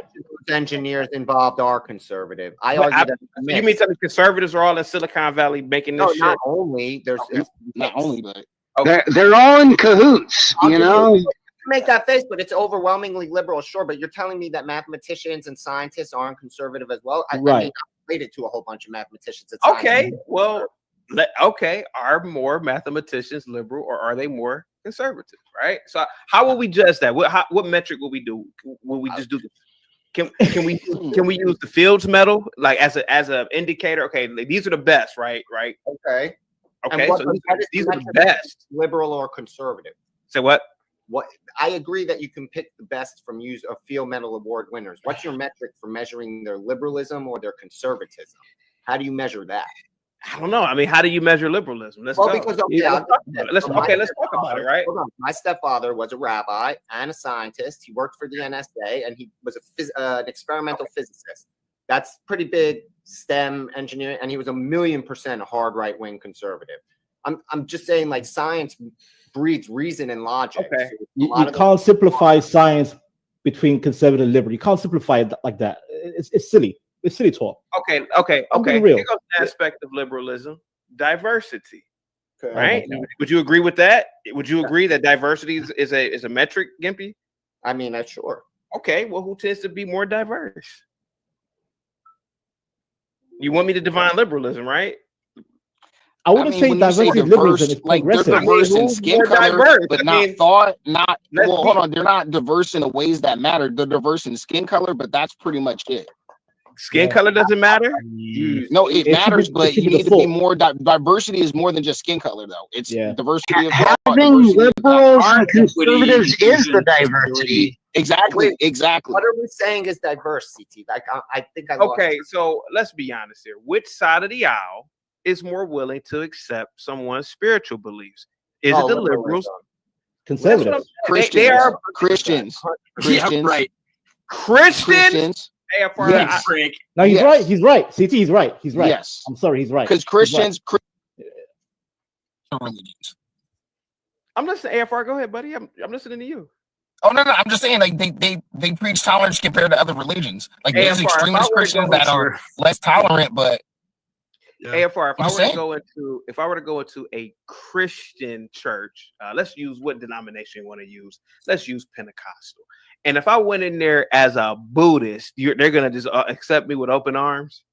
Engineers involved are conservative. I argue that. You mean some conservatives are all in Silicon Valley making this shit? Not only. There's not only, but they're all in cahoots. Make that face, but it's overwhelmingly liberal, sure. But you're telling me that mathematicians and scientists aren't conservative as well? I mean, I'm related to a whole bunch of mathematicians. Okay, well, are more mathematicians liberal, or are they more conservative? Right. So how will we judge that? What metric will we do? Will we just do? Can we use the Fields medal like as an indicator? Okay, these are the best, right? Right. Okay. Okay. So these are the best. Liberal or conservative? Say what? What I agree that you can pick the best from use of Field Medal Award winners. What's your metric for measuring their liberalism or their conservatism? How do you measure that? I don't know. I mean, how do you measure liberalism? Let's talk about it, right? Hold on. My stepfather was a rabbi and a scientist. He worked for the NSA, and he was an experimental physicist. That's pretty big STEM engineering, and he was 1,000,000% a hard right-wing conservative. I'm just saying, like, science breeds reason and logic. Okay. So you can't simplify science between conservative and liberal. You can't simplify it like that. It's silly. It's silly talk. Okay. Here goes an aspect of liberalism: diversity. Okay. Right? Would you agree with that? Would you agree that diversity is a metric, Gimpy? I mean, that's sure. Okay. Well, who tends to be more diverse? You want me to define liberalism, right? I wouldn't say diversity of liberalism is like they're diverse in skin color, but not thought. Hold on, they're not diverse in the ways that matter. They're diverse in skin color, but that's pretty much it. Skin color doesn't matter. No, it matters, but you need to be more. Diversity is more than just skin color, though. It's diversity of having liberals and conservatives is the diversity. Exactly. What are we saying is diverse, CT? I think I lost it. So let's be honest here. Which side of the aisle is more willing to accept someone's spiritual beliefs? Is it the liberals? Conservatives. Christians. They are Christians. Yeah, right. Christians. AFR. Yes. No, he's right. He's right. CT, he's right. He's right. Yes. I'm sorry, he's right. Because Christians. I'm listening. AFR, go ahead, buddy. I'm listening to you. Oh no, I'm just saying, like they preach tolerance compared to other religions. Like there's AFR, extremist Christians that are less tolerant, but AFR, if I were to go into a Christian church, let's use what denomination you want to use. Let's use Pentecostal. And if I went in there as a Buddhist, they're gonna just accept me with open arms.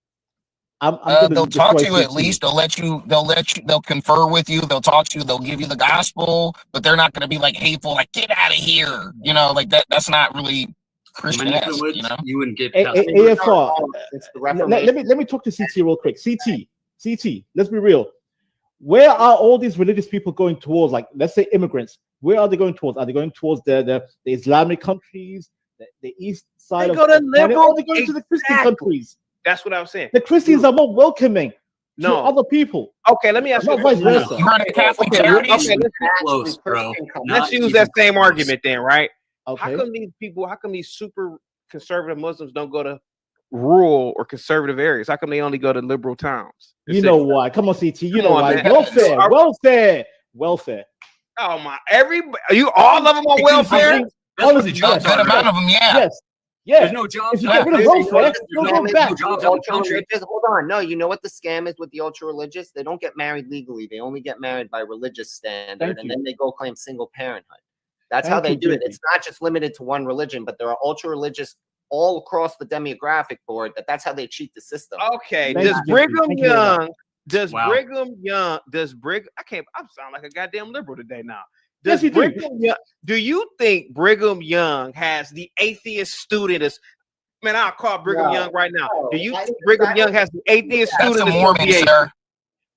They'll talk to you at least. They'll confer with you. They'll talk to you. They'll give you the gospel, but they're not going to be like hateful, like get out of here. You know, like that. That's not really Christian-esque, you know? You wouldn't get AFR. Let me talk to CT real quick. CT. Let's be real. Where are all these religious people going towards? Like, let's say immigrants. Where are they going towards? Are they going towards the Islamic countries, the east side? They go to liberal. Are they going to the Christian countries? That's what I was saying. The Christians are more welcoming to other people. Okay, let me ask you. Vice versa. You run a Catholic charities? Close, bro. Let's use that same argument then, right? Okay. How come these super conservative Muslims don't go to rural or conservative areas? How come they only go to liberal towns? You know why? Come on, CT. You know why? Welfare. Oh my! All of them on welfare. Honestly, a good amount of them, yeah. Yes. There's no jobs. Hold on. No, you know what the scam is with the ultra religious? They don't get married legally. They only get married by religious standard, and then they go claim single parenthood. That's how they do it. It's not just limited to one religion, but there are ultra religious all across the demographic board. That's how they cheat the system. Okay. Brigham Young? I sound like a goddamn liberal today now. Do you think Brigham Young has the atheist student as man? I'll call Brigham Young right now. Do you think Brigham Young has the atheist student? That's a Mormon, sir.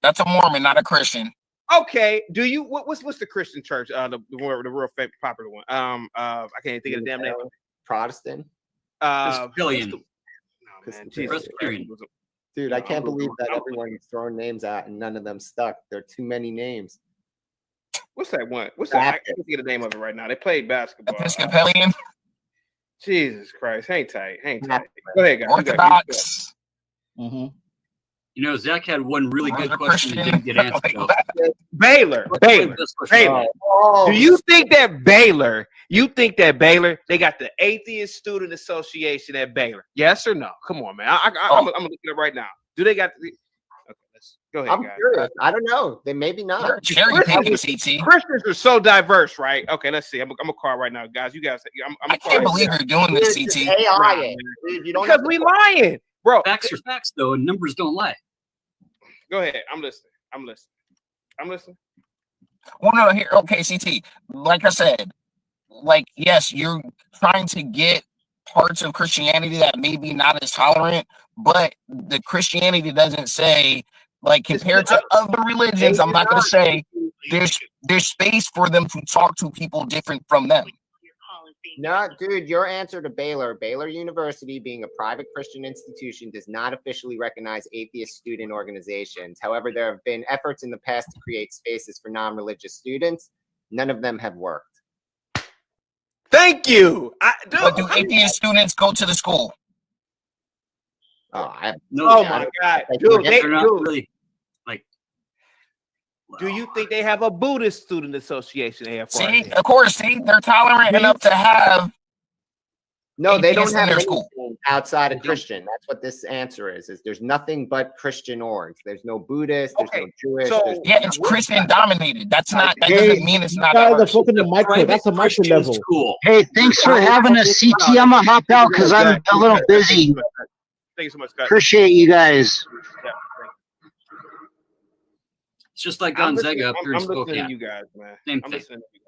That's a Mormon, not a Christian. Okay. Do you what's the Christian church? The real popular one. I can't think of the damn name. Protestant. Presbyterian. Dude, I can't believe that everyone's throwing names out and none of them stuck. There are too many names. What's that one? What's that? I can't think of the name of it right now. They played basketball. Episcopalian. Jesus Christ. Hang tight. Go ahead, guys. Orthodox. You know, Zach had one really good question he didn't get answered. Baylor. Do you think that Baylor, they got the Atheist Student Association at Baylor? Yes or no? Come on, man. I'm looking it up right now. Do they got the... Okay, let's go ahead, I'm curious. I don't know. They maybe not. Christians are so diverse, right? Okay, let's see. I'm gonna call right now, guys. You guys, I can't believe you're doing this, CT. Because we lying, bro. Facts are facts, though, and numbers don't lie. Go ahead. I'm listening. Well, no, here, okay, CT. Like I said, like, yes, you're trying to get parts of Christianity that may be not as tolerant, but the Christianity doesn't say, like, compared to other religions, I'm not going to say there's space for them to talk to people different from them. No, dude, your answer to Baylor University, being a private Christian institution, does not officially recognize atheist student organizations. However, there have been efforts in the past to create spaces for non-religious students. None of them have worked. Thank you. But do atheist students go to the school? Oh my God, dude, they're not really like. Do you think they have a Buddhist student association? AFR? See, of course. See, they're tolerant enough to have. No, they don't have anything outside of Christian. That's what this answer is there's nothing but Christian orgs. There's no Buddhist. There's no Jewish. Yeah, it's Christian dominated. That doesn't mean it's not. That's a micro level. Hey, thanks for having us, CT. I'm gonna hop out because I'm a little busy. Thank you so much, guys. Appreciate you guys. Yeah, it's just like Gonzaga up here in Spokane. I'm listening to you guys, man. Same I'm thing. listening to you guys.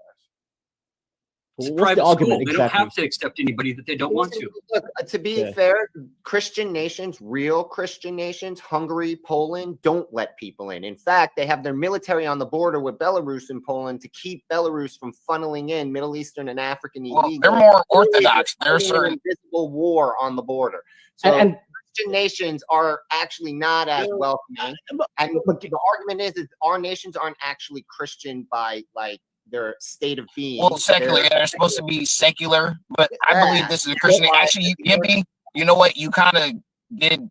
It's a private school. They don't have to accept anybody that they don't want to. Look, to be fair, Christian nations, real Christian nations, Hungary, Poland, don't let people in. In fact, they have their military on the border with Belarus and Poland to keep Belarus from funneling in Middle Eastern and African illegals. They're more orthodox. They're certain invisible war on the border. So and Christian nations are actually not as welcoming. And the argument is our nations aren't actually Christian by like their state of being. Well, secular. Yeah, they're supposed to be secular, but I believe this is a Christian. Actually, you know what? You kind of did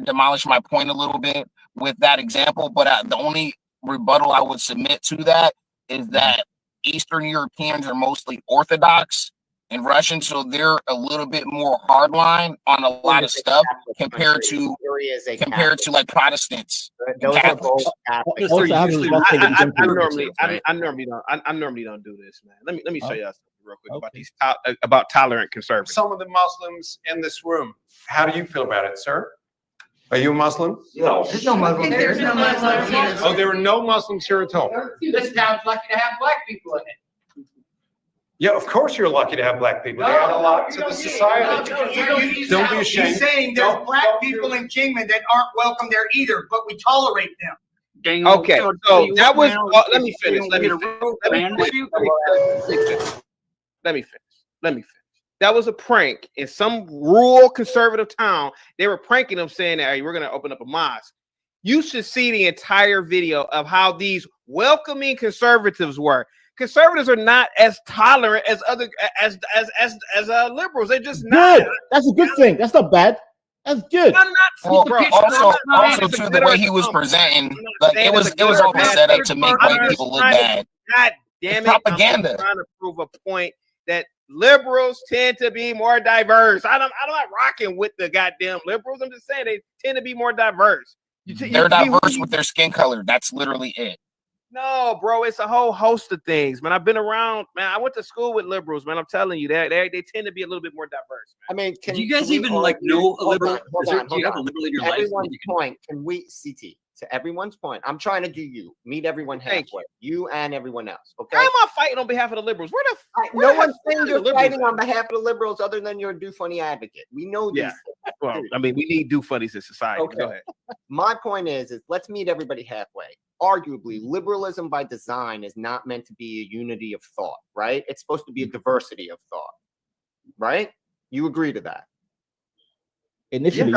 demolish my point a little bit with that example, but the only rebuttal I would submit to that is that Eastern Europeans are mostly Orthodox and Russian, so they're a little bit more hardline on a lot of stuff compared to like Protestants. Those are both Catholic. I normally don't do this, man. Let me show you something real quick about these about tolerant conservatives. Some of the Muslims in this room. How do you feel about it, sir? Are you a Muslim? No. There's no Muslims. There's no Muslims here. Oh, there are no Muslims here at all. This town's lucky to have black people in it. Yeah, of course you're lucky to have black people. They add a lot to the society. Don't be ashamed. He's saying there's black people in Kingman that aren't welcome there either, but we tolerate them. Okay, so that was. Let me finish. Let me finish. That was a prank in some rural conservative town. They were pranking them, saying that, hey, we're going to open up a mosque. You should see the entire video of how these welcoming conservatives were. Conservatives are not as tolerant as other as liberals. They're just not. Good. That's a good thing. That's not bad. That's good. I'm not. Well, also too, the way he was presenting, like it was all set up to make white people look bad. God damn it! Propaganda. I'm trying to prove a point that liberals tend to be more diverse. I'm not rocking with the goddamn liberals. I'm just saying they tend to be more diverse. They're diverse with their skin color. That's literally it. No, bro, it's a whole host of things, man. I've been around, man. I went to school with liberals, man. I'm telling you, they tend to be a little bit more diverse, man. I mean, do you guys even like know a liberal? Do you have a liberal in your life? Everyone's point. Can we, CT? To everyone's point, I'm trying to do you. Meet everyone halfway. You and everyone else. Okay. Why am I fighting on behalf of the liberals? No one's saying you're fighting on behalf of the liberals other than you're a do funny advocate. We know these. Well, I mean, we need do funnies in society. Okay. Go ahead. My point is let's meet everybody halfway. Arguably, liberalism by design is not meant to be a unity of thought, right? It's supposed to be a diversity of thought, right? You agree to that? Initially,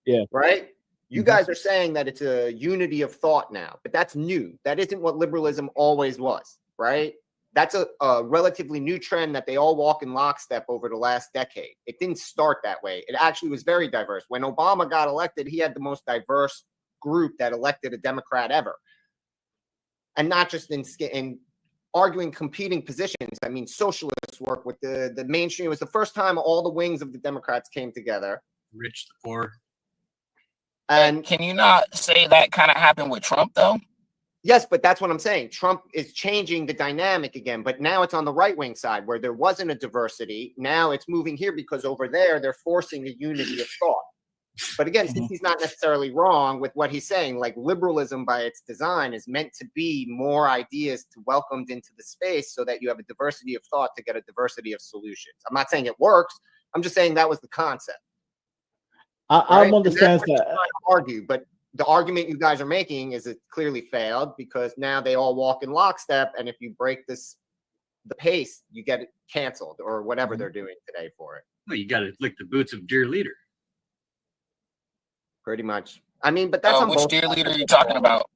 yeah. Right? You guys are saying that it's a unity of thought now, but that's new. That isn't what liberalism always was, right? That's a relatively new trend that they all walk in lockstep over the last decade. It didn't start that way. It actually was very diverse. When Obama got elected, he had the most diverse group that elected a Democrat ever. And not just in arguing competing positions. I mean, socialists work with the mainstream. It was the first time all the wings of the Democrats came together. Rich, the poor. And can you not say that kind of happened with Trump, though? Yes, but that's what I'm saying. Trump is changing the dynamic again, but now it's on the right-wing side where there wasn't a diversity. Now it's moving here because over there, they're forcing a unity of thought. But again, since he's not necessarily wrong with what he's saying, like liberalism by its design is meant to be more ideas welcomed into the space so that you have a diversity of thought to get a diversity of solutions. I'm not saying it works. I'm just saying that was the concept. I understand that. Argue, but the argument you guys are making is it clearly failed because now they all walk in lockstep, and if you break the pace, you get it canceled or whatever they're doing today for it. Well, you got to lick the boots of dear leader. Pretty much. I mean, but that's on which both dear leader are you talking about?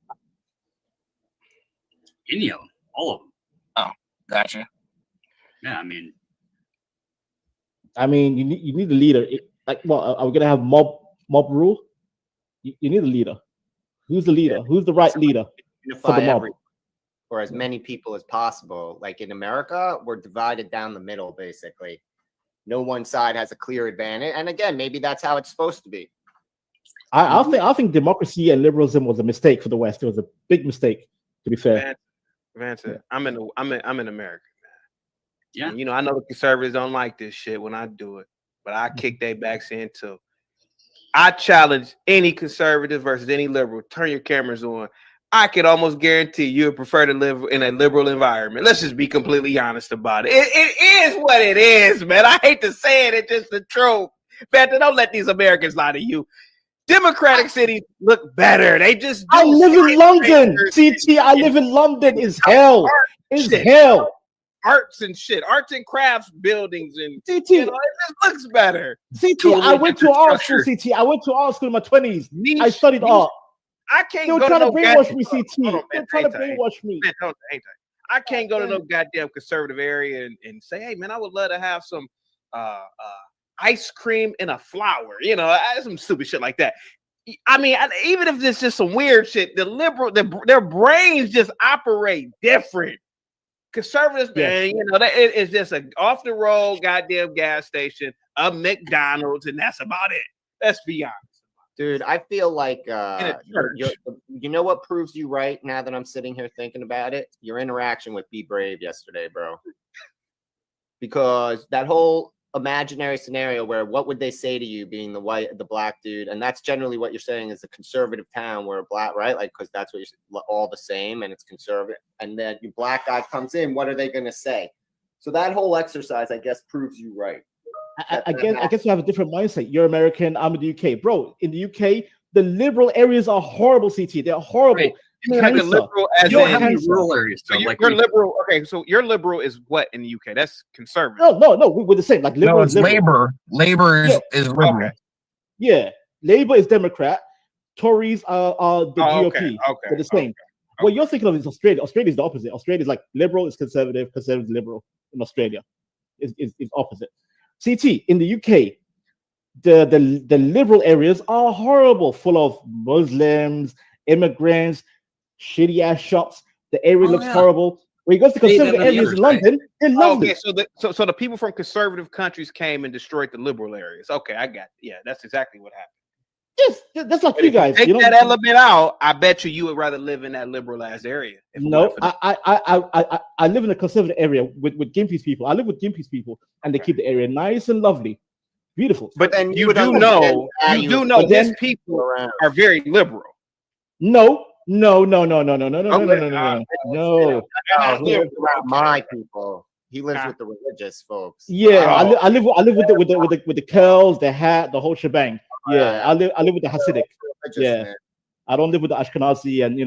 Any of them, all of them. Oh, gotcha. Yeah, I mean, you need a leader. Are we gonna have mob rule? You need a leader. Who's the leader? Who's the right leader for the mob? For as many people as possible. Like in America, we're divided down the middle, basically. No one side has a clear advantage. And again, maybe that's how it's supposed to be. I think democracy and liberalism was a mistake for the West. It was a big mistake, to be fair. Vance, I'm in America, man. Yeah. And, I know the conservatives don't like this shit when I do it, but I kick their backs in too. I challenge any conservative versus any liberal. Turn your cameras on. I could almost guarantee you would prefer to live in a liberal environment. Let's just be completely honest about it. It is what it is, man. I hate to say it. It's just the truth. Man, don't let these Americans lie to you. Democratic cities look better. They just I live in London. CT, I live in London. It's hell. It's hell. Arts and shit. Arts and crafts buildings and CT. It just looks better. CT, I went to art school, CT. I went to art school in my 20s. I studied art. I can't They were go trying to to brainwash me, CT. They're trying to brainwash me. I can't go to no goddamn conservative area and say, hey man, I would love to have some ice cream in a flower, some stupid shit like that. I mean, even if it's just some weird shit, the liberal, their brains just operate different. Conservatives, man, it's just a off the road goddamn gas station, a McDonald's, and that's about it. Let's be honest. Dude, I feel like you know what proves you right now that I'm sitting here thinking about it? Your interaction with Be Brave yesterday, bro. Because that whole imaginary scenario where what would they say to you being the black dude, and that's generally what you're saying is a conservative town where a black, right? Like, because that's what you're all the same and it's conservative, and then your black guy comes in, what are they going to say? So that whole exercise, I guess, proves you right. I guess you have a different mindset. You're American, I'm in the UK. Bro, in the UK, the liberal areas are horrible, CT. They're horrible. Right. You mean like a liberal as you don't have any rural areas, though. So you're liberal. Okay, so your liberal is what in the UK? That's conservative. No, we're the same. Like liberal is Labor. Labor is liberal. Okay. Yeah, Labor is Democrat. Tories are the GOP. Okay. They're the same. What you're thinking of is Australia. Australia is the opposite. Australia is like liberal is conservative, conservative is liberal. In Australia, is opposite. CT in the UK, the liberal areas are horrible, full of Muslims, immigrants, shitty ass shops. The area looks horrible. When you go to conservative areas in London, they love it. So the people from conservative countries came and destroyed the liberal areas. Okay, I got it. Yeah, that's exactly what happened. Yes, that's like you guys. Take that element out. I bet you would rather live in that liberal ass area. No, I live in a conservative area with Gympie's people. I live with Gympie's people, and they keep the area nice and lovely, beautiful. But then you do know these people are very liberal. No. No. My people. He lives with the religious folks. Yeah, I live with the curls, the hat, the whole shebang. Yeah, I live with the Hasidic. Yeah, I don't live with the Ashkenazi and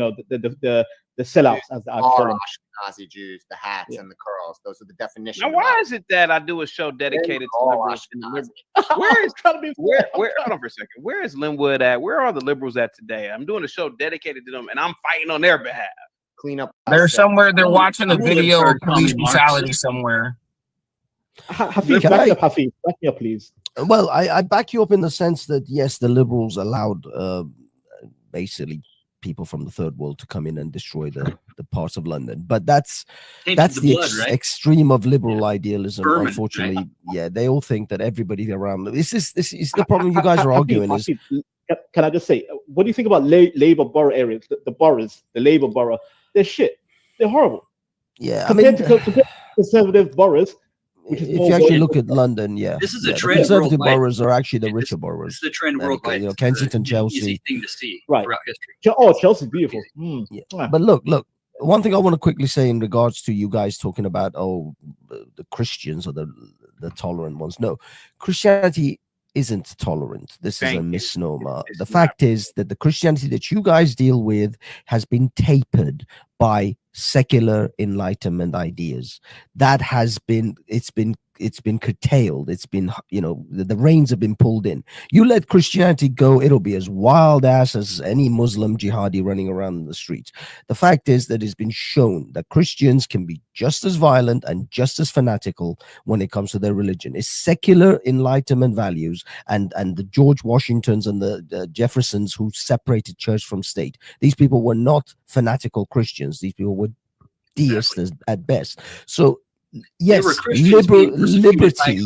the sellouts as I call them. Ashkenazi Jews, the hats and the curls. Those are the definitions. Now, why is it that I do a show dedicated to liberals? Where is hold on for a second? Where is Linwood at? Where are the liberals at today? I'm doing a show dedicated to them, and I'm fighting on their behalf. Clean up. They're somewhere. They're watching a video of police brutality somewhere. Hafiz, back me up, please. Well, I back you up in the sense that yes, the liberals allowed basically people from the third world to come in and destroy the parts of London, but that's the extreme of liberal idealism. Unfortunately, yeah, they all think that everybody around them. This is the problem you guys are arguing. Is can I just say, what do you think about Labour borough areas? The boroughs, the Labour borough, they're shit. They're horrible. Yeah, compared to conservative boroughs. If you actually look at London, yeah, this is a trend. Conservative boroughs are actually the richer boroughs. This is a trend worldwide. Kensington, Chelsea, easy thing to see throughout history. Oh, Chelsea's beautiful. Yeah. But look. One thing I want to quickly say in regards to you guys talking about the Christians or the tolerant ones. No, Christianity isn't tolerant. This is a misnomer. The fact is that the Christianity that you guys deal with has been tapered by secular enlightenment ideas. That has been it's been curtailed. It's been, the reins have been pulled in. You let Christianity go, it'll be as wild as any Muslim jihadi running around in the streets. The fact is that it's been shown that Christians can be just as violent and just as fanatical when it comes to their religion. It's secular enlightenment values and the George Washingtons and the Jeffersons who separated church from state. These people were not fanatical Christians. These people were deists at best. So yes, liberty.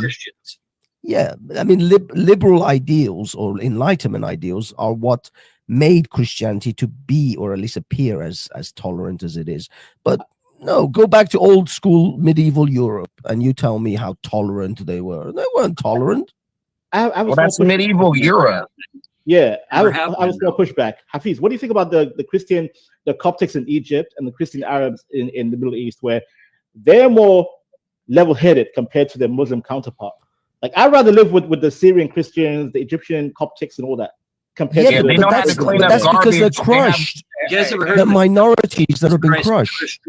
Yeah, I mean, liberal ideals or enlightenment ideals are what made Christianity to be, or at least appear as tolerant as it is. But no, go back to old school medieval Europe, and you tell me how tolerant they were. They weren't tolerant. That's medieval Europe. Yeah, I was going to push back. Hafiz, what do you think about the Coptics in Egypt and the Christian Arabs in the Middle East, where they're more level-headed compared to their Muslim counterpart? Like, I'd rather live with the Syrian Christians, the Egyptian Coptics, and all that. Compared to that's because they're crushed. The minorities that have been crushed.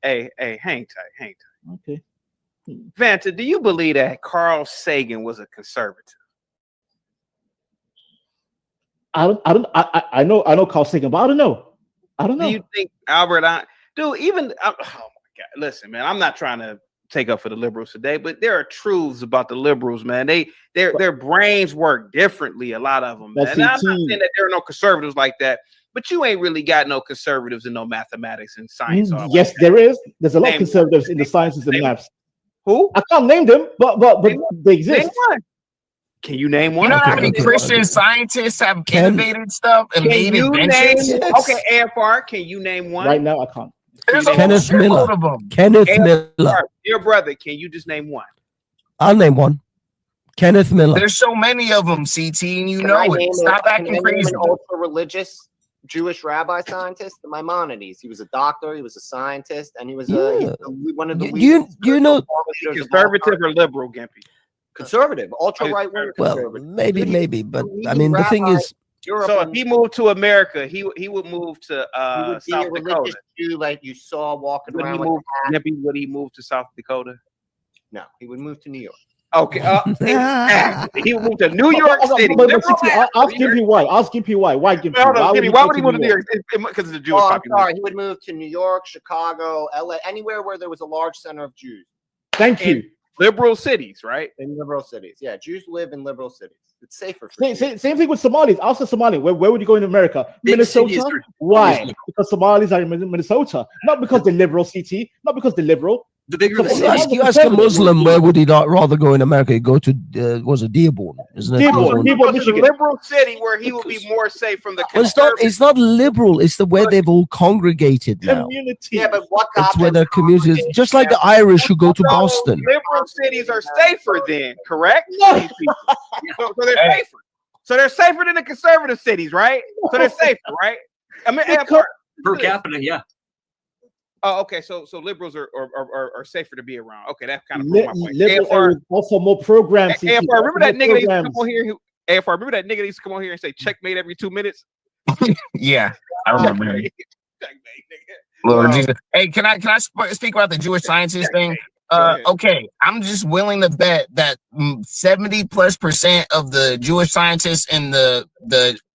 Hey, hang tight. Okay. Vanta, do you believe that Carl Sagan was a conservative? I know Carl Sagan, but I don't know. Do you think Albert Einstein? Dude, even oh my listen, man, I'm not trying to take up for the liberals today, but there are truths about the liberals, man. Their brains work differently, a lot of them, man. And I'm not saying that there are no conservatives like that, but you ain't really got no conservatives in no mathematics and science. Yes, there is. There's a lot of conservatives in the sciences and maths. Who? I can't name them, but they exist. Name one. Can you name one? You know how many Christian scientists have innovated stuff and made inventions? Okay, AFR, can you name one? Right now, I can't. Kenneth Miller. Kenneth Miller. Dear brother, can you just name one? I'll name one. Kenneth Miller. There's so many of them, CT, and you Can know I it. name Stop can I acting name crazy. an ultra-religious Jewish rabbi scientist, the Maimonides. He was a doctor, he was a scientist, and he was one of the you know conservative or liberal, Gimpy? Conservative, ultra right wing conservative. Maybe, but I mean the thing is, so if he moved to America, he would move to he would be South a religious Dakota. Jew like you saw walking Would he around. move? Would he move to South Dakota? No, he would move to New York. Okay, he would move to New York City. Ask Gimpy why. Ask Gimpy why. Why Gimpy? Why would he move to New York? Because of the Jewish population. I'm sorry. He would move to New York, Chicago, LA, anywhere where there was a large center of Jews. Thank you. Liberal cities, right? In liberal cities, yeah. Jews live in liberal cities. It's safer. Same thing with Somalis. Ask a Somali, where would you go in America? Minnesota. Why? Because Somalis are in Minnesota, not because they're liberal. CT, not because they're liberal. The bigger you ask a Muslim where would he not rather go in America? He'd go to was it Dearborn? Isn't it Dearborn, liberal city where he would be more safe from the. Well, it's not liberal. It's the where they've all congregated now. Community. Yeah, but what? It's where their communities, just like the Irish who go to Boston. Liberal cities are safer then, correct? So they're safer. So they're safer than the conservative cities, right? So they're safer, right? I mean, per capita, yeah. Oh, okay. So liberals are safer to be around. Okay, that kind of proves my point. Liberals also more programs. AFR, remember that nigga that used to come on here? AFR, remember that nigga that used to come on here and say checkmate every 2 minutes? Yeah, I remember him. Lord Jesus. Hey, can I speak about the Jewish scientist thing? Okay, I'm just willing to bet that 70+% of the Jewish scientists in the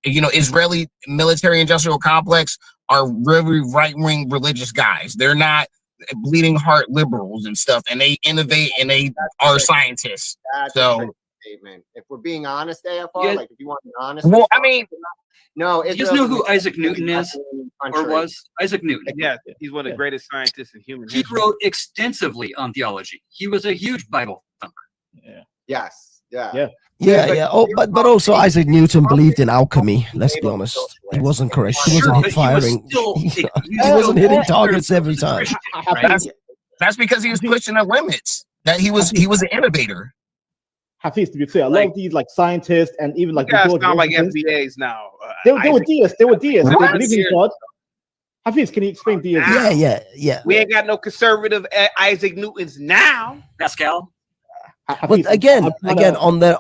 Israeli military industrial complex are very right-wing religious guys. They're not bleeding heart liberals and stuff, and they innovate and they are scientists. So, statement. If we're being honest, AFR, like if you want to be honest. Well, I mean, no, you just know who Isaac Newton is or was? Isaac Newton. Yeah, he's one of the greatest scientists in human history. history. He wrote extensively on theology. He was a huge Bible thumper. Yeah. Yes. Yeah. Yeah. Yeah. Oh, but also Isaac Newton believed in alchemy. Let's be honest. He wasn't correct. He wasn't firing. He wasn't hitting targets every time. That's because he was pushing the limits. That he was an innovator. Hafiz, to be fair, a lot of these like scientists and even like guys sound like FBAs now. They were deists. They were deists. They believe in God. Hafiz, can you explain deism? Yeah. We ain't got no conservative Isaac Newtons now. Pascal. But again, on the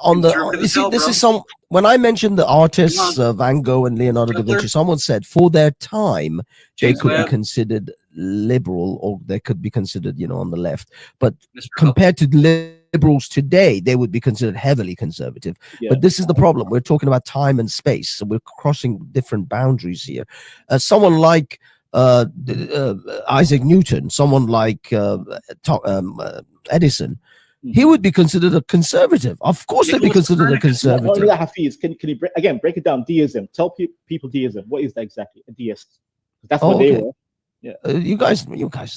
you see, this is when I mentioned the artists Van Gogh and Leonardo da Vinci, someone said for their time they could be considered liberal or they could be considered, on the left. But compared to liberals today, they would be considered heavily conservative. But this is the problem. We're talking about time and space, so we're crossing different boundaries here. Someone like Isaac Newton, someone like Edison. He would be considered a conservative. Of course, they'd be considered a conservative. Hafiz, can you break it down? Deism. Tell people deism. What is that exactly? A deist. That's what they were. Yeah. You guys,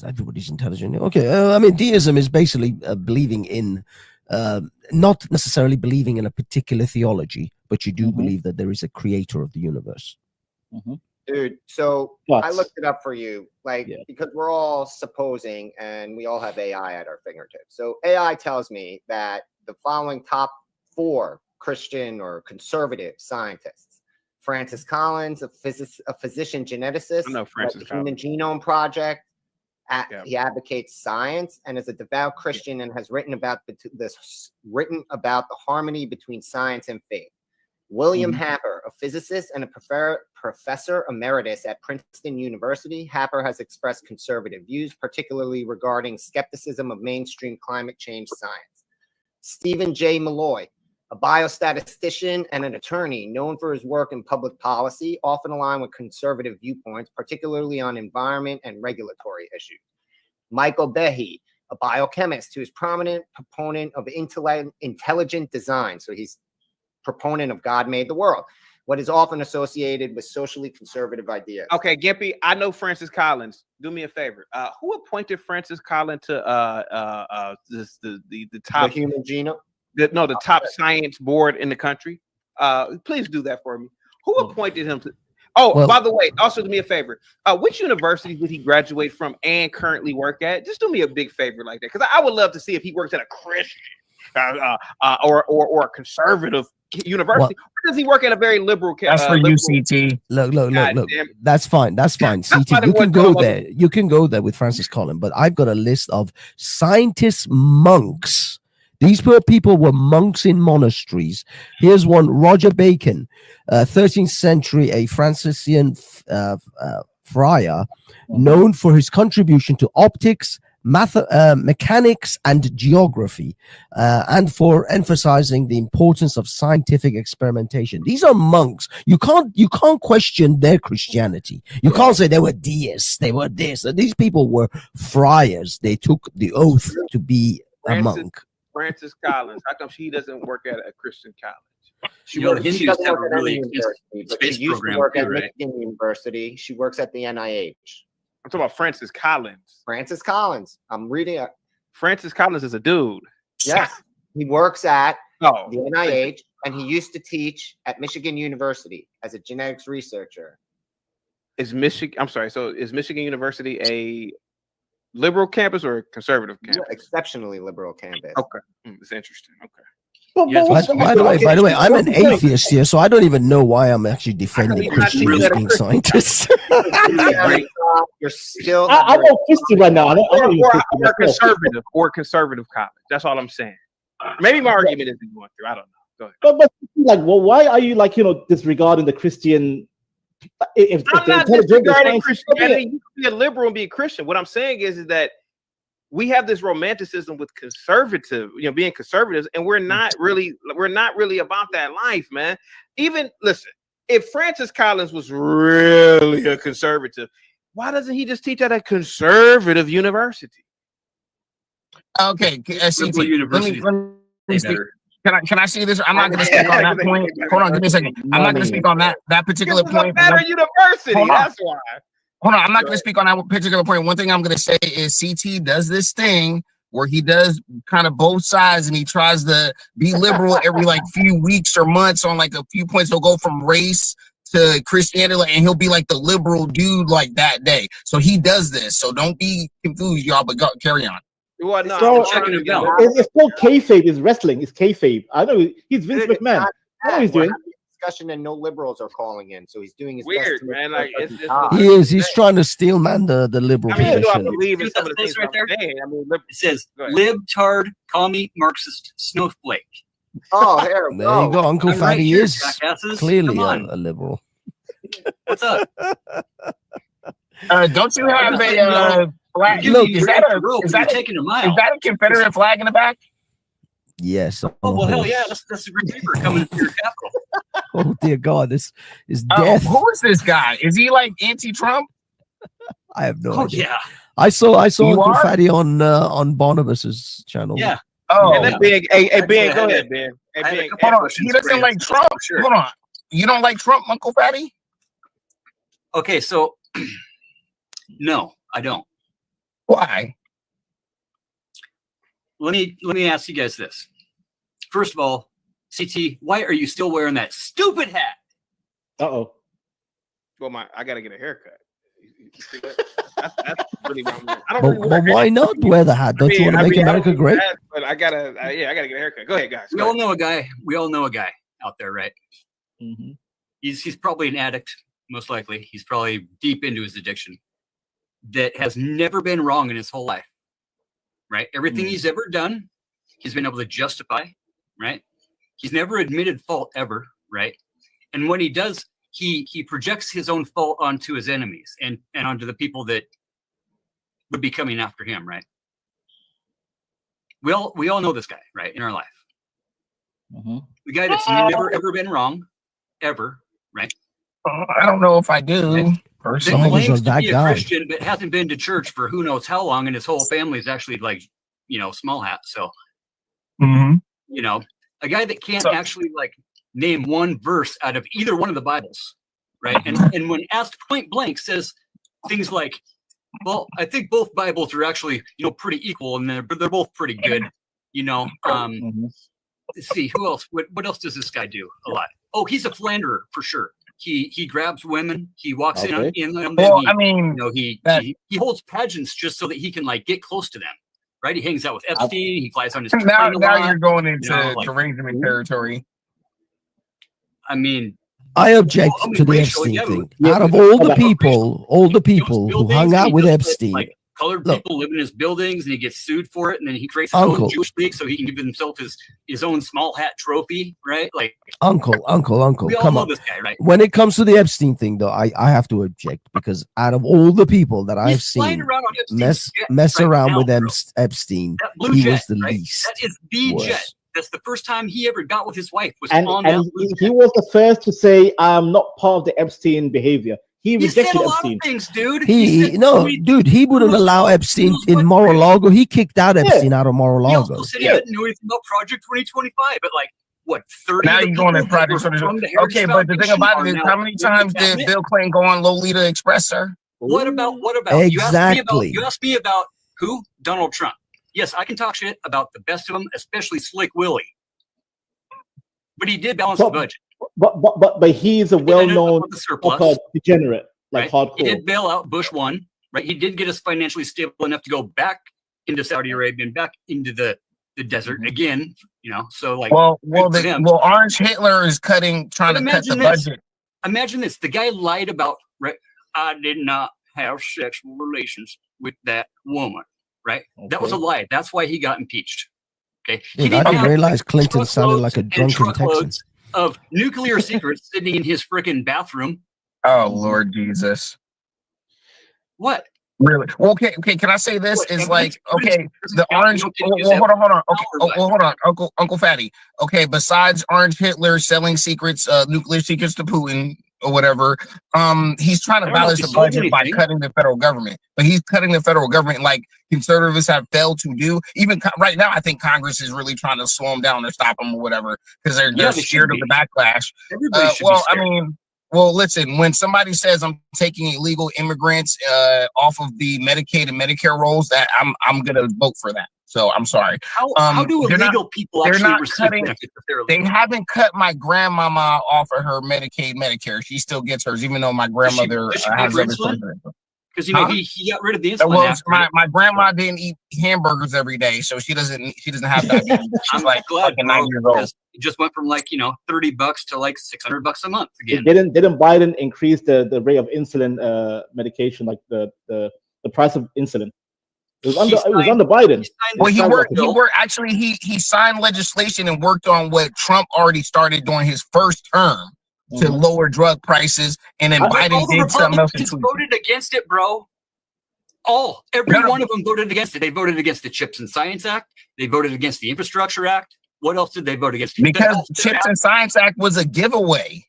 everybody's intelligent. Okay. I mean, deism is basically believing in, not necessarily believing in a particular theology, but you do believe that there is a creator of the universe. Dude, so I looked it up for you, because we're all supposing and we all have AI at our fingertips. So AI tells me that the following top 4 Christian or conservative scientists: Francis Collins, a physician geneticist, the Human Genome Project. He advocates science and is a devout Christian and has written about the harmony between science and faith. William Happer, a physicist and a professor emeritus at Princeton University. Happer has expressed conservative views, particularly regarding skepticism of mainstream climate change science. Stephen J. Malloy, a biostatistician and an attorney known for his work in public policy, often aligned with conservative viewpoints, particularly on environment and regulatory issues. Michael Behe, a biochemist who is prominent proponent of intelligent design. So he's proponent of God made the world, what is often associated with socially conservative ideas. Okay, Gimpy, I know Francis Collins. Do me a favor. Who appointed Francis Collins to the top the human genome? The top science board in the country? Please do that for me. Who appointed him to? Oh, well, by the way, also do me a favor. Which university did he graduate from and currently work at? Just do me a big favor like that, because I would love to see if he works at a Christian or a conservative university. Or does he work at a very liberal? That's for UCT. Look. That's fine. That's fine. CT, you can go there. You can go there with Francis Collins, but I've got a list of scientist monks. These people were monks in monasteries. Here's one: Roger Bacon, 13th century, a Franciscan friar, known for his contribution to optics, mechanics, and geography, and for emphasizing the importance of scientific experimentation. These are monks. You can't question their Christianity. You can't say they were deists. They were this. These people were friars. They took the oath to be a monk. Francis Collins. How come she doesn't work at a Christian college? She doesn't work at any university, but she used to work at Michigan University. She works at the NIH. I'm talking about Francis Collins. Francis Collins. I'm reading it. Francis Collins is a dude. Yes. He works at the NIH, and he used to teach at Michigan University as a genetics researcher. Is Michigan University a liberal campus or a conservative campus? Yeah, exceptionally liberal campus. Okay. It's interesting. Okay. By the way, I'm an atheist here, so I don't even know why I'm actually defending Christians as being scientists. You're still. I'm a Christian right now. Or conservative college. That's all I'm saying. Maybe my argument isn't going through. I don't know. Go ahead. But like, well, why are you disregarding the Christian? I'm not disregarding Christianity. You can be a liberal and be a Christian. What I'm saying is that we have this romanticism with being conservatives, and we're not really about that life, man. Even listen, if Francis Collins was really a conservative, why doesn't he just teach at a conservative university? Okay, Can I see this? I'm not going to speak on that point. Hold on, give me a second. I'm not going to speak on that particular point. Better university. That's why. Hold on, I'm not going to speak on that particular point. One thing I'm going to say is CT does this thing where he does kind of both sides, and he tries to be liberal every few weeks or months on a few points. He'll go from race to Christianity, and he'll be the liberal dude that day. So he does this. So don't be confused, y'all. But carry on. Well, no, so, it's called kayfabe. It's wrestling. It's kayfabe. I know he's Vince McMahon. I know what he's doing. Discussion, and no liberals are calling in, so he's doing his weird, best. Man. He is. He's trying to steel man the liberal. I believe in some of the things right there. It says libtard, call me Marxist snowflake. Oh, there you go. Uncle Fatty is clearly a liberal. What's up? Don't you have a flag? Is that a Confederate flag in the back? Yes. Oh well, hell yeah! That's a great paper coming into your capital. Oh dear God, this is death. Who is this guy? Is he anti-Trump? I have no idea. Yeah. I saw Uncle Fatty on Barnabas's channel. Yeah. Oh, yeah. Ben, go ahead, Ben. Hold on. He doesn't like Trump. Sure. Hold on. You don't like Trump, Uncle Fatty? Okay, so no, I don't. Why? Let me ask you guys this. First of all, CT, why are you still wearing that stupid hat? Uh-oh. Well, I gotta get a haircut. That's really wrong. But why not wear the hat? Don't you want to make America great? But I gotta get a haircut. Go ahead, guys. We all know a guy out there, right? Mm-hmm. He's probably an addict, most likely. He's probably deep into his addiction. That has never been wrong in his whole life. Right? Everything he's ever done, he's been able to justify, right? He's never admitted fault ever, right? And when he does, he projects his own fault onto his enemies and onto the people that would be coming after him, right? We all know this guy, right, in our life. Mm-hmm. The guy that's never ever been wrong, ever, right? I don't know if I do. That claims to be a Christian, but hasn't been to church for who knows how long, and his whole family is actually like, small hat. So, a guy that can't actually like name one verse out of either one of the Bibles, right? And when asked point blank, says things like, "Well, I think both Bibles are actually, pretty equal, and they're both pretty good." Let's see, who else? What else does this guy do a lot? Oh, he's a philanderer for sure. He grabs women. He walks in them. Well, he holds pageants just so that he can like get close to them. Right? He hangs out with Epstein. He flies on his plane a lot. Now you're going into derangement territory. I mean, I object to the Epstein thing. Out of all the people who hung out with Epstein, colored people live in his buildings, and he gets sued for it, and then he creates his own Jewish league so he can give himself his own small hat trophy, right? Like Uncle, we all come know on. this guy, right? When it comes to the Epstein thing, though, I have to object because out of all the people that I've seen mess around with Epstein, he was the least. That is the jet. That's the first time he ever got with his wife. And he was the first to say, "I'm not part of the Epstein behavior." He rejected said a lot Epstein. of things, dude. He wouldn't allow Epstein in Mar-a-Lago. He kicked out Epstein out of Mar-a-Lago. He also said he didn't know anything about Project 2025, but like, what, 30? Now you're going to Project 2025. Okay, but the thing about it is, how many times did Bill Clinton go on Lolita Express, sir? What about? Exactly. You asked me about who? Donald Trump. Yes, I can talk shit about the best of them, especially Slick Willie. But he did balance the budget. But he's a well-known degenerate, like hardcore. He did bail out Bush 1, right? He did get us financially stable enough to go back into Saudi Arabia and back into the desert again, So like, Orange Hitler is trying to cut the budget. Imagine this: the guy lied about, right? I did not have sexual relations with that woman, right? Okay. That was a lie. That's why he got impeached. Okay, I didn't realize Clinton sounded like a drunken Texan. Of nuclear secrets sitting in his freaking bathroom. Oh Lord Jesus! What? Really? Well, okay. Can I say this? Is like, okay, the orange. Hold on. Okay, hold on, Uncle Fatty. Okay, besides Orange Hitler selling secrets, nuclear secrets to Putin or whatever, he's trying to balance the budget by cutting the federal government. But he's cutting the federal government like conservatives have failed to do. Even right now, I think Congress is really trying to slow them down or stop them or whatever because they're scared of the backlash. Well, listen, when somebody says I'm taking illegal immigrants off of the Medicaid and Medicare rolls, that I'm gonna vote for that. So I'm sorry. How do illegal people actually receive benefits if they're illegal? They haven't cut my grandmama off of her Medicaid, Medicare. She still gets hers, even though my grandmother has other children. Because he got rid of the insulin. Well, my grandma didn't eat hamburgers every day, so she doesn't have diabetes. She's like fucking 9 years old. It just went from like $30 to like $600 a month again. Didn't Biden increase the rate of insulin medication, like the price of insulin? It was under Biden. Well, he signed legislation and worked on what Trump already started during his first term to lower drug prices, and then Biden did something else. Voted against it, bro. Every one of them voted against it. They voted against the Chips and Science Act. They voted against the Infrastructure Act. What else did they vote against? Because the Chips and Science Act was a giveaway.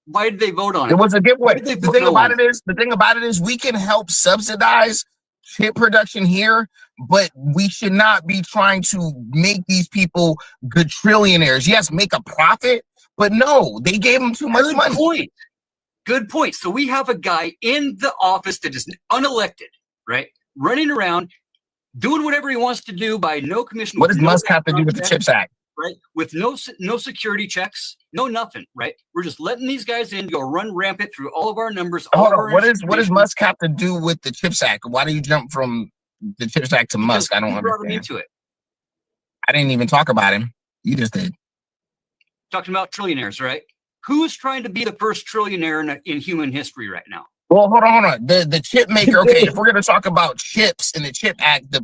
Why did they vote on it? It was a giveaway. The thing about it is we can help subsidize chip production here, but we should not be trying to make these people good trillionaires. Yes, make a profit, but no, they gave them too much money. Good point. So we have a guy in the office that is unelected, right? Running around, doing whatever he wants to do by no commission. What does Musk have to do with the CHIPS Act? Right? With no security checks, no nothing, right? We're just letting these guys in, go run rampant through all of our numbers. What does Musk have to do with the CHIPS Act? Why do you jump from the CHIPS Act to Musk? I don't understand. Into it. I didn't even talk about him. You just did. Talking about trillionaires, right? Who's trying to be the first trillionaire in human history right now? Well, hold on. The chip maker, okay, if we're going to talk about chips and the CHIP Act, the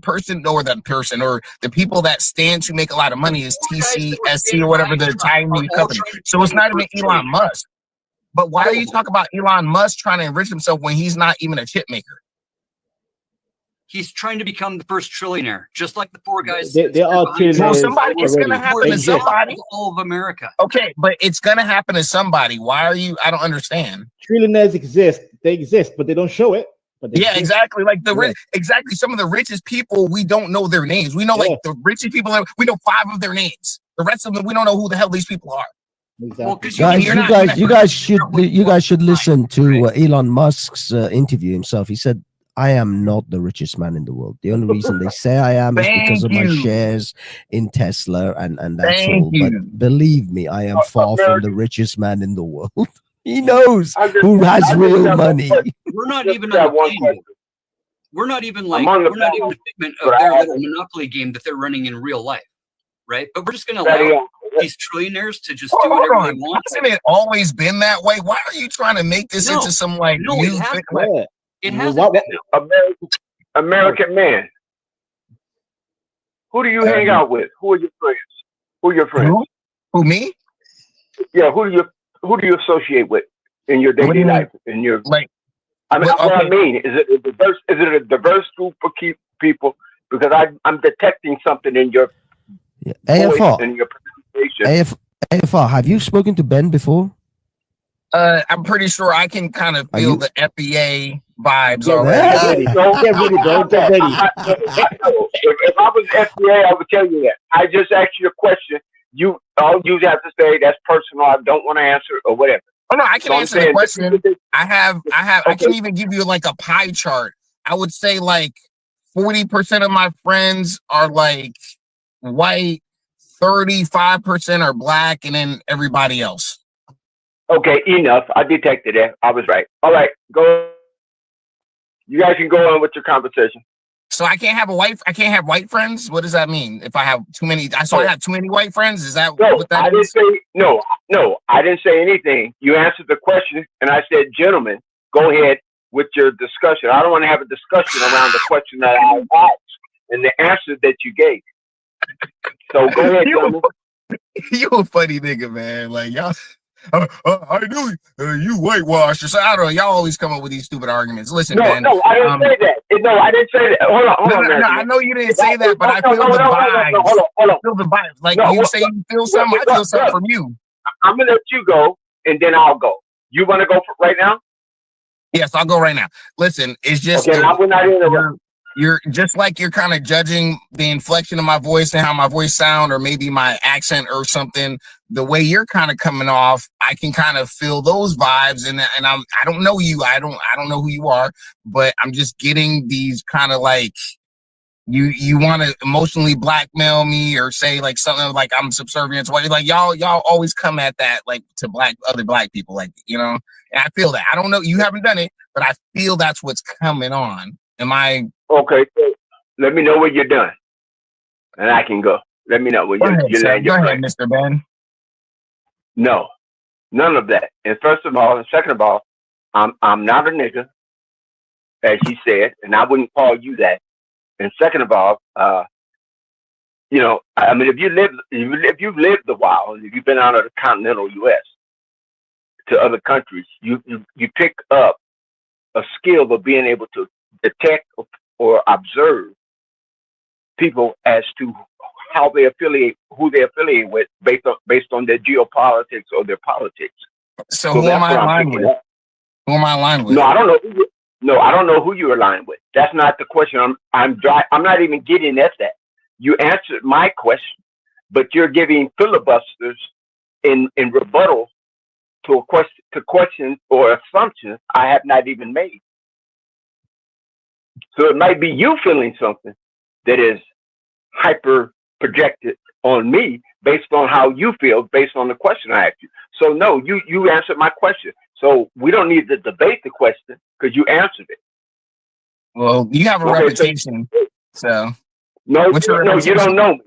people that stand to make a lot of money is TCSC or whatever, the tiny company. So it's not even Elon Musk. But why are you talking about Elon Musk trying to enrich himself when he's not even a chip maker? He's trying to become the first trillionaire, just like the four guys. There are trillionaires. Well, somebody, it's going to happen to somebody. All of America. Okay, but it's going to happen to somebody. Why are you? I don't understand. Trillionaires exist. They exist, but they don't show it. But they exist. Exactly. Like exactly. Some of the richest people, we don't know their names. We know like the richest people. We know 5 of their names. The rest of them, we don't know who the hell these people are. Exactly. Well, you guys should listen to Elon Musk's interview himself. He said, "I am not the richest man in the world. The only reason they say I am is because of my shares in Tesla, and that's all. But believe me, I am far from the richest man in the world." He knows who has real money. We're not even we're not even like we're not even a figment of their little monopoly game that they're running in real life, right? But we're just going to allow these trillionaires to just do whatever they want. Hasn't it always been that way? Why are you trying to make this into some like new thing? It hasn't been. American man. Who do you hang out with? Who are your friends? Who are your friends? Who me? Yeah, who do you associate with in your daily life? In your like, I mean, what I mean is it a diverse group of people? Because I'm detecting something in your voice and your pronunciation. AFR, have you spoken to Ben before? I'm pretty sure I can kind of feel the FBA vibes already. Get ready, bro. Get ready. If I was FBA, I would tell you that. I just asked you a question. All you have to say that's personal. I don't want to answer or whatever. Oh no, I can answer the question. I can even give you like a pie chart. I would say like 40% of my friends are like white, 35% are black, and then everybody else. Okay, enough. I detected it. I was right. All right, go. You guys can go on with your conversation. So I can't have white friends? What does that mean? If I have too many, I have too many white friends? Is that what that means? No, I didn't say anything. You answered the question, and I said, gentlemen, go ahead with your discussion. I don't want to have a discussion around the question that I asked and the answer that you gave. So go ahead, gentlemen. You a funny nigga, man. Like, y'all... I knew you whitewashed. So I don't know. Y'all always come up with these stupid arguments. Listen, man. No, I didn't say that. No, I didn't say that. Hold on. No, I know you didn't say that, but I feel the vibes. Hold on. I feel the vibes. Like you say you feel something, I feel something from you. I'm gonna let you go, and then I'll go. You want to go for right now? Yes, I'll go right now. Listen, it's just you're just like you're kind of judging the inflection of my voice and how my voice sound, or maybe my accent or something. The way you're kind of coming off, I can kind of feel those vibes, and I don't know you. I don't know who you are, but I'm just getting these kind of like you want to emotionally blackmail me or say like something like I'm subservient to what like y'all always come at that like to other black people, like, you know, and I feel that. I don't know, you haven't done it, but I feel that's what's coming on. Am I okay? So let me know when you're done, and I can go. Let me know when you're done. Go ahead, Mr. Ben. No, none of that. And first of all, and second of all, I'm not a nigga, as you said, and I wouldn't call you that. And second of all, you know, I mean, if you've lived a while, if you've been out of the continental U.S. to other countries, you pick up a skill of being able to detect or observe people as to how they affiliate, who they affiliate with, based on their geopolitics or their politics. So who am I aligned with? Who am I aligned with? No, I don't know. No, I don't know who you're aligned with. That's not the question. I'm not even getting at that. You answered my question, but you're giving filibusters in rebuttal to questions or assumptions I have not even made. So it might be you feeling something that is hyper projected on me based on how you feel, based on the question I asked you. So no, you answered my question. So we don't need to debate the question because you answered it. Well, you have a reputation, so no, you don't know me.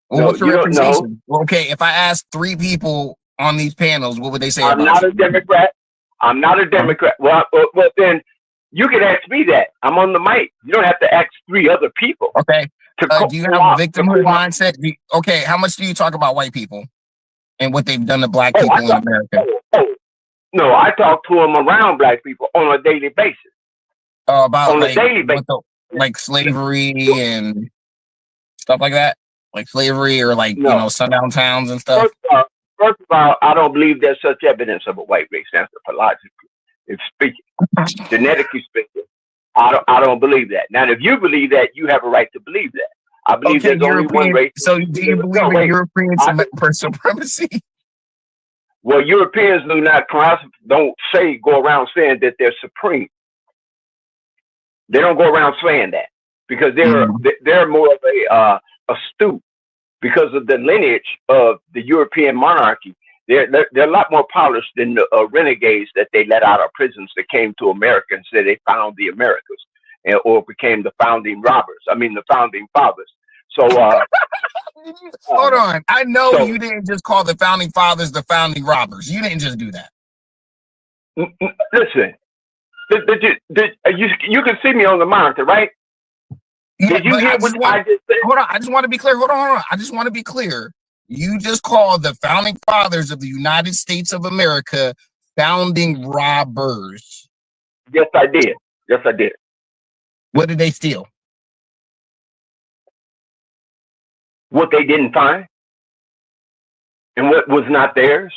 Well, no, what's your reputation? Well, okay, if I ask 3 people on these panels, what would they say? I'm not a Democrat. I'm not a Democrat. Well, then you can ask me that. I'm on the mic. You don't have to ask 3 other people. Okay. Do you have a victimhood mindset? Okay, how much do you talk about white people and what they've done to black people in America? No, I talk to them around black people on a daily basis. About on like, a daily basis. like slavery and stuff like that? Like slavery or like, you know, sundown towns and stuff? First of all, I don't believe there's such evidence of a white race anthropologically. If speaking, genetically speaking, I don't believe that. Now, if you believe that, you have a right to believe that. I believe there's only one race. So do you believe in European supremacy? Well, Europeans do not go around saying that they're supreme. They don't go around saying that because they're more of a astute because of the lineage of the European monarchy. They're a lot more polished than the renegades that they let out of prisons that came to America and said they found the Americas or became the founding fathers. So hold on. I know you didn't just call the founding fathers the founding robbers. You didn't just do that. Listen, you can see me on the monitor, right? Yeah, Did you hear what I just said? Hold on. I just want to be clear. Hold on. I just want to be clear. You just called the founding fathers of the United States of America founding robbers. Yes, I did. Yes, I did. What did they steal? What they didn't find and what was not theirs.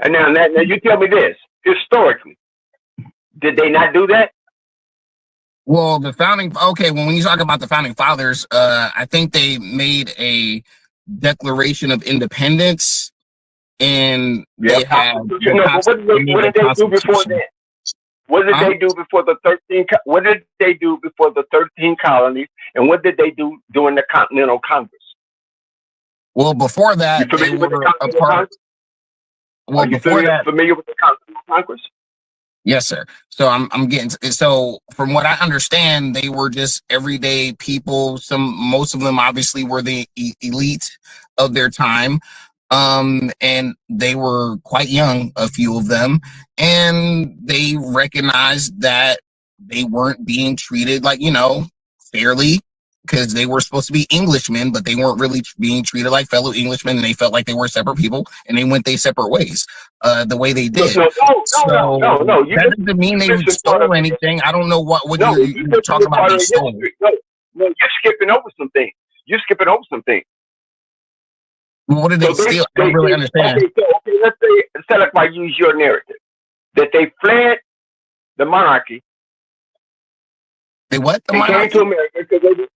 And now you tell me this, historically, did they not do that? Well, when you talk about the founding fathers, I think they made a Declaration of Independence, and they have. What did they do before that? What did they do before the 13? What did they do before the 13 colonies? And what did they do during the Continental Congress? Well, before that, they were a part. Are you familiar with the Continental Congress? Yes, sir. So I'm getting so from what I understand, they were just everyday people. Most of them obviously were the elite of their time. And they were quite young, a few of them, and they recognized that they weren't being treated like, fairly, because they were supposed to be Englishmen, but they weren't really being treated like fellow Englishmen, and they felt like they were separate people, and they went their separate ways, the way they did. No. That doesn't mean they stole anything. I don't know what you're talking about. They stole. No, you're skipping over some things. What did they steal? I don't really understand. Okay, let's say, if I use your narrative, that they fled the monarchy. They what? They came to America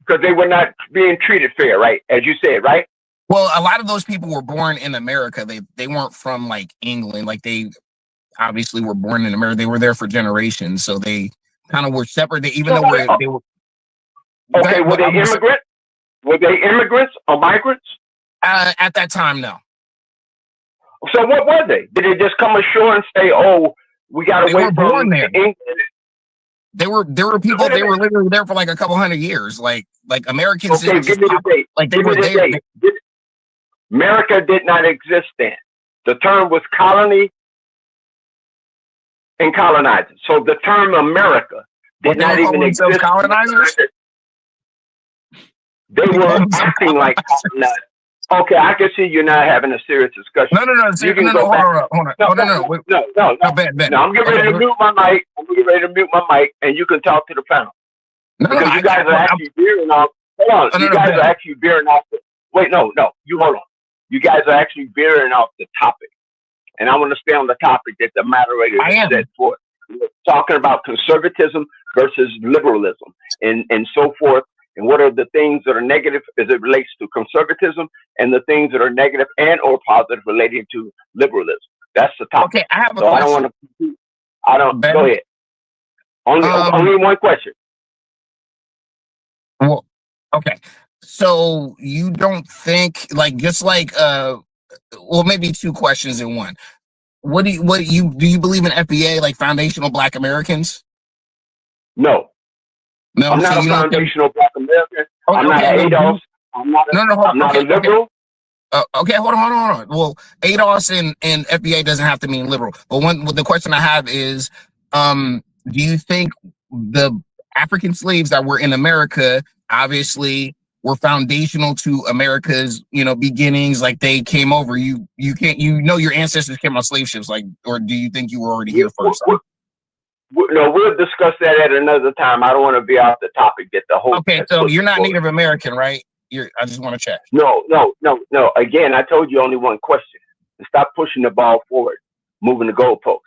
because they were not being treated fair, right? As you said, right? Well, a lot of those people were born in America. They weren't from like England. Like they obviously were born in America. They were there for generations, so they kind of were separate. They were. Okay, were they immigrants? Were they immigrants or migrants? At that time, no. So what were they? Did they just come ashore and say, "Oh, we got to wait for England"? There were people. They were literally there for like a couple hundred years. Like Americans. Okay, give me the date. Like they were there. America did not exist then. The term was colony and colonizer. So the term America did not even exist. Colonizers. They were acting like colonizers. Okay, I can see you're not having a serious discussion. No. Hold on. No. I'm getting ready to mute my mic. And you can talk to the panel. Because you guys are actually veering off. Hold on. You guys are actually veering off. Wait, no. You hold on. You guys are actually veering off the topic. And I want to stay on the topic that the moderator set forth. We're talking about conservatism versus liberalism and so forth. And what are the things that are negative as it relates to conservatism and the things that are negative and or positive relating to liberalism? That's the topic. Okay, I have a question. Go ahead. Only one question. Well, okay. So you don't think maybe two questions in one. Do you believe in FBA, like foundational Black Americans? No. No, I'm not a foundational Black American. I'm not ADOS. I'm not a liberal. Okay, hold on. Well, ADOS and FBA doesn't have to mean liberal. But the question I have is, do you think the African slaves that were in America, obviously were foundational to America's, beginnings. Like they came over. You can't, your ancestors came on slave ships. Like, or do you think you were already here first? No, we'll discuss that at another time. I don't want to be off the topic. Get the whole. Okay, so you're not Native American, right? I just want to check. No. Again, I told you only one question. Stop pushing the ball forward, moving the goalposts.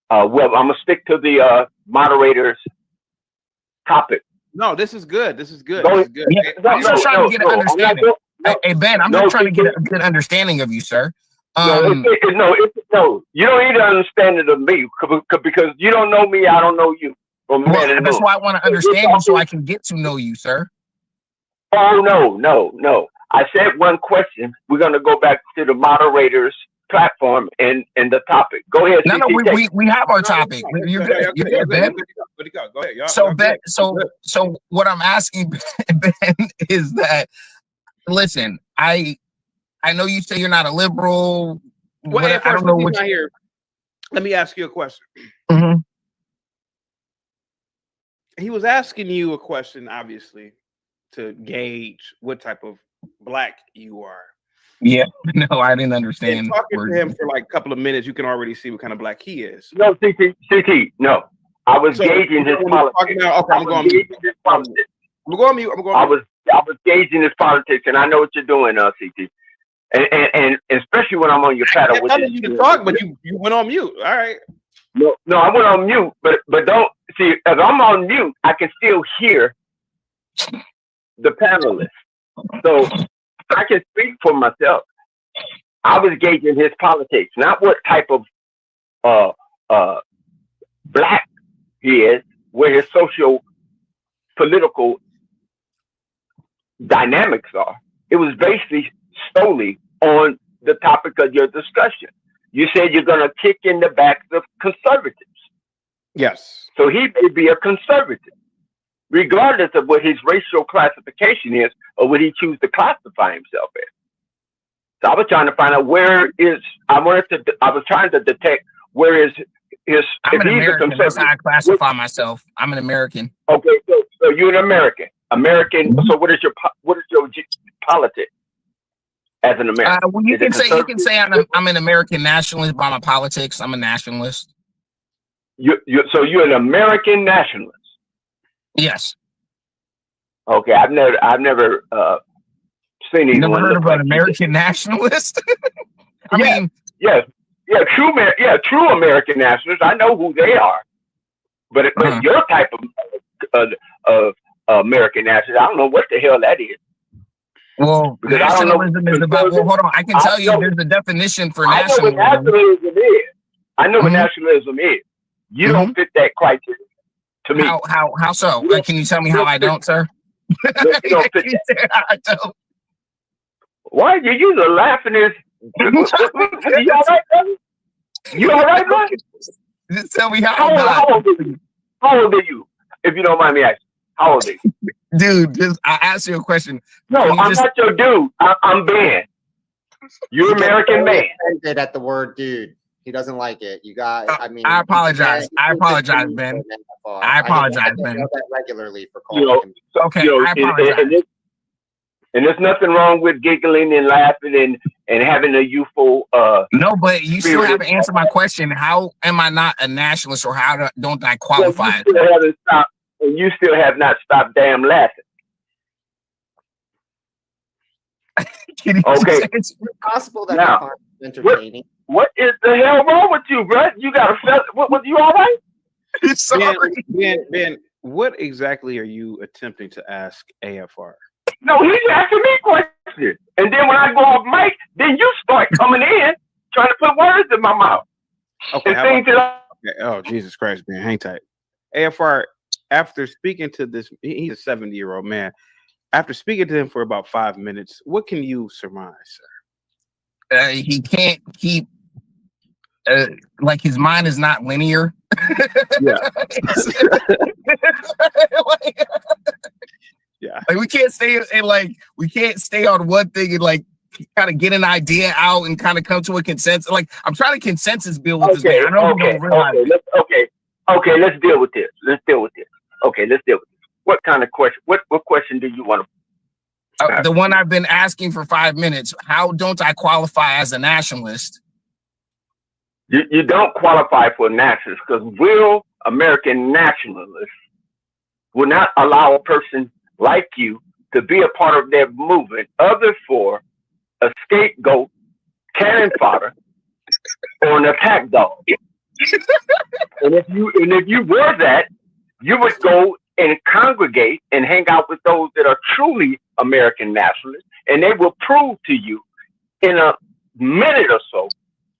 Well, I'm gonna stick to the moderator's topic. No, this is good. This is good. Yeah, I'm just trying to get an understanding. Hey Ben, I'm just trying to get a good understanding of you, sir. No, you don't need an understanding of me because you don't know me. I don't know you. That's why I want to understand you so I can get to know you, sir. Oh no. I said one question. We're gonna go back to the moderator's platform and the topic. Go ahead. No, we have our topic. You're good, Ben. Go ahead. So Ben, so what I'm asking Ben is that, listen, I know you say you're not a liberal. Well, I don't know what here. Let me ask you a question. Mm-hmm. He was asking you a question, obviously, to gauge what type of black you are. Yeah, no, I didn't understand. And talking to him for like a couple of minutes, you can already see what kind of black he is. No, CT, no. I was gauging his politics. Okay, I'm going mute. I'm going mute. I was gauging his politics, and I know what you're doing, CT. And especially when I'm on your paddle. I'm telling you to talk, but you went on mute. All right. No, I went on mute, but don't see. As I'm on mute, I can still hear the panelists, so I can speak for myself. I was gauging his politics, not what type of black he is, where his social political dynamics are. It was basically solely on the topic of your discussion. You said you're going to kick in the backs of conservatives. Yes. So he may be a conservative, regardless of what his racial classification is or what he chooses to classify himself as. So I was trying to find out I was trying to detect where is his. I'm an American. That's how I classify myself. I'm an American. Okay, so you're an American. So what is your politics as an American? Well, you can say I'm an American nationalist by my politics. I'm a nationalist. So you're an American nationalist. Yes. Okay, I've never seen anyone. Never heard of an American nationalist? True American nationalists. I know who they are, but your type of American nationalist, I don't know what the hell that is. Well, nationalism is about. Well, hold on. I can tell you, there's a definition for nationalism. I know what nationalism is. You don't fit that criteria. To me, how so? Can you tell me how I don't, sir? You don't fit that. I don't. Why are you laughing? You all right, brother? You all right, brother? Just tell me how old are you? How old are you? If you don't mind me asking, how old are you? Dude, I asked you a question. No, I'm not your dude. I'm Ben. You're American man. At the word dude. He doesn't like it. You got. I apologize. I apologize, Ben. I apologize, Ben. That regularly for calling him. Okay, I apologize. And there's nothing wrong with giggling and laughing and having a youthful. No, but you still haven't answered my question. How am I not a nationalist, or how don't I qualify? You still have not stopped damn laughing. Okay. It's possible that I find it entertaining. What is the hell wrong with you, bro? You got a what? You all right? Sorry, Ben. What exactly are you attempting to ask AFR? No, he's asking me questions, and then when I go off mic, then you start coming in trying to put words in my mouth. Okay. Oh, Jesus Christ, man, hang tight. AFR, after speaking to this, he's a 70-year-old man. After speaking to him for about 5 minutes, what can you surmise, sir? He can't keep. Like his mind is not linear. Yeah. Yeah. Like we can't stay on one thing and like kind of get an idea out and kind of come to a consensus. Like I'm trying to consensus build with this man. I don't realize. Okay, let's deal with this. Okay, let's deal with this. What kind of question? What question do you want to? The one I've been asking for 5 minutes. How don't I qualify as a nationalist? You don't qualify for a nationalist because real American nationalists will not allow a person like you to be a part of their movement other for a scapegoat, cannon fodder, or an attack dog. and if you were that, you would go and congregate and hang out with those that are truly American nationalists, and they will prove to you in a minute or so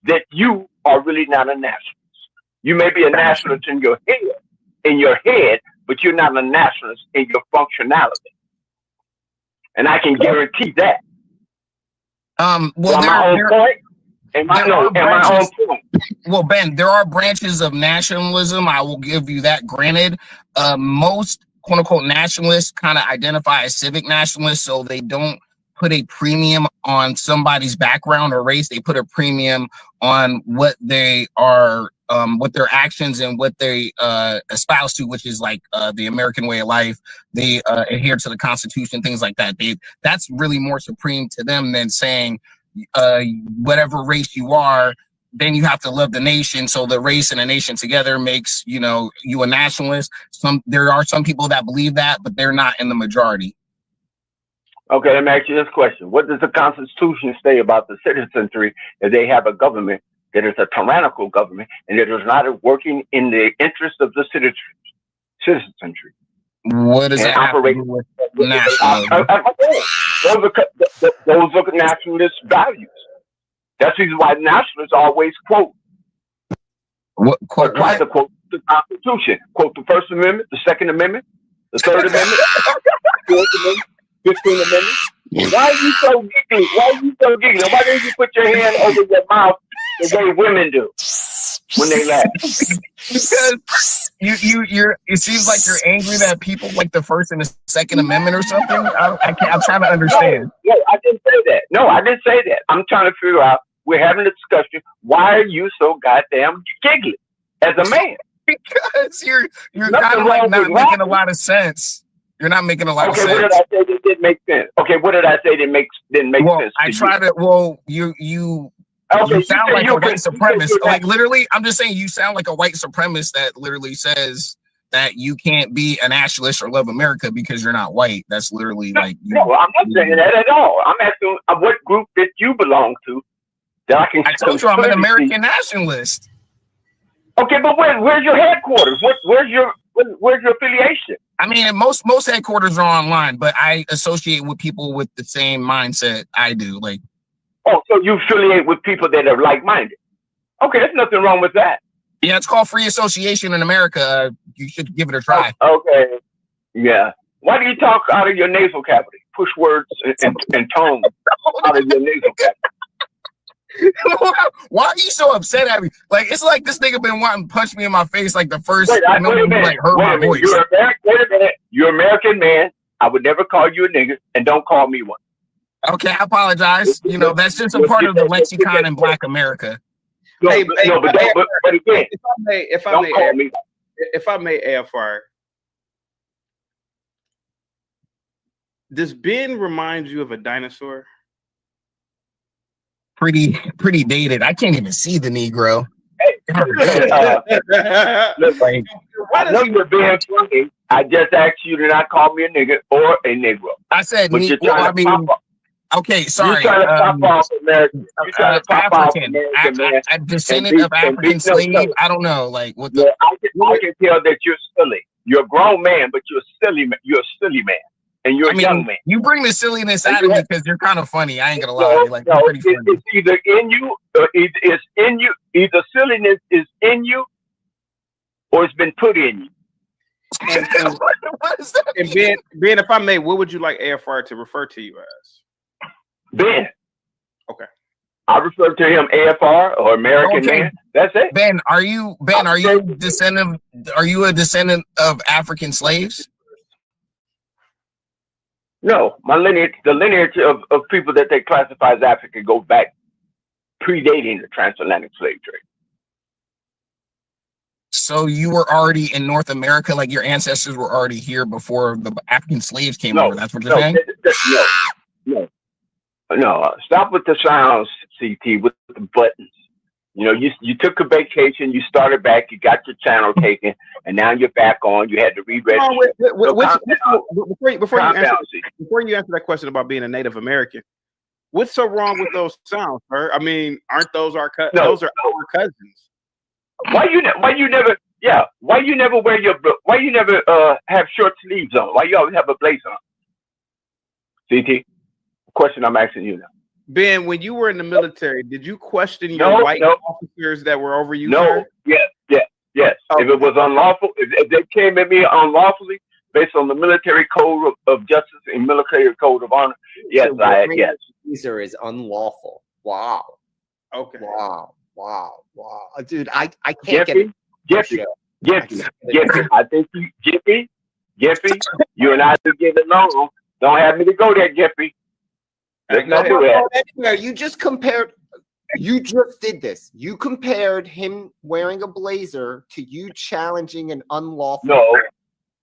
that you are really not a nationalist. You may be a nationalist in your head, but you're not a nationalist in your functionality. And I can guarantee that. Well, Ben, there are branches of nationalism. I will give you that. Granted, most quote unquote nationalists kind of identify as civic nationalists, so they don't put a premium on somebody's background or race. They put a premium on what they are, what their actions and what they espouse to, which is like the American way of life. They adhere to the Constitution, things like that. That's really more supreme to them than saying whatever race you are, then you have to love the nation. So the race and the nation together makes you a nationalist. There are some people that believe that, but they're not in the majority. Okay, let me ask you this question. What does the Constitution say about the citizenry if they have a government that is a tyrannical government and that is not working in the interest of the citizenry? What does that have to do with nationalism? Those are nationalist values. That's the reason why nationalists always quote. Try to quote the Constitution. Quote the First Amendment, the Second Amendment, the Third Amendment, the Fourth Amendment, 15th Amendment. Why are you so giggly? Why don't you put your hand over your mouth the way women do when they laugh? Because you're. It seems like you're angry that people like the First and the Second Amendment or something. I'm trying to understand. No, I didn't say that. No, I didn't say that. I'm trying to figure out. We're having a discussion. Why are you so goddamn giggly as a man? Because you're kind of like not making a lot of sense. You're not making a lot of sense. Okay, what did I say that didn't make sense? Okay, what did I say that didn't make sense? I try to. Well, you sound like a white supremacist. Like literally, I'm just saying you sound like a white supremacist that literally says that you can't be a nationalist or love America because you're not white. That's literally like. No, I'm not saying that at all. I'm asking what group that you belong to. That I told you I'm an American nationalist. Okay, but where's your headquarters? Where's your affiliation? I mean, most headquarters are online, but I associate with people with the same mindset I do. Like, oh, so you affiliate with people that are like-minded? Okay, there's nothing wrong with that. Yeah, it's called free association in America. You should give it a try. Okay, yeah. Why do you talk out of your nasal cavity? Push words and tones out of your nasal cavity. Why are you so upset at me? Like it's like this nigga been wanting to punch me in my face like the first wait a minute. Wait a minute. You're an American man. I would never call you a nigga, and don't call me one. Okay, I apologize. That's just a part of the lexicon in Black America. But again, if I may, AFR, does Ben remind you of a dinosaur? Pretty dated. I can't even see the Negro. Listen, I know you're being funny. I just asked you to not call me a nigga or a Negro. I said okay, sorry. You're trying to pop off American. You're trying to pop off American, man. A descendant of African slave. I don't know, like what the. Yeah, I can tell that you're silly. You're a grown man, but you're silly. You're a silly man. And you're a young man. You bring the silliness out of me because you're kind of funny. I ain't gonna lie. It's either in you or it's in you. Either silliness is in you or it's been put in you. What is that? And Ben, if I may, what would you like AFR to refer to you as? Ben. Okay. I refer to him AFR or American man. That's it. Ben, are you a descendant of African slaves? No, the lineage of people that they classify as African go back predating the transatlantic slave trade. So you were already in North America, like your ancestors were already here before the African slaves came over. That's what you're saying? No, stop with the sounds, CT, with the buttons. You know, you took a vacation, you started back, you got your channel taken, and now you're back on. You had to re-register. Before you answer that question about being a Native American, what's so wrong with those sounds, sir? I mean, aren't those our cousins? No. Those are our cousins. Why you never have short sleeves on? Why you always have a blazer on? CT, question I'm asking you now. Ben, when you were in the military, did you question your white officers that were over you? No, sir? yes. Okay. If it was unlawful, if they came at me unlawfully based on the military code of justice and military code of honor, yes, so yes. Blazer is unlawful. Wow. Okay. Wow. Dude, I can't Jeffy, I think Jeffy, you and I should get along. Don't have me to go there, Jeffy. Let's not do that. You just compared. You just did this. You compared him wearing a blazer to you challenging an unlawful.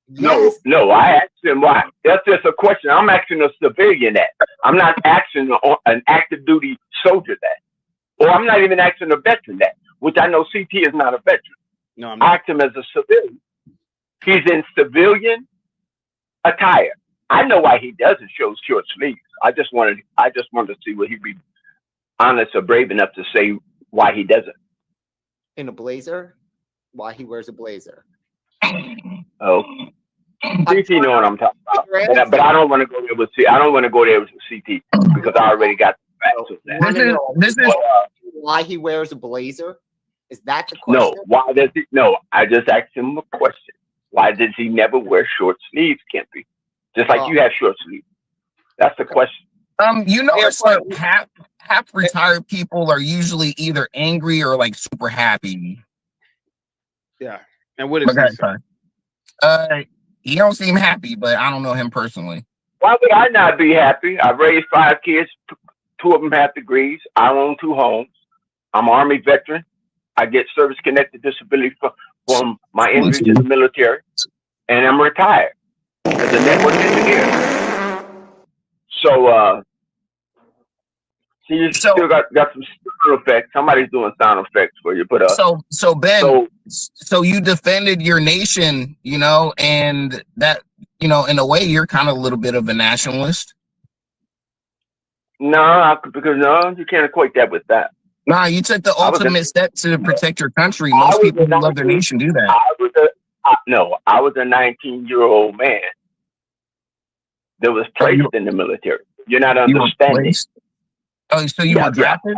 No. I asked him why. That's just a question. I'm asking a civilian that. I'm not asking an active duty soldier that, or I'm not even asking a veteran that. Which I know CT is not a veteran. No, I'm not. I asked him as a civilian. He's in civilian attire. I know why he doesn't show short sleeves. I just wanted to see what he'd be honest or brave enough to say why he doesn't. In a blazer? Why he wears a blazer? Oh, CT know what I'm talking about. But I don't want to go there with CT. I don't want to go there with CT because I already got the facts of that. This is why he wears a blazer? Is that the question? No. Why does he? No. I just asked him a question. Why does he never wear short sleeves, Kempy? Just like you have short sleeves. That's the question. You know, it's like half retired people are usually either angry or like super happy. Yeah. And what is this? He don't seem happy, but I don't know him personally. Why would I not be happy? I raised 5 kids. 2 of them have degrees. I own 2 homes. I'm an Army veteran. I get service-connected disability from my injury to the military, and I'm retired as a network engineer. So, you still got some sound effects. Somebody's doing sound effects for you. But so Ben, so you defended your nation, you know, and that, you know, in a way, you're kind of a little bit of a nationalist. No, because you can't equate that with that. Nah, you took the ultimate step to protect your country. Most people who love their nation do that. I was a 19-year-old man that was placed in the military. You're not understanding. Oh, so you were drafted?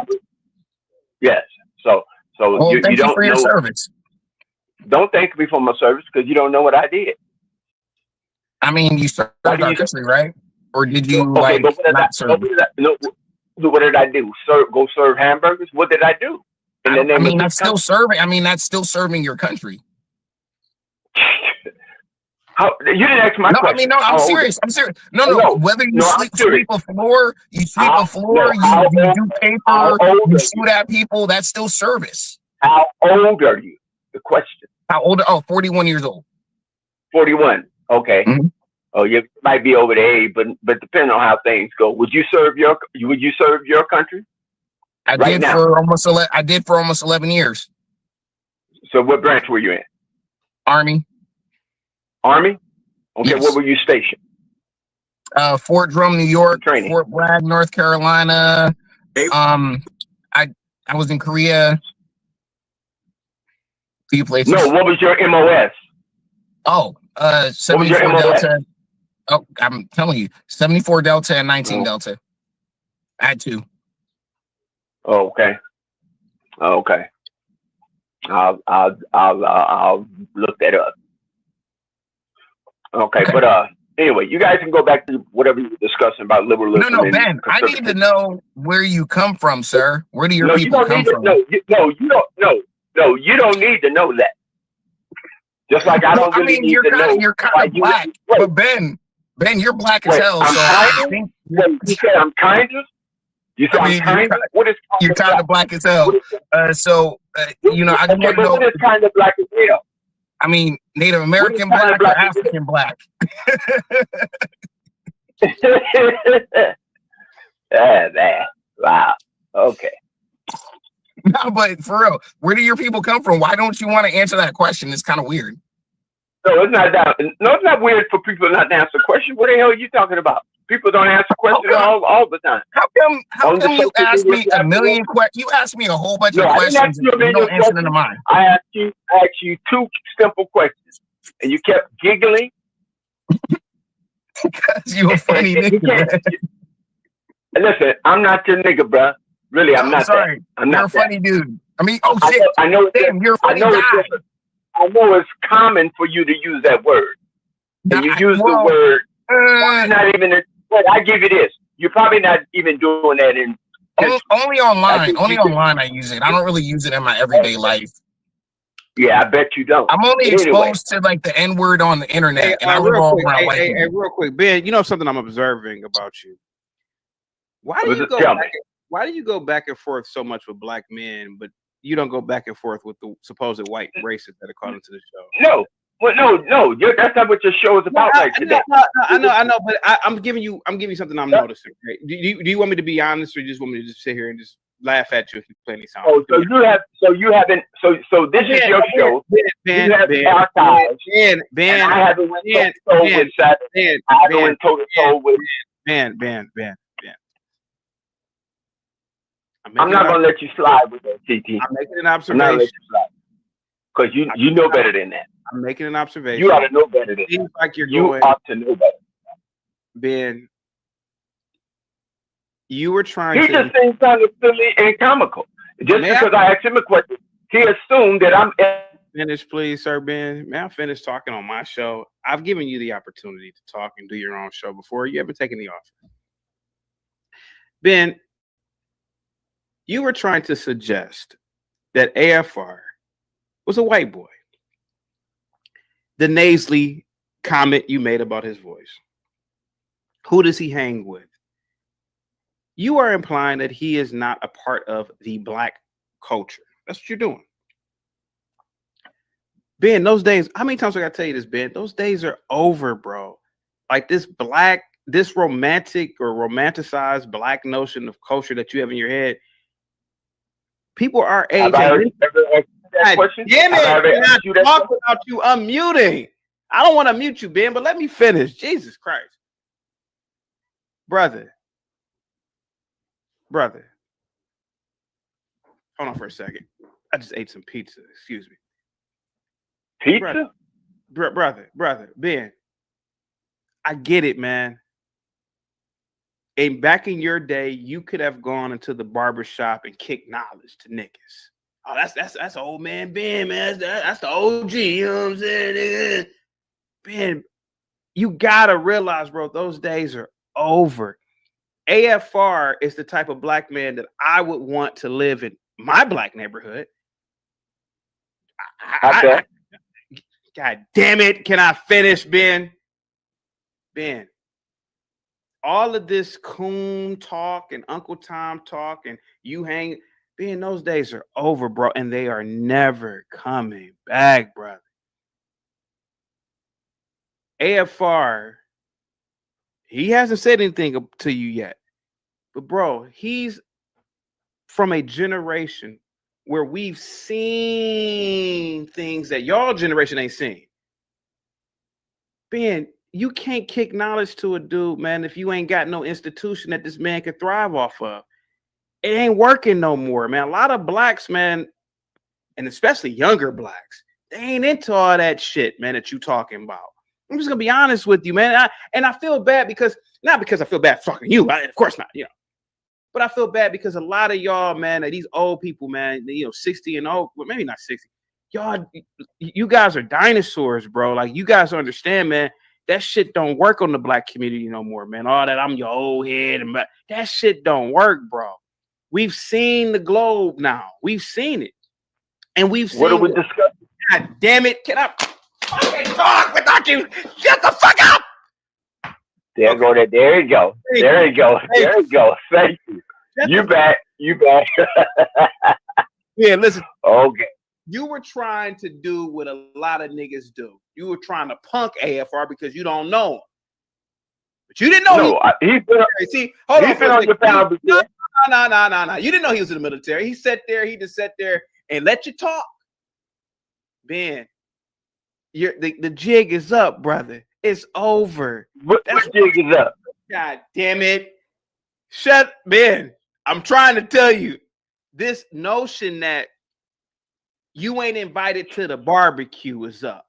Yes. So you thank don't you for your service. Don't thank me for my service because you don't know what I did. I mean, you served our country, right? Or did you not serve? What did I do? Go serve hamburgers? What did I do? That's still serving. That's still serving your country. You didn't ask my question. I'm serious. I'm serious. No. Whether you sweep a floor, you do paper, you shoot at people, that's still service. How old are you? The question. How old? Oh, 41 years old. 41. Okay. Mm-hmm. Oh, you might be over the age, but depending on how things go, would you serve your country? I did for almost 11 years. So what branch were you in? Army. Army? Okay, yes. Where were you stationed? Fort Drum, New York, training. Fort Bragg, North Carolina. I was in Korea. A few places. No, what was your MOS? Oh, 74 Delta. Oh, I'm telling you, 74 Delta and 19 Delta. I had 2. Oh, okay. I'll look that up. Okay, but anyway, you guys can go back to whatever you were discussing about liberalism. No, Ben, I need to know where you come from, sir. Where do your people come from? You don't need to know that. Just like I don't really need to know. You're kind of black, but Ben, you're black as hell. You said I'm kind of? You said I'm kind of? What is you're kind of black as hell. I just want to know. What is kind of black as hell? I mean, Native American black or African black? Wow. Okay. No, but for real, where do your people come from? Why don't you want to answer that question? It's kind of weird. No, it's not that. No, it's not weird for people not to answer questions. What the hell are you talking about? People don't answer questions all the time. How come you asked me a million questions? You asked me a whole bunch of questions and you don't answer none of mine. I asked you two simple questions, and you kept giggling. Because you're a funny nigga. Listen, I'm not your nigga, bro. Really, I'm not sorry. that. I'm you're not a funny dude. I mean, oh shit. I know. Damn, you're a funny guy. I know it's common for you to use that word. And you use the word. Not even. But I give you this. You're probably not even doing that in. Only online. Only online I use it. I don't really use it in my everyday life. Yeah, I bet you don't. I'm only exposed to like the N word on the internet, and I live all around white people. Hey, real quick, Ben. You know something I'm observing about you. Why do you go back and forth so much with black men, but you don't go back and forth with the supposed white racists that are calling into the show? No. Well, no. That's not what your show is about today. I know, but I'm giving you something I'm noticing. Right? Do you want me to be honest, or you just want me to just sit here and just laugh at you if you play any songs? Oh, so this is your show. Ben, I haven't went toe-to-toe with that. I haven't went toe-to-toe with Ben. I'm not gonna let you slide with that, CT. I'm making an observation. I'm not let you slide because you know better than that. I'm making an observation. You ought to know better than Seems that. like you ought to know better. Ben, you were trying to. He just seems kind of silly and comical. Just because I asked him a question, he assumed that I'm. Finish, please, sir, Ben. May I finish talking on my show? I've given you the opportunity to talk and do your own show before. You ever taken the offer? Ben, you were trying to suggest that AFR was a white boy. The nasally comment you made about his voice. Who does he hang with? You are implying that he is not a part of the black culture. That's what you're doing. Ben, those days, how many times I gotta tell you this, Ben? Those days are over, bro. Like this romantic or romanticized black notion of culture that you have in your head. People our age. Damn it! Can I talk without you unmuting? I don't want to mute you, Ben, but let me finish. Jesus Christ. Brother. Hold on for a second. I just ate some pizza. Excuse me. Pizza? Brother, Ben. I get it, man. And back in your day, you could have gone into the barbershop and kicked knowledge to niggas. Oh, that's old man Ben, man. That's the OG. You know what I'm saying? Ben, you gotta realize, bro, those days are over. AFR is the type of black man that I would want to live in my black neighborhood. God damn it. Can I finish, Ben? Ben, all of this coon talk and Uncle Tom talk and you hang, Ben, those days are over, bro, and they are never coming back, brother. AFR, he hasn't said anything to you yet, but bro, he's from a generation where we've seen things that y'all generation ain't seen. Ben, you can't kick knowledge to a dude, man, if you ain't got no institution that this man could thrive off of. It ain't working no more, man. A lot of blacks, man, and especially younger blacks, they ain't into all that shit, man, that you talking about. I'm just gonna be honest with you, man. I feel bad because not because I feel bad fucking you, of course not, but I feel bad because a lot of y'all, man, these old people, man, 60 and old, well, maybe not 60. Y'all, you guys are dinosaurs, bro. Like, you guys understand, man. That shit don't work on the black community no more, man. All that I'm your old head and that shit don't work, bro. We've seen the globe now. We've seen it, and we've seen. What are we discussing? God damn it! Can I fucking talk without you? Shut the fuck up! There you go. There you go. Thank you. You back. Yeah, listen. Okay. You were trying to do what a lot of niggas do. You were trying to punk AFR because you don't know him. But you didn't know he's been on your panel before. No. You didn't know he was in the military. He just sat there and let you talk. Ben, the jig is up, brother. It's over. What jig is up? God damn it. Ben, I'm trying to tell you, this notion that you ain't invited to the barbecue is up.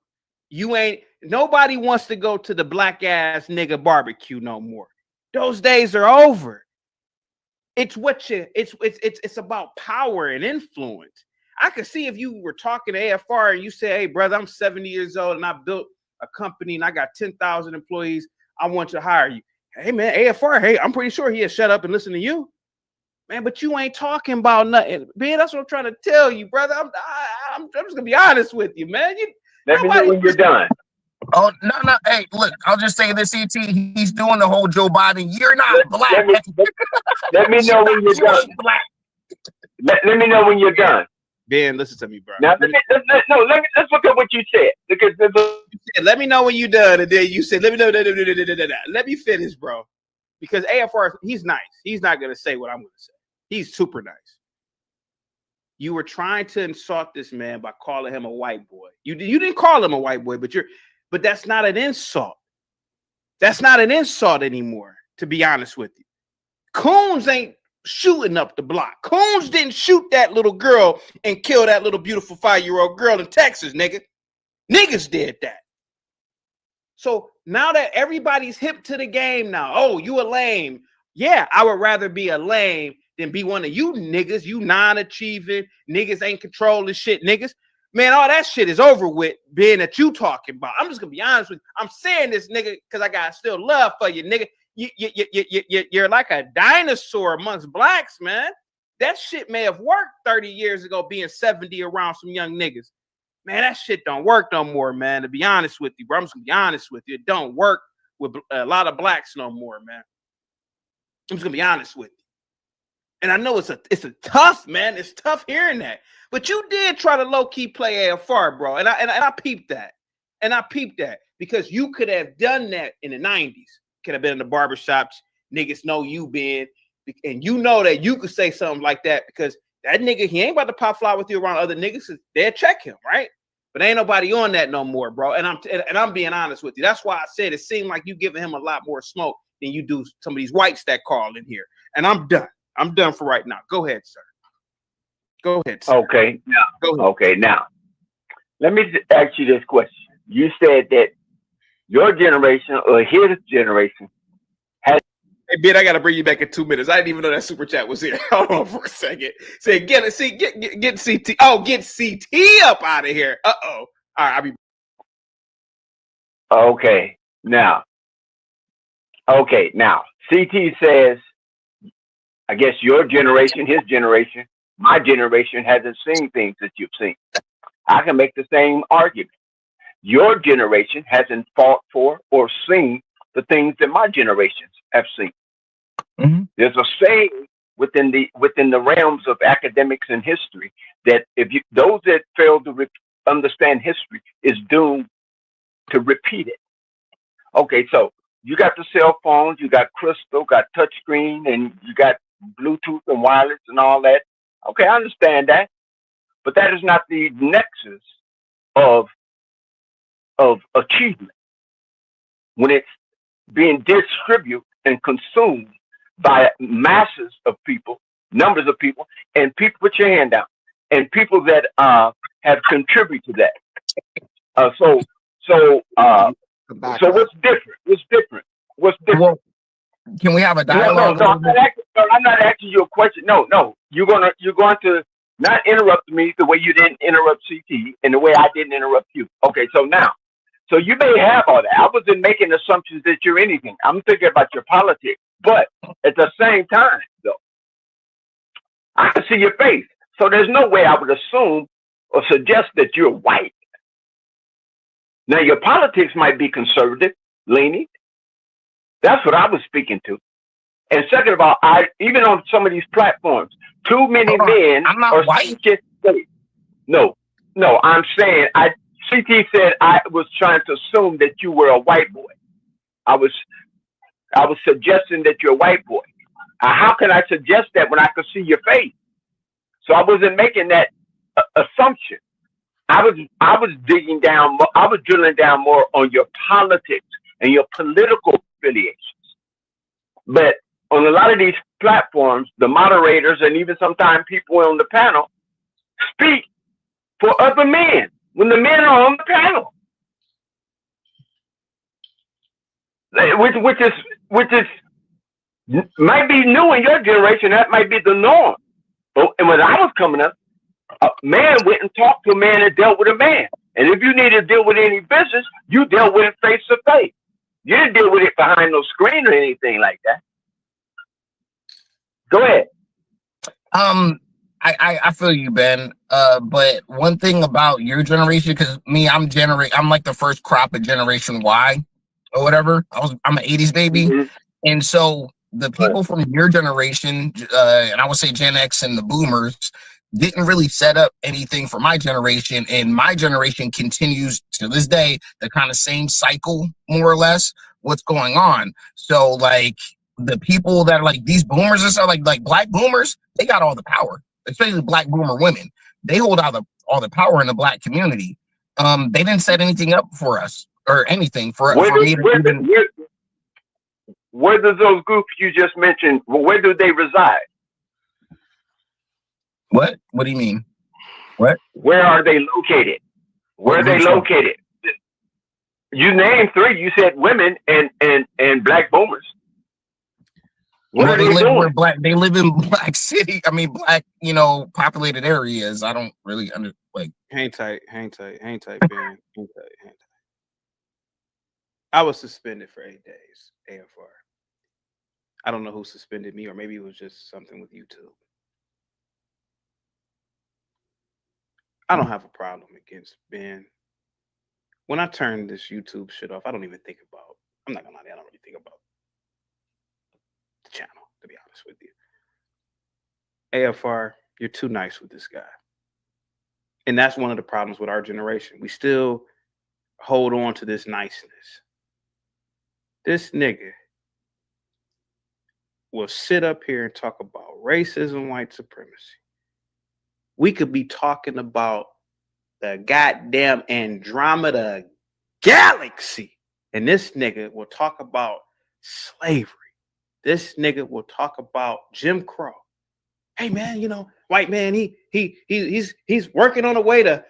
Nobody wants to go to the black ass nigga barbecue no more. Those days are over. It's about power and influence. I could see if you were talking to AFR and you say, hey, brother, I'm 70 years old and I built a company and I got 10,000 employees. I want to hire you. Hey, man, AFR, hey, I'm pretty sure he'll shut up and listen to you. Man, but you ain't talking about nothing. Man, that's what I'm trying to tell you, brother. I'm just going to be honest with you, man. Let me know when you're done. Oh, no. Hey, look, I'll just say this, CT. He's doing the whole Joe Biden. You're not black. Let me know when you're done. Let me know when you're done. Ben, listen to me, bro. Now, let's look at what you said. Let me know when you're done. And then you said, let me know. Let me finish, bro. Because AFR, he's nice. He's not going to say what I'm going to say. He's super nice. You were trying to insult this man by calling him a white boy. You didn't call him a white boy, but that's not an insult. That's not an insult anymore, to be honest with you. Coons ain't shooting up the block. Coons didn't shoot that little girl and kill that little beautiful 5-year-old girl in Texas, nigga. Niggas did that. So now that everybody's hip to the game now, oh, you a lame. Yeah, I would rather be a lame than be one of you niggas, you non-achieving niggas ain't controlling shit, niggas. Man, all that shit is over with, being that you talking about. I'm just gonna be honest with you. I'm saying this, nigga, because I got still love for you, nigga. You're like a dinosaur amongst blacks, man. That shit may have worked 30 years ago, being 70 around some young niggas. Man, that shit don't work no more, man. To be honest with you, bro, I'm just gonna be honest with you. It don't work with a lot of blacks no more, man. I'm just gonna be honest with you. And I know it's a tough, man. It's tough hearing that. But you did try to low-key play AFR, bro. And I peeped that. And I peeped that because you could have done that in the 90s. Could have been in the barbershops. Niggas know you been. And you know that you could say something like that because that nigga, he ain't about to pop fly with you around other niggas. They'll check him, right? But ain't nobody on that no more, bro. And I'm being honest with you. That's why I said it seemed like you giving him a lot more smoke than you do some of these whites that call in here. And I'm done. I'm done for right now. Go ahead, sir. Go ahead, sir. Okay. Now, let me ask you this question. You said that your generation or his generation has. Hey, Ben, I got to bring you back in 2 minutes. I didn't even know that super chat was here. Hold on for a second. Say, get CT. Oh, get CT up out of here. Uh-oh. All right, I'll be. Okay. Now, CT says, I guess your generation, his generation, my generation hasn't seen things that you've seen. I can make the same argument. Your generation hasn't fought for or seen the things that my generations have seen. Mm-hmm. There's a saying within the realms of academics and history that those that fail to understand history is doomed to repeat it. Okay, so you got the cell phones, you got crystal, got touchscreen, and you got Bluetooth and wireless and all that. Okay, I understand that. But that is not the nexus of achievement. When it's being distributed and consumed by masses of people, numbers of people, and people, put your hand down, and people that have contributed to that. So what's different? What's different? Well, can we have a dialogue? No, I'm not asking you a question. No. You're going to not interrupt me the way you didn't interrupt CT and the way I didn't interrupt you. Okay, so you may have all that. I wasn't making assumptions that you're anything. I'm thinking about your politics. But at the same time, though, I can see your face. So there's no way I would assume or suggest that you're white. Now, your politics might be conservative, leaning. That's what I was speaking to. And second of all, even on some of these platforms, too many men are speaking. No, I'm saying CT said I was trying to assume that you were a white boy. I was suggesting that you're a white boy. How can I suggest that when I could see your face? So I wasn't making that assumption. I was digging down. I was drilling down more on your politics and your political affiliations. But on a lot of these platforms, the moderators and even sometimes people on the panel speak for other men when the men are on the panel, which is might be new in your generation. That might be the norm. But and when I was coming up, a man went and talked to a man and dealt with a man. And if you need to deal with any business, you dealt with it face to face. You didn't deal with it behind no screen or anything like that. Go ahead. I feel you, Ben. But one thing about your generation, because me, I'm like the first crop of Generation Y or whatever. I'm an 80s baby. And so the people from your generation, and I would say Gen X and the boomers, didn't really set up anything for my generation, and my generation continues to this day the kind of same cycle, more or less, what's going on. So like the people that are like these boomers and stuff, like black boomers, they got all the power, especially black boomer women. They hold all the power in the black community. They didn't set anything up for us or anything for me to even. Where do those groups you just mentioned, where do they reside? What do you mean? What? Where are they located? Where are they located? You named three. You said women and black boomers. Well, they live in black city. I mean, black, populated areas. I don't really Hang tight, Ben. I was suspended for 8 days, AFR. I don't know who suspended me, or maybe it was just something with YouTube. I don't have a problem against Ben. When I turn this YouTube shit off, I don't even think about, I'm not gonna lie, I don't really think about the channel, to be honest with you. AFR, you're too nice with this guy. And that's one of the problems with our generation. We still hold on to this niceness. This nigga will sit up here and talk about racism, white supremacy. We could be talking about the goddamn Andromeda galaxy, and this nigga will talk about slavery. This nigga will talk about Jim Crow. Hey man, white man, he's working on a way to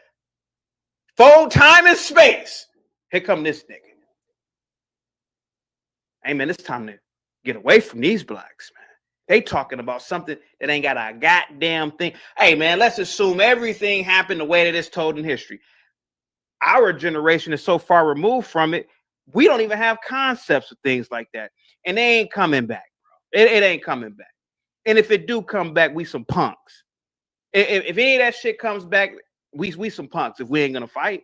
fold time and space. Here come this nigga. Hey man, it's time to get away from these blacks, man. They talking about something that ain't got a goddamn thing. Hey man, let's assume everything happened the way that it's told in history. Our generation is so far removed from it, we don't even have concepts of things like that. And they ain't coming back, bro. It ain't coming back. And if it do come back, we some punks. If any of that shit comes back, we some punks if we ain't gonna fight.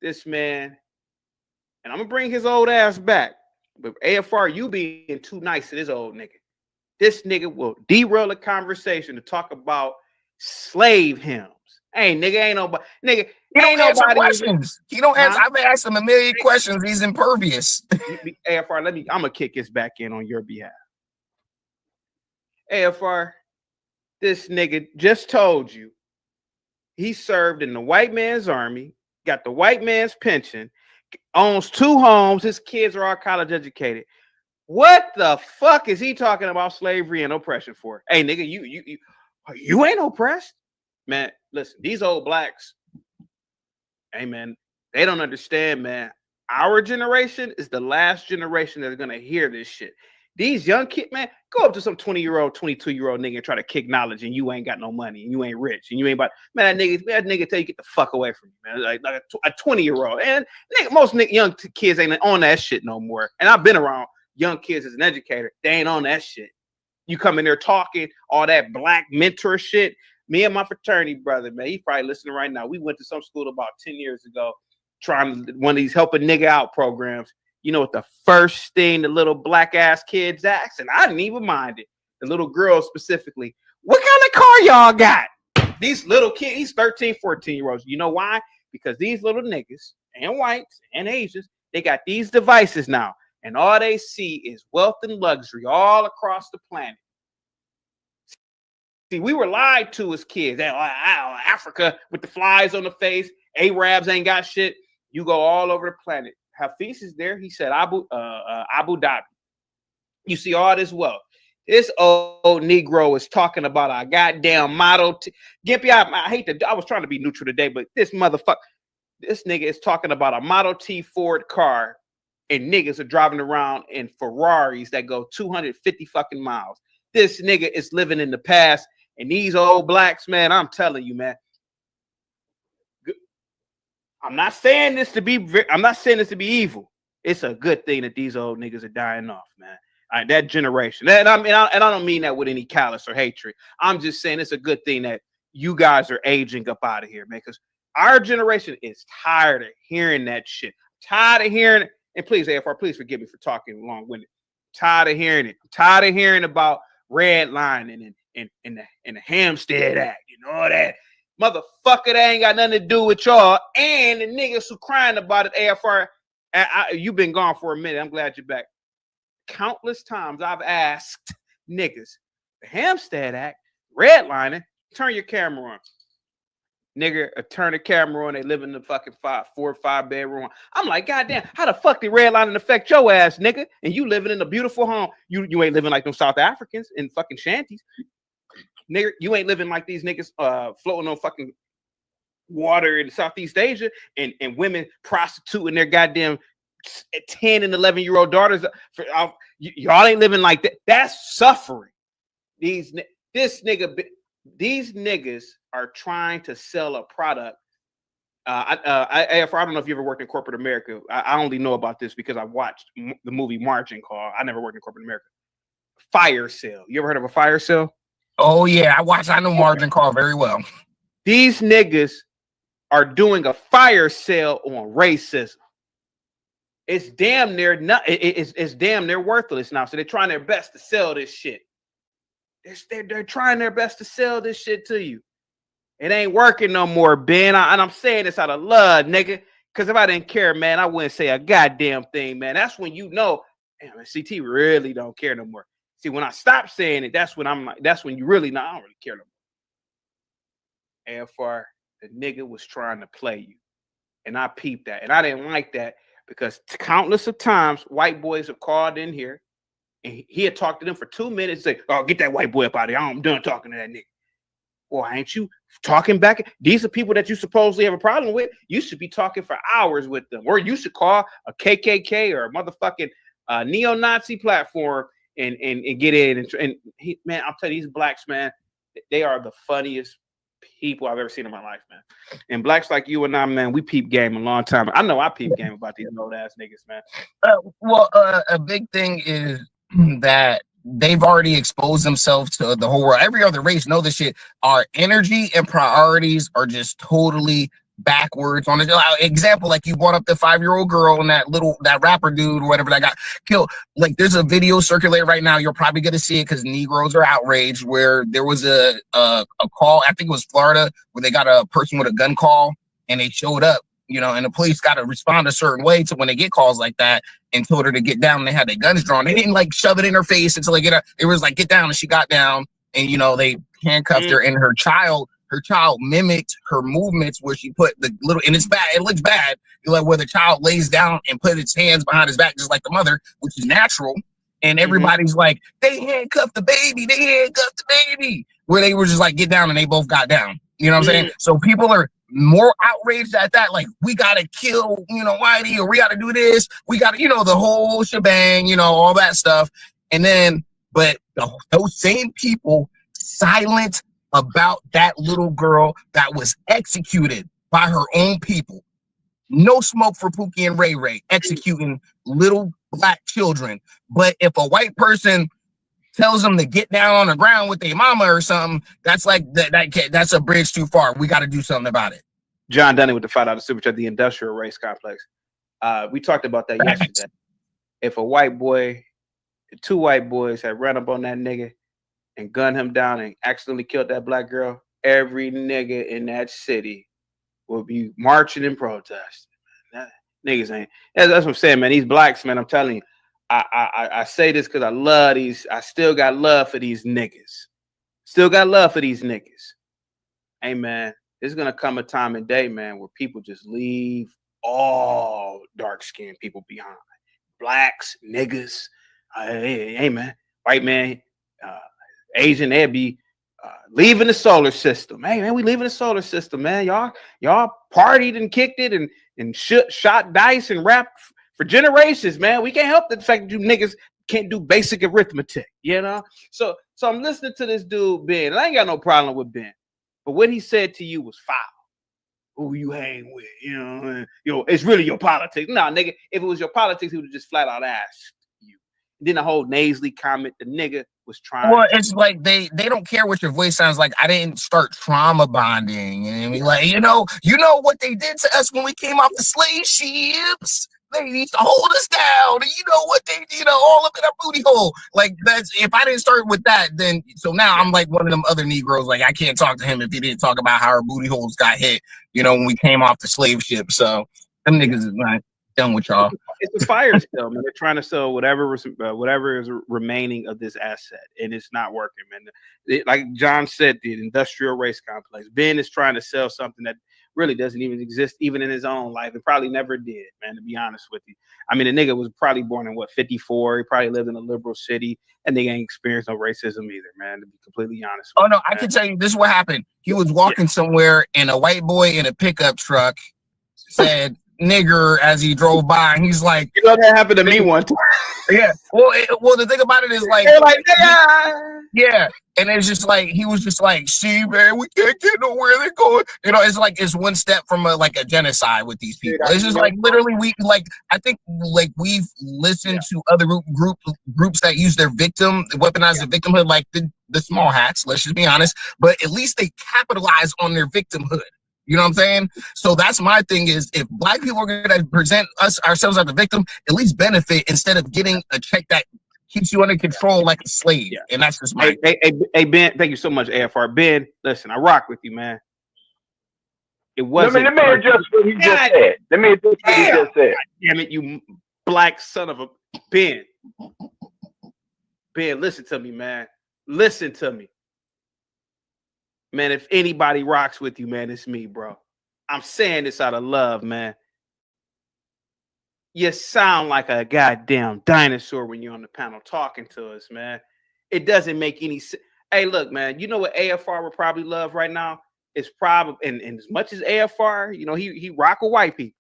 This man, and I'm gonna bring his old ass back. But AFR, you being too nice to this old nigga. This nigga will derail the conversation to talk about slave hymns. Hey, nigga, ain't nobody. Nigga, ain't nobody. Questions. He don't answer. I've asked him a million questions. He's impervious. AFR, I'm gonna kick his back in on your behalf. AFR, this nigga just told you he served in the white man's army, got the white man's pension, owns 2 homes, his kids are all college educated. What the fuck is he talking about slavery and oppression for? Hey, nigga, you ain't oppressed. Man, listen, these old blacks, hey, man, they don't understand, man. Our generation is the last generation that's going to hear this shit. These young kids, man, go up to some 20-year-old, 22-year-old nigga and try to kick knowledge, and you ain't got no money, and you ain't rich, and you ain't about, man, that nigga tell you get the fuck away from you, man. Like a 20-year-old. And nigga, most young kids ain't on that shit no more. And I've been around young kids as an educator. They ain't on that shit. You come in there talking all that black mentor shit. Me and my fraternity brother, man, he's probably listening right now. We went to some school about 10 years ago, trying one of these helping nigga out programs. You know what the first thing the little black ass kids asked? And I didn't even mind it. The little girls specifically, what kind of car y'all got? These little kids, these 13, 14-year-olds. You know why? Because these little niggas and whites and Asians, they got these devices now. and all they see is wealth and luxury all across the planet. See, we were lied to as kids. Africa with the flies on the face, Arabs ain't got shit. You go all over the planet. Hafiz is there. He said Abu Dhabi. You see all this wealth. This old Negro is talking about a goddamn Model T. Gimpy, I was trying to be neutral today, but this nigga is talking about a Model T Ford car, and niggas are driving around in Ferraris that go 250 fucking miles. This nigga is living in the past, and these old blacks, man, I'm telling you, man. I'm not saying this to be evil. It's a good thing that these old niggas are dying off, man. That generation. And I don't mean that with any callous or hatred. I'm just saying it's a good thing that you guys are aging up out of here, man, because our generation is tired of hearing that shit. Tired of hearing it. And please, AFR, please forgive me for talking long-winded. Tired of hearing it. Tired of hearing about redlining and the Hampstead Act, you know that. Motherfucker, that ain't got nothing to do with y'all. And the niggas who crying about it, AFR, you've been gone for a minute. I'm glad you're back. Countless times I've asked niggas, the Hampstead Act, redlining, turn your camera on. Nigga, turn the camera on, they live in the fucking 4 or 5 bedroom. I'm like, goddamn, how the fuck did redlining affect your ass, nigga? And you living in a beautiful home. You ain't living like them South Africans in fucking shanties. Nigga, you ain't living like these niggas floating on fucking water in Southeast Asia and women prostituting their goddamn 10 and 11-year-old daughters. Y'all ain't living like that. That's suffering. These niggas are trying to sell a product. I don't know if you ever worked in corporate America. I only know about this because I watched the movie Margin Call. I never worked in corporate America. Fire sale. You ever heard of a fire sale? Oh yeah, I know Margin Call very well. These niggas are doing a fire sale on racism. It's damn near it's damn near worthless now. So they're trying their best to sell this shit. They're trying their best to sell this shit to you. It ain't working no more, Ben. And I'm saying this out of love, nigga. Because if I didn't care, man, I wouldn't say a goddamn thing, man. That's when you know, damn, CT really don't care no more. See, when I stop saying it, that's when I'm like, that's when you really know I don't really care no more. AFR, the nigga was trying to play you. And I peeped that. And I didn't like that because countless of times white boys have called in here and he had talked to them for 2 minutes and say, oh, get that white boy up out of here. I'm done talking to that nigga. Well, ain't you talking back? These are people that you supposedly have a problem with. You should be talking for hours with them. Or you should call a KKK or a motherfucking neo-Nazi platform and get in. And he, man, I'll tell you, these blacks, man, they are the funniest people I've ever seen in my life, man. And blacks like you and I, man, we peep game a long time. I know I peep game about these old ass niggas, man. A big thing is that they've already exposed themselves to the whole world. Every other race know this shit. Our energy and priorities are just totally backwards on it. Example, like you brought up the 5-year-old girl and that rapper dude or whatever that got killed. Like there's a video circulating right now. You're probably gonna see it because Negroes are outraged. Where there was a call, I think it was Florida, where they got a person with a gun call and they showed up. You know, and the police got to respond a certain way to when they get calls like that and told her to get down. And they had their guns drawn. They didn't like shove it in her face until they get her. It was like, get down. And she got down and, you know, they handcuffed her and her child mimicked her movements where she put the little, and it's bad. It looks bad. Like where the child lays down and put its hands behind his back, just like the mother, which is natural. And everybody's like, they handcuffed the baby. They handcuffed the baby. Where they were just like, get down. And they both got down. You know what I'm saying? So people are more outraged at that. Like, we got to kill, you know, Whitey, or we got to do this. We got to, you know, the whole shebang, you know, all that stuff. And then, but those same people silent about that little girl that was executed by her own people. No smoke for Pookie and Ray Ray executing little black children. But if a white person tells them to get down on the ground with their mama or something, that's like that's a bridge too far. We got to do something about it. John Dunning with the $5 super chat, the industrial race complex. We talked about that yesterday. If a white boy, 2 white boys had run up on that nigga and gunned him down and accidentally killed that black girl, every nigga in that city will be marching and protesting. Niggas ain't. That's what I'm saying, man. These blacks, man, I'm telling you, I say this because I love these. I still got love for these niggas. Still got love for these niggas. Hey man, there's gonna come a time and day, man, where people just leave all dark-skinned people behind. Blacks, niggas, hey man, white man, Asian, they'd be leaving the solar system. Hey man, we leaving the solar system, man. Y'all partied and kicked it and shot dice and rapped for generations, man. We can't help the fact that you niggas can't do basic arithmetic, you know? So I'm listening to this dude, Ben, and I ain't got no problem with Ben. But what he said to you was foul. Who you hang with, you know, it's really your politics. Nah, nigga, if it was your politics, he would have just flat out asked you. Then the whole nasally comment, the nigga was trying. Well, it's like they don't care what your voice sounds like. I didn't start trauma bonding, and like you know what they did to us when we came off the slave ships. They used to hold us down, and you know what they, all up in our booty hole. Like that's if I didn't start with that, then so now I'm like one of them other Negroes. Like I can't talk to him if he didn't talk about how our booty holes got hit, when we came off the slave ship. So them niggas is not done with y'all. It's a fire still, man. They're trying to sell whatever is remaining of this asset, and it's not working, man. Like John said, the industrial race complex. Ben is trying to sell something that really doesn't even exist, even in his own life. It probably never did, man, to be honest with you. I mean, the nigga was probably born in 54. He probably lived in a liberal city, and they ain't experienced no racism either, man, to be completely honest with you. Oh, no, man. I can tell you this is what happened. He was walking somewhere, and a white boy in a pickup truck said nigger as he drove by, and he's like, that happened to me one time. Yeah. Well, the thing about it is like, they're like, yeah. And it's just like, he was just like, see, man, we can't get nowhere they're going. It's like, it's one step from a genocide with these people. It's just like, literally, I think we've listened to other groups that use their weaponize their victimhood, like the small hats, let's just be honest, but at least they capitalize on their victimhood. You know what I'm saying? So that's my thing is if black people are going to present ourselves as a victim, at least benefit instead of getting a check that keeps you under control like a slave. Yeah. And that's just my hey Ben, thank you so much, AFR. Ben, listen, I rock with you, man. It wasn't. Let me adjust what he just said. Let me adjust what he just said. Damn it, you black son of a Ben. Ben, listen to me, man. Listen to me. Man, if anybody rocks with you, man, it's me, bro. I'm saying this out of love, man. You sound like a goddamn dinosaur when you're on the panel talking to us, man. It doesn't make any sense. Hey, look, man, you know what AFR would probably love right now? It's probably, and as much as AFR, he rock with white people.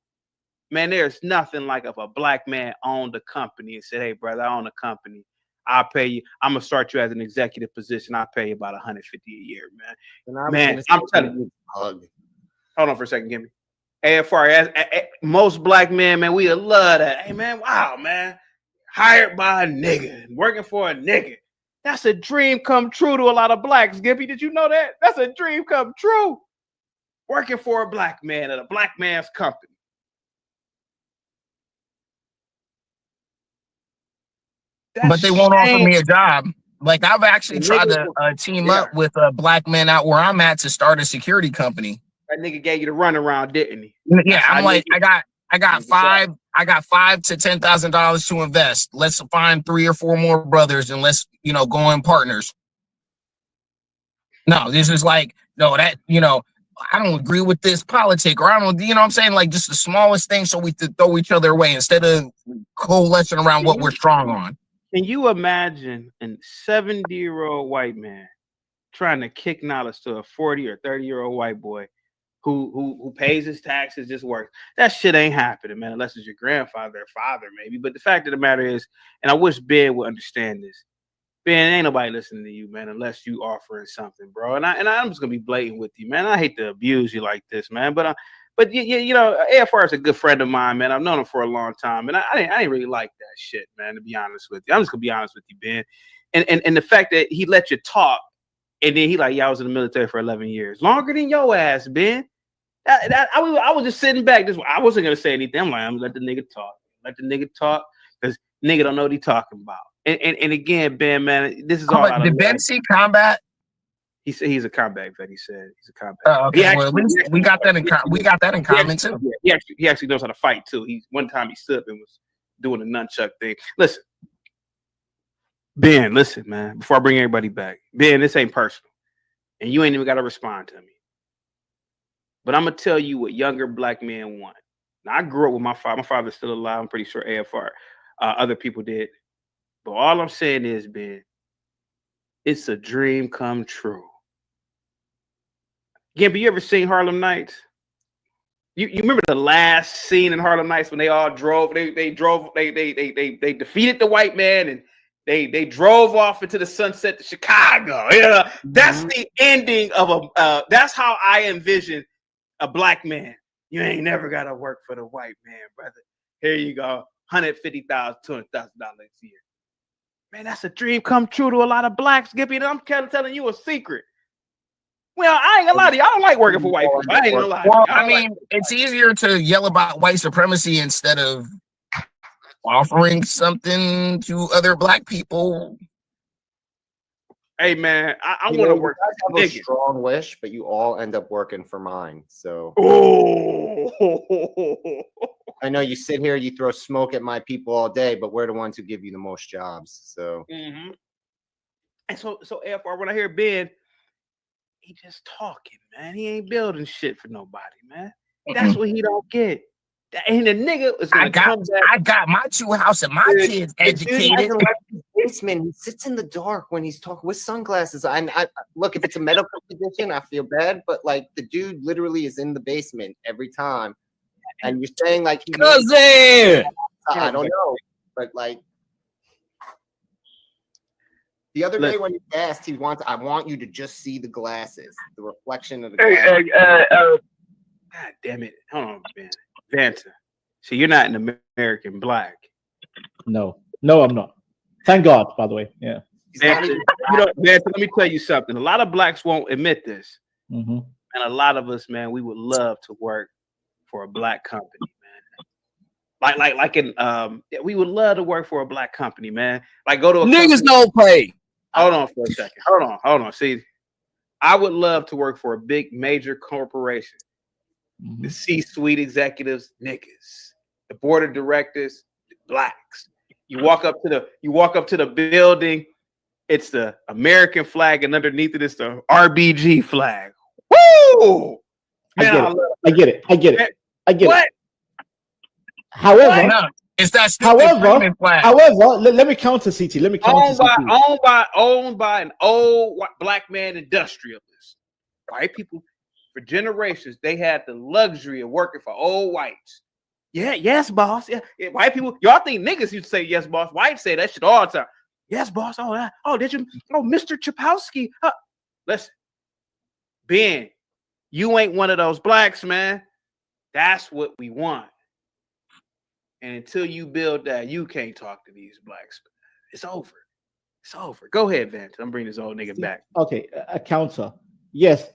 Man, there's nothing like if a black man owned a company and said, hey, brother, I own a company. I'll pay you. I'm gonna start you as an executive position. I'll pay you about $150 a year, man. Man, I'm telling you. Hold on for a second, give me. AFR, most black men, man, we love that. Hey, man, wow, man. Hired by a nigga, working for a nigga. That's a dream come true to a lot of blacks, Gippy. Did you know that? That's a dream come true. Working for a black man at a black man's company. But they won't offer me a job. Like I've actually tried to team up with black men out where I'm at to start a security company. That nigga gave you the runaround, didn't he? Yeah, I'm like, I got $5,000 to $10,000 to invest. Let's find 3 or 4 more brothers and let's go in partners. No, this is like that I don't agree with this politic, or I don't, what I'm saying, like just the smallest thing, so we throw each other away instead of coalescing around what we're strong on. Can you imagine a 70-year-old white man trying to kick knowledge to a 40 or 30-year-old white boy who pays his taxes, just works? That shit ain't happening, man, unless it's your grandfather or father, maybe. But the fact of the matter is, and I wish Ben would understand this, Ben, ain't nobody listening to you, man, unless you offering something, bro. And I'm just gonna be blatant with you, man. I hate to abuse you like this, man, but AFR is a good friend of mine, man. I've known him for a long time, and I didn't really like that shit, man. To be honest with you, I'm just gonna be honest with you, Ben. And the fact that he let you talk, and then he like, yeah, I was in the military for 11 years, longer than your ass, Ben. I was just sitting back. I wasn't gonna say anything. I'm like, I'm gonna let the nigga talk, because nigga don't know what he talking about. And again, Ben, man, this is all. Did Ben see combat? He said he's a combat vet. He said he's a combat. Oh, okay. Well, at least we got that in common too. He actually knows how to fight too. One time he stood up and was doing the nunchuck thing. Listen, Ben, listen, man, before I bring everybody back, Ben, this ain't personal. And you ain't even got to respond to me. But I'm going to tell you what younger black men want. Now, I grew up with my father. My father's still alive. I'm pretty sure AFR. Other people did. But all I'm saying is, Ben, it's a dream come true. Gimby, you ever seen Harlem Nights? You remember the last scene in Harlem Nights when they all drove? They defeated the white man and they drove off into the sunset to Chicago. Yeah, that's the ending of a. That's how I envision a black man. You ain't never gotta work for the white man, brother. Here you go, $150,000, $200,000 a year. Man, that's a dream come true to a lot of blacks, Gippy. And I'm telling you a secret. Well, I ain't gonna lie to you. I don't like working for white people. I ain't gonna lie. Well, I mean, it's easier to yell about white supremacy instead of offering something to other black people. Hey, man, I want to work. You guys have a strong wish, but you all end up working for mine. So, I know you sit here, you throw smoke at my people all day, but we're the ones who give you the most jobs. So, and so AFR, when I hear Ben, he just talking, man. He ain't building shit for nobody, man. That's what he don't get. And the nigga is gonna come back. I got my 2 house and my kids educated. Basement. He sits in the dark when he's talking with sunglasses. I look, if it's a medical condition, I feel bad, but like the dude literally is in the basement every time. And you're saying like he cousin. I don't know, but like the other day when he asked, I want you to just see the glasses, the reflection of the glasses. God damn it. Hold on, Ben. Vanta. So you're not an American black. No, I'm not. Thank God, by the way. Yeah. Vanta, let me tell you something. A lot of blacks won't admit this. And a lot of us, man, we would love to work for a black company, man. We would love to work for a black company, man. Like go to a niggas don't pay. Hold on for a second. Hold on. See, I would love to work for a big major corporation. The C-suite executives, niggas. The board of directors, blacks. You walk up to the building, it's the American flag, and underneath it is the RBG flag. Woo! Man, I get it. What? However, it's that however, let me counter CT. Let me counter CT. Owned by an old black man industrialist. White people, for generations, they had the luxury of working for old whites. Yeah, yes, boss. Yeah, white people, y'all think niggas used to say yes, boss. Whites say that shit all the time. Yes, boss. Oh, did you? Oh, Mr. Chapowski. Listen, Ben, you ain't one of those blacks, man. That's what we want. And until you build that, you can't talk to these blacks. It's over. It's over. Go ahead, Vance. I'm bringing this old nigga back. Okay, a counter. Yes,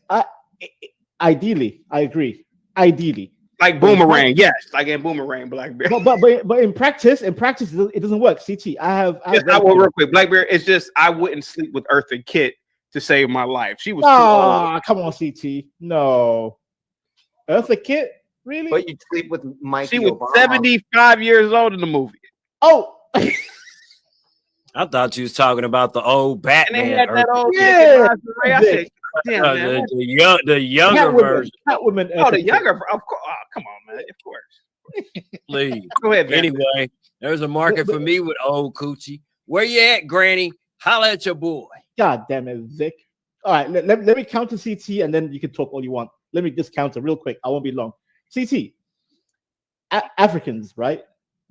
ideally, I agree. Ideally, like Boomerang, yes, like in Boomerang, Blackbeard. But in practice, it doesn't work. CT, I will real quick. Blackbeard, it's just I wouldn't sleep with Eartha Kitt to save my life. She was. Come on, CT. No, Eartha Kitt, really? But you sleep with Mike. She was Obama. 75 years old in the movie. Oh. I thought you was talking about the old Batman. The younger version. Catwoman. Oh, the younger. Of course. Oh, come on, man. Of course. Please. Go ahead, man. Anyway, there's a market for me with old coochie. Where you at, Granny? Holla at your boy. God damn it, Vic. All right, let me counter CT, and then you can talk all you want. Let me just counter real quick. I won't be long. CT. Africans, right?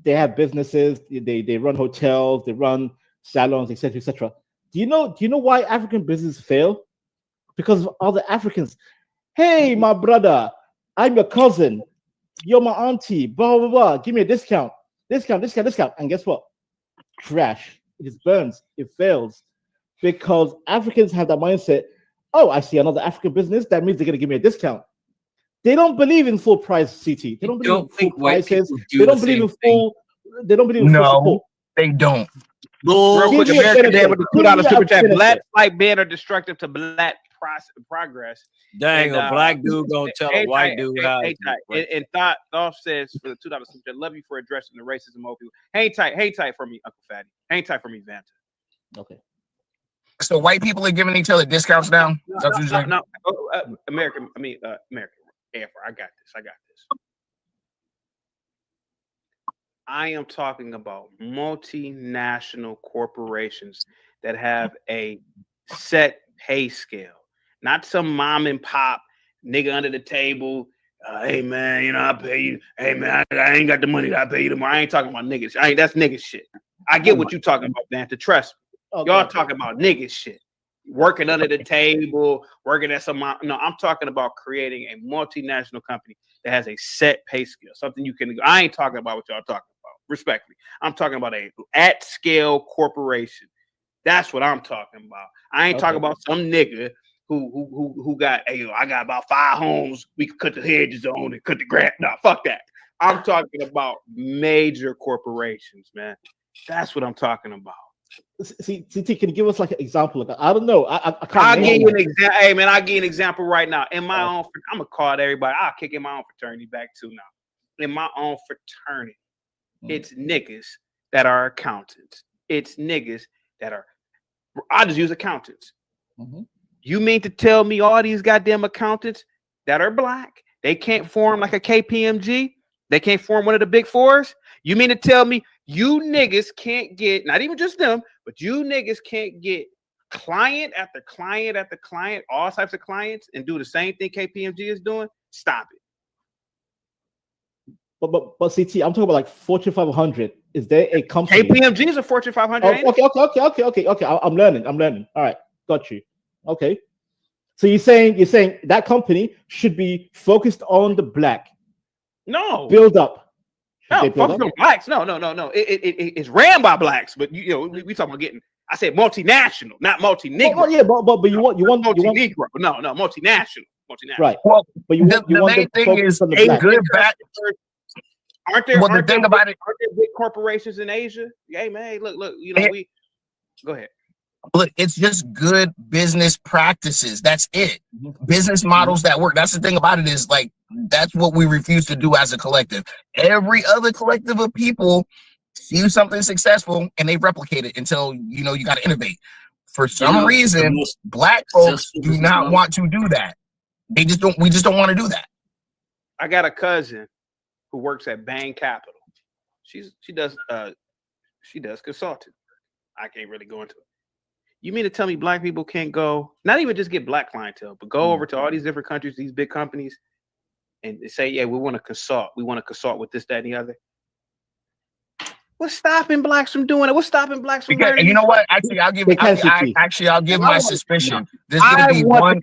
They have businesses. They run hotels. They run salons, etc., etc. Do you know why African businesses fail? Because of other Africans. Hey, my brother, I'm your cousin. You're my auntie. Blah blah blah. Give me a discount. Discount. And guess what? Trash. It just burns. It fails because Africans have that mindset. Oh, I see another African business. That means they're gonna give me a discount. They don't believe in full price, CT. They don't believe in full prices. They don't believe in full. They don't believe in full support. They don't. Real quick, American Dad with the $2 super chat. Black white men are destructive to black progress. Dang, a black dude gonna tell a white dude how. And Thought says for the $2 super chat, love you for addressing the racism of people. Hang tight for me, Uncle Fatty. Hang tight for me, Vanta. Okay. So white people are giving each other discounts now? No. American. AFR. I got this. I am talking about multinational corporations that have a set pay scale, not some mom and pop nigga under the table. Hey man, I pay you. Hey man, I ain't got the money to pay you tomorrow. I ain't talking about niggas. That's nigga shit. I get what you talking about, Vanta. Trust me. Okay. Y'all talking about nigga shit. Working under the table, working at some. No, I'm talking about creating a multinational company that has a set pay scale. Something you can. I ain't talking about what y'all talking about. Respectfully, I'm talking about a at scale corporation. That's what I'm talking about. I ain't talking about some nigga who got. Hey, I got about 5 homes. We can cut the hedges on and cut the grass. No, fuck that. I'm talking about major corporations, man. That's what I'm talking about. See, CT, can you give us like an example of that? I don't know. I can't. I'll give you an example. Hey man, I'll give you an example right now. In my own, I'm gonna call everybody. I'll kick in my own fraternity back too now. In my own fraternity, it's niggas that are accountants. It's niggas that are. I just use accountants. You mean to tell me all these goddamn accountants that are black, they can't form like a KPMG? They can't form one of the big fours? You mean to tell me you niggas can't get, not even just them, but you niggas can't get client after client after client, all types of clients, and do the same thing KPMG is doing? Stop it. But CT, I'm talking about like Fortune 500. Is there a company? KPMG is a Fortune 500. Okay. I'm learning. All right, got you. Okay. So you're saying that company should be focused on the black. No. Build up. No, focus on blacks. No. It's ran by blacks, but we talking about getting. I said multinational, not multi-negro. Oh, yeah, but you want multi-negro. No, multinational. Right. Well, but you want main thing is a good back. Aren't there? Well, the thing about it, aren't there big corporations in Asia? Hey man, look. We go ahead. Look, it's just good business practices. That's it. Business models that work. That's the thing about it is like that's what we refuse to do as a collective. Every other collective of people see something successful and they replicate it until you got to innovate. For some reason, black folks do not want to do that. They just don't. We just don't want to do that. I got a cousin who works at Bain Capital. She does consulting. I can't really go into it. You mean to tell me black people can't go, not even just get black clientele, but go over to all these different countries, these big companies, and say, yeah, we want to consult. We want to consult with this, that, and the other. What's stopping blacks from doing it? What's stopping blacks from learning? You know what? Actually, I'll give my suspicion. There's going to be one.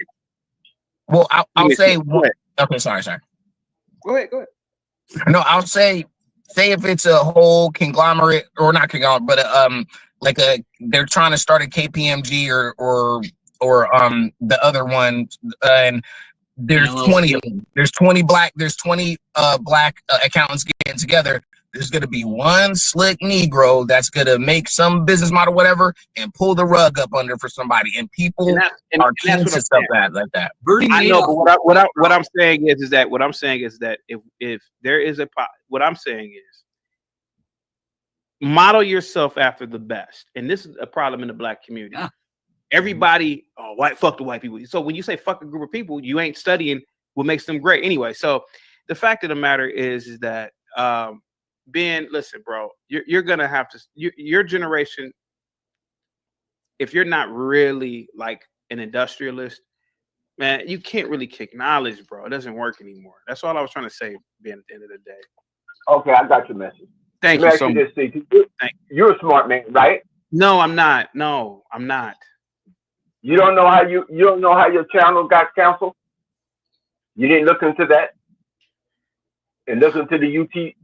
Well, I'll say one. Okay, sorry. Go ahead. No, I'll say if it's a whole conglomerate or not conglomerate, but they're trying to start a KPMG or the other one, and there's 20 of them. There's 20 black accountants getting together. There's gonna be one slick Negro that's gonna make some business model, whatever, and pull the rug up under for somebody. And people are keen to stuff like that. I know, but what I'm saying is that if there is what I'm saying is model yourself after the best, and this is a problem in the black community. Everybody, fuck the white people. So when you say fuck a group of people, you ain't studying what makes them great anyway. So the fact of the matter is that Ben, listen, bro, you're gonna have to your generation. If you're not really like an industrialist, man, you can't really kick knowledge, bro. It doesn't work anymore. That's all I was trying to say, Ben, at the end of the day. Okay, I got your message. Thank you so much. You're a smart man, right? No, I'm not. No, I'm not. You don't know how you don't know how your channel got canceled? You didn't look into that? And look into the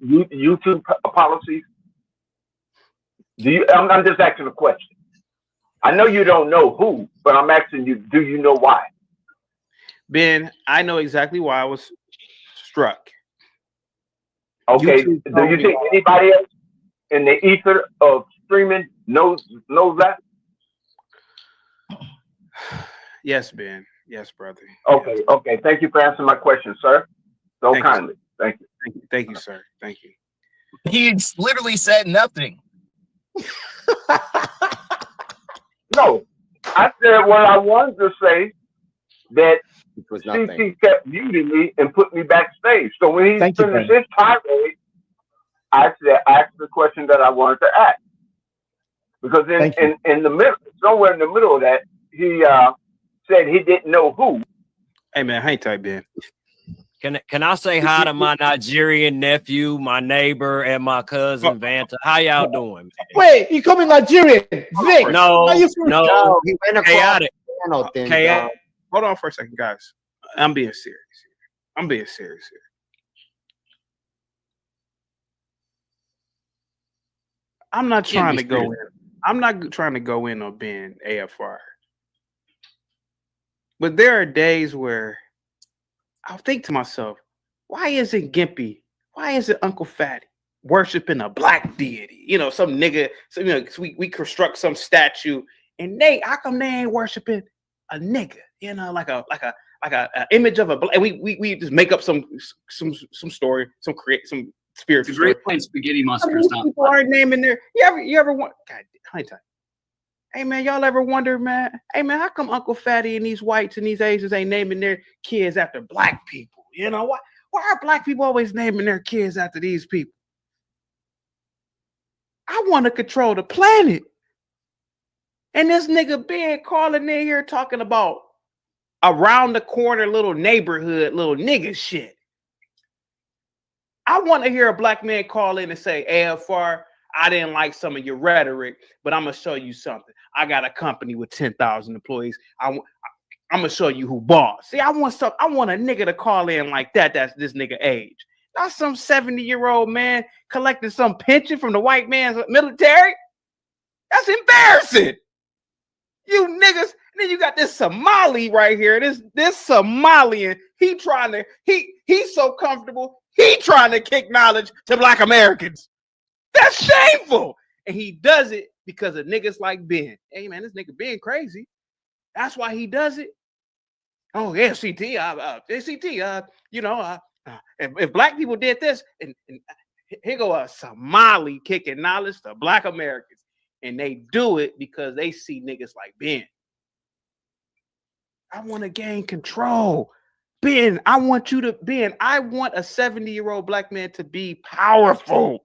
YouTube policies? I'm just asking a question. I know you don't know who, but I'm asking you, do you know why? Ben, I know exactly why I was struck. Okay, do you think anybody else in the ether of streaming knows that? Yes, Ben. Yes, brother. Okay, yes. okay. Thank you for answering my question, sir. So Thank kindly. You, Thank you. Thank you, sir. Thank you. He literally said nothing. No, I said what I wanted to say, that CT kept muting me and put me backstage. So when he finished his tirade, I asked the question that I wanted to ask. Because in the middle, somewhere in the middle of that, he said he didn't know who. Hey man, hang tight, Ben. Can I say hi to my Nigerian nephew, my neighbor, and my cousin Vanta? How y'all doing, man? Wait, you call me Nigerian? Vic? No, he went across the channel, then, Hold on for a second, guys. I'm being serious. I'm being serious here. I'm not trying to go in. I'm not trying to go in on Ben AFR. But there are days where I'll think to myself, why isn't Gimpy? Why isn't Uncle Fatty worshiping a black deity? You know, some nigga. So, you know, we construct some statue, and how come they ain't worshiping a nigga? You know, like a image of a black. And we just make up some story, some spiritual. It's a great point. Spaghetti monster is not. People aren't naming their. You ever want? God, hang tight. Hey man, y'all ever wonder, man? Hey man, how come Uncle Fatty and these whites and these Asians ain't naming their kids after black people? You know why? Why are black people always naming their kids after these people? I want to control the planet, and this nigga Ben calling in here talking about around the corner little neighborhood, little nigga shit. I want to hear a black man call in and say, AFR, I didn't like some of your rhetoric, but I'm going to show you something. I got a company with 10,000 employees. I'm going to show you who boss. See, I want a nigga to call in like that. That's this nigga age. Not some 70-year-old man collecting some pension from the white man's military. That's embarrassing. You niggas. And then you got this Somali right here. This Somalian. He's so comfortable. He trying to kick knowledge to black Americans. That's shameful. And he does it because of niggas like Ben. Hey, man, this nigga Ben crazy. That's why he does it. Oh, yeah, CT. If black people did this, and here go a Somali kicking knowledge to black Americans. And they do it because they see niggas like Ben. I want to gain control. Ben, I want a 70-year-old black man to be powerful.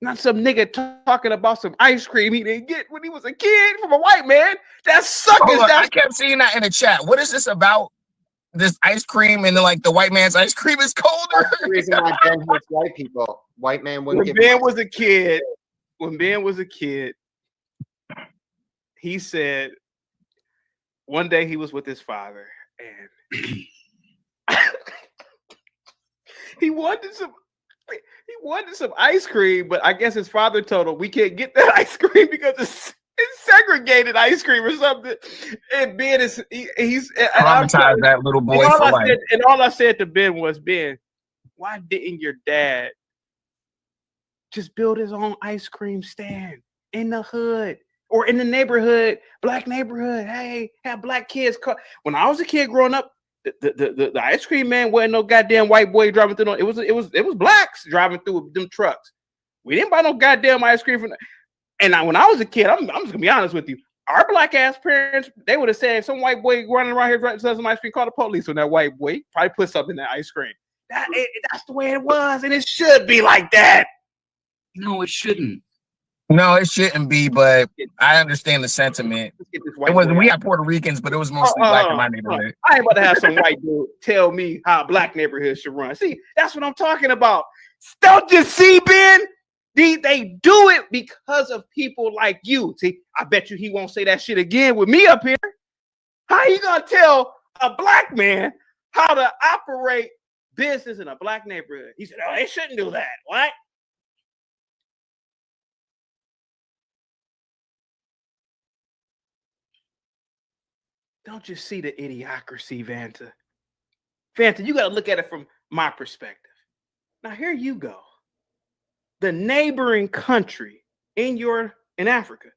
Not some nigga talking about some ice cream he didn't get when he was a kid from a white man. That's suckers. I kept seeing that in the chat. What is this about? This ice cream and like the white man's ice cream is colder. That's the reason why Ben hates white people. White man wouldn't When Ben was a kid, he said one day he was with his father and he wanted some ice cream, but I guess his father told him we can't get that ice cream because it's segregated ice cream or something. And Ben he's traumatized that little boy for life. And all I said to Ben was, Ben, why didn't your dad just build his own ice cream stand in the hood or in the neighborhood, black neighborhood? Hey, have black kids. When I was a kid growing up, the ice cream man wasn't no goddamn white boy driving through. It was blacks driving through them trucks. We didn't buy no goddamn ice cream from. And when I was a kid, I'm just gonna be honest with you. Our black ass parents, they would have said if some white boy running around here selling some ice cream, call the police on that white boy. Probably put something in that ice cream. That's the way it was, and it should be like that. No, it shouldn't. No, it shouldn't be, but I understand the sentiment. We had Puerto Ricans, but it was mostly black in my neighborhood. I ain't about to have some white dude tell me how black neighborhoods should run. See, that's what I'm talking about. Don't you see, Ben? They do it because of people like you. See, I bet you he won't say that shit again with me up here. How you gonna tell a black man how to operate business in a black neighborhood? He said, "Oh, they shouldn't do that." What? Don't you see the idiocracy, Vanta? Vanta, you got to look at it from my perspective. Now, here you go. The neighboring country in Africa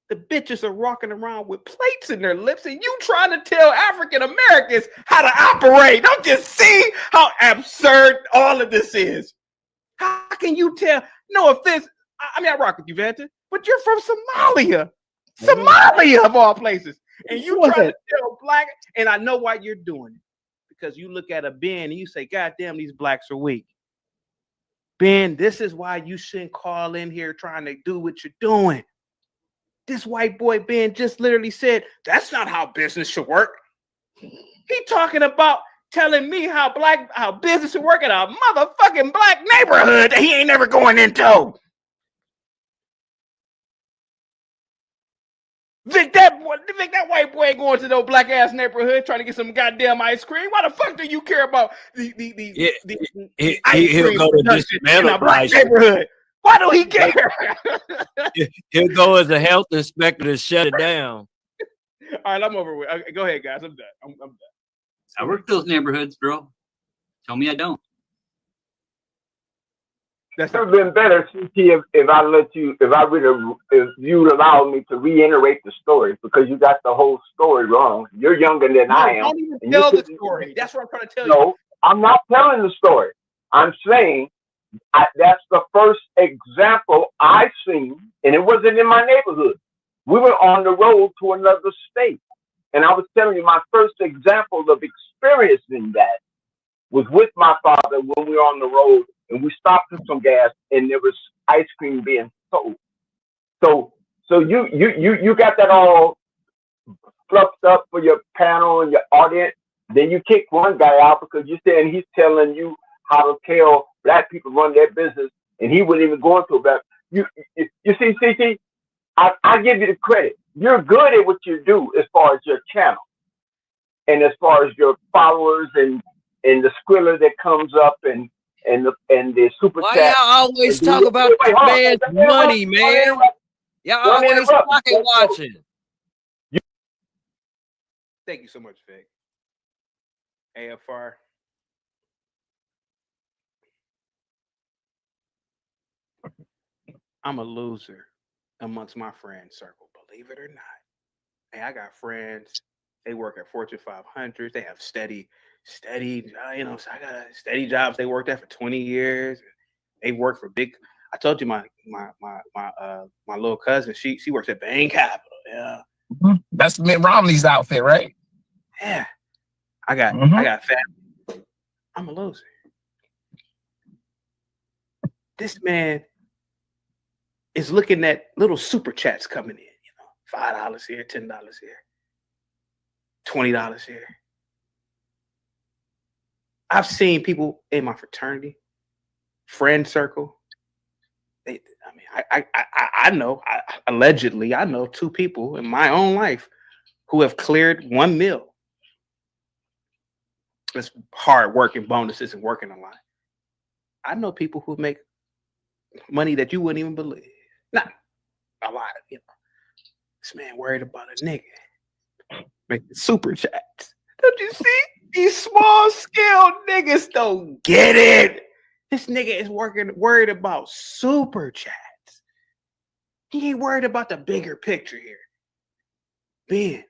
The bitches are walking around with plates in their lips, and you trying to tell African Americans how to operate. Don't you see how absurd all of this is? How can you tell? No offense. I mean, I rock with you, Vanta, but you're from Somalia. Somalia, of all places. And you trying to tell black, and I know why you're doing it. Because you look at a Ben and you say, God damn, these blacks are weak. Ben, this is why you shouldn't call in here trying to do what you're doing. This white boy Ben just literally said, that's not how business should work. He talking about telling me how business should work in a motherfucking black neighborhood that he ain't never going into. Vic, that white boy ain't going to no black ass neighborhood trying to get some goddamn ice cream. Why the fuck do you care about the ice he'll cream go to in a black neighborhood? Why do he care? He'll go as a health inspector to shut it down. All right, I'm over with. Okay, go ahead, guys. I'm done. I'm done. I work those neighborhoods, bro. Tell me I don't. That would have been better, CT, if you allowed me to reiterate the story, because you got the whole story wrong. You're younger than I am. Don't even tell the story. That's what I'm trying to tell you. No, I'm not telling the story. I'm saying that's the first example I've seen, and it wasn't in my neighborhood. We were on the road to another state, and I was telling you my first example of experiencing that was with my father when we were on the road, and we stopped for some gas, and there was ice cream being sold. So you got that all fluffed up for your panel and your audience. Then you kick one guy out because you're saying he's telling you how to tell black people run their business, and he wouldn't even go into that. You see, CT, I give you the credit. You're good at what you do as far as your channel, and as far as your followers and the squiller that comes up and the super chat. Why y'all always talk about this man's money, man? Y'all always pocket watching. Thank you so much, Vic. AFR. I'm a loser amongst my friend circle, believe it or not. Hey, I got friends. They work at Fortune 500. They have steady, so I got steady jobs. They worked at for 20 years. They work for big. I told you my little cousin. She works at Bain Capital. Yeah, that's Mitt Romney's outfit, right? Yeah, I got family. I'm a loser. This man is looking at little super chats coming in. $5 here, $10 here, $20 here. I've seen people in my fraternity, friend circle. I know, allegedly, I know 2 people in my own life who have cleared $1 million. It's hard work and bonuses and working a lot. I know people who make money that you wouldn't even believe. Not a lot, This man worried about a nigga making super chats. Don't you see? These small scale niggas don't get it. This nigga is worried about super chats. He ain't worried about the bigger picture here. Ben,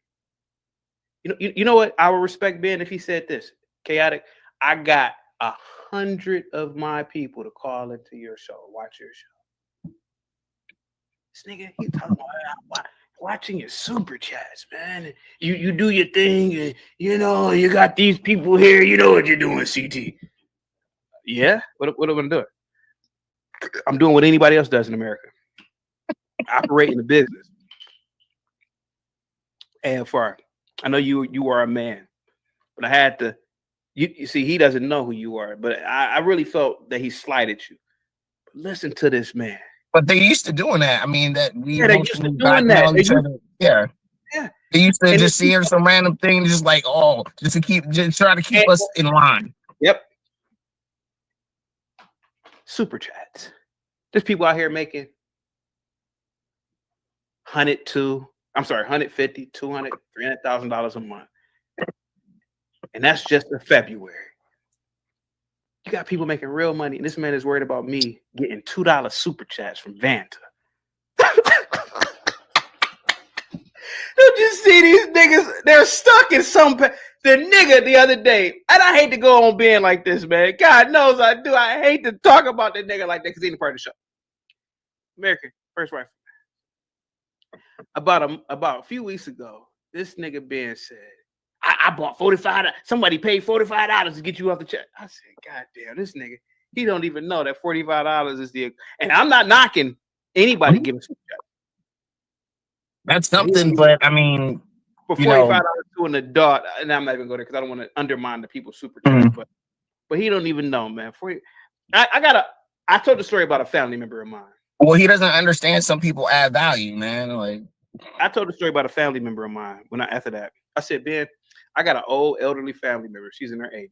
you know what? I would respect Ben if he said this. Chaotic, I got 100 of my people to call into your show, watch your show. This nigga, he talking about watching your super chats, man. You do your thing, and you got these people here. You know what you're doing, CT. Yeah, what am I doing? I'm doing what anybody else does in America. Operating the business. AFR. I know you are a man, but I had to. You see, he doesn't know who you are, but I really felt that he slighted you. But listen to this man. But they used to doing that. I mean, that we they used to doing that. Yeah. They used to just see some random thing, just like, just try to keep us in line. Yep. Super chats. There's people out here making 150, 200, $300,000 a month. And that's just in February. You got people making real money, and this man is worried about me getting $2 super chats from Vanta. Don't you see these niggas? They're stuck in some. The nigga the other day, and I hate to go on being like this, man. God knows I do. I hate to talk about that nigga like that because he's in part of the show. American First Rifle. About a few weeks ago, this nigga Ben said, I bought $45. Somebody paid $45 to get you off the check. I said, God damn, this nigga, he don't even know that $45 is the. And I'm not knocking anybody giving some check. That's something, but I mean, for $45 to an adult, and I'm not even going there because I don't want to undermine the people's super chats, but he don't even know, man. I told the story about a family member of mine. Well, he doesn't understand some people add value, man. Like, I told the story about a family member of mine after that. I said, Ben, I got an old elderly family member. She's in her 80s.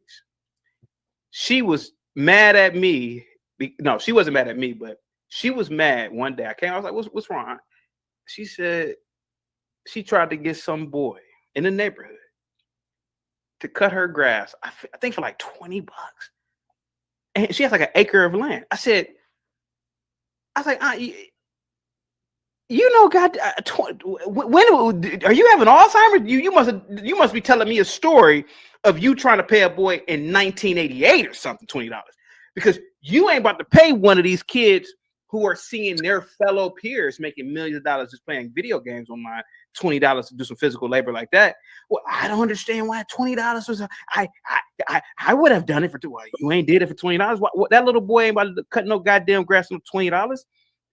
She was mad at me. No, she wasn't mad at me, but she was mad one day. I was like, what's wrong? She said she tried to get some boy in the neighborhood to cut her grass. I think for like $20. And she has like an acre of land. I was like, you know, God, when are you having Alzheimer's? You must be telling me a story of you trying to pay a boy in 1988 or something, $20, because you ain't about to pay one of these kids who are seeing their fellow peers making millions of dollars just playing video games online, $20 to do some physical labor like that. Well, I don't understand why $20 was. I would have done it for you ain't did it for $20. What that little boy ain't about to cut no goddamn grass for $20.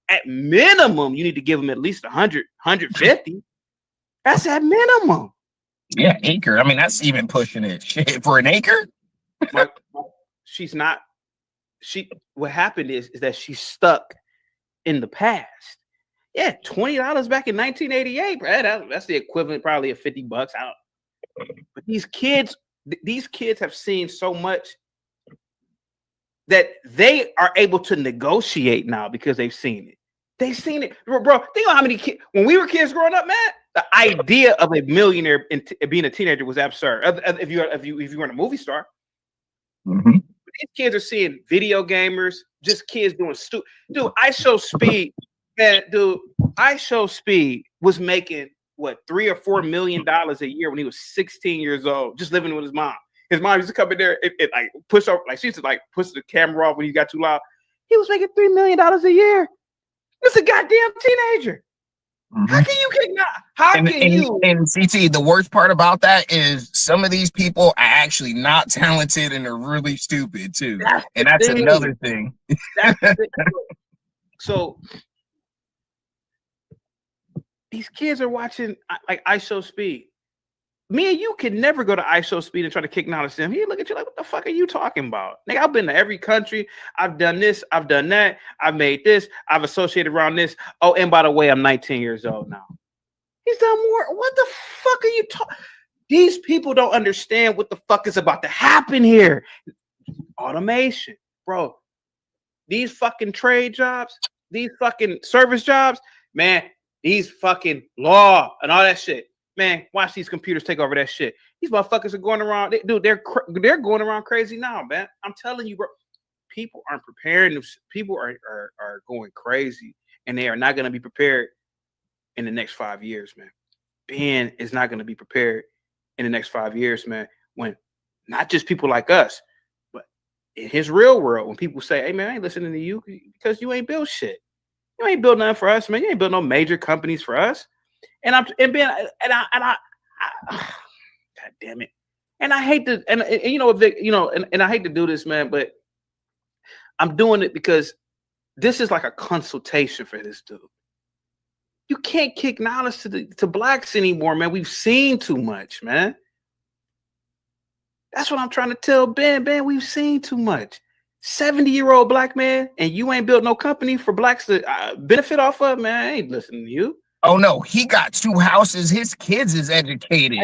At minimum, you need to give him at least 100, 150. That's at minimum. Yeah, acre. I mean, that's even pushing it. Shit, for an acre? She's not. What happened is that she's stuck in the past. Yeah, $20 back in 1988, bro. That's the equivalent probably of $50 out. But these kids have seen so much that they are able to negotiate now because they've seen it. They've seen it, bro. Think about how many kids when we were kids growing up, man. The idea of a millionaire being a teenager was absurd. If you weren't a movie star, these kids are seeing video gamers, just kids doing stupid. Dude, IShowSpeed, man. Dude, IShowSpeed was making what $3 or $4 million a year when he was 16 years old, just living with his mom. His mom used to come in there and like push up, like she used to like push the camera off when he got too loud. He was making $3 million a year. It's a goddamn teenager. How can you get not? And CT, the worst part about that is some of these people are actually not talented and they're really stupid too. That's another thing. So these kids are watching like IShowSpeed. Me and you can never go to IShowSpeed and try to kick knowledge to them. He look at you like, what the fuck are you talking about? Nigga, I've been to every country. I've done this. I've done that. I've made this. I've associated around this. Oh, and by the way, I'm 19 years old now. He's done more. What the fuck are you talking? These people don't understand what the fuck is about to happen here. Automation, bro. These fucking trade jobs, these fucking service jobs, man, these fucking law and all that shit. Man, watch these computers take over that shit. These motherfuckers are going around. They're going around crazy now, man. I'm telling you, bro. People aren't preparing. People are going crazy, and they are not going to be prepared in the next 5 years, man. Ben is not going to be prepared in the next 5 years, man. When not just people like us, but in his real world, when people say, "Hey, man, I ain't listening to you because you ain't built shit. You ain't built nothing for us, man. You ain't built no major companies for us." God damn it. And I hate to, and you know, Vic, you know, and I hate to do this, man, but I'm doing it because this is like a consultation for this dude. You can't kick knowledge to blacks anymore, man. We've seen too much, man. That's what I'm trying to tell Ben. Ben, we've seen too much. 70-year-old black man, and you ain't built no company for blacks to benefit off of, man. I ain't listening to you. Oh no, he got 2 houses. His kids is educated.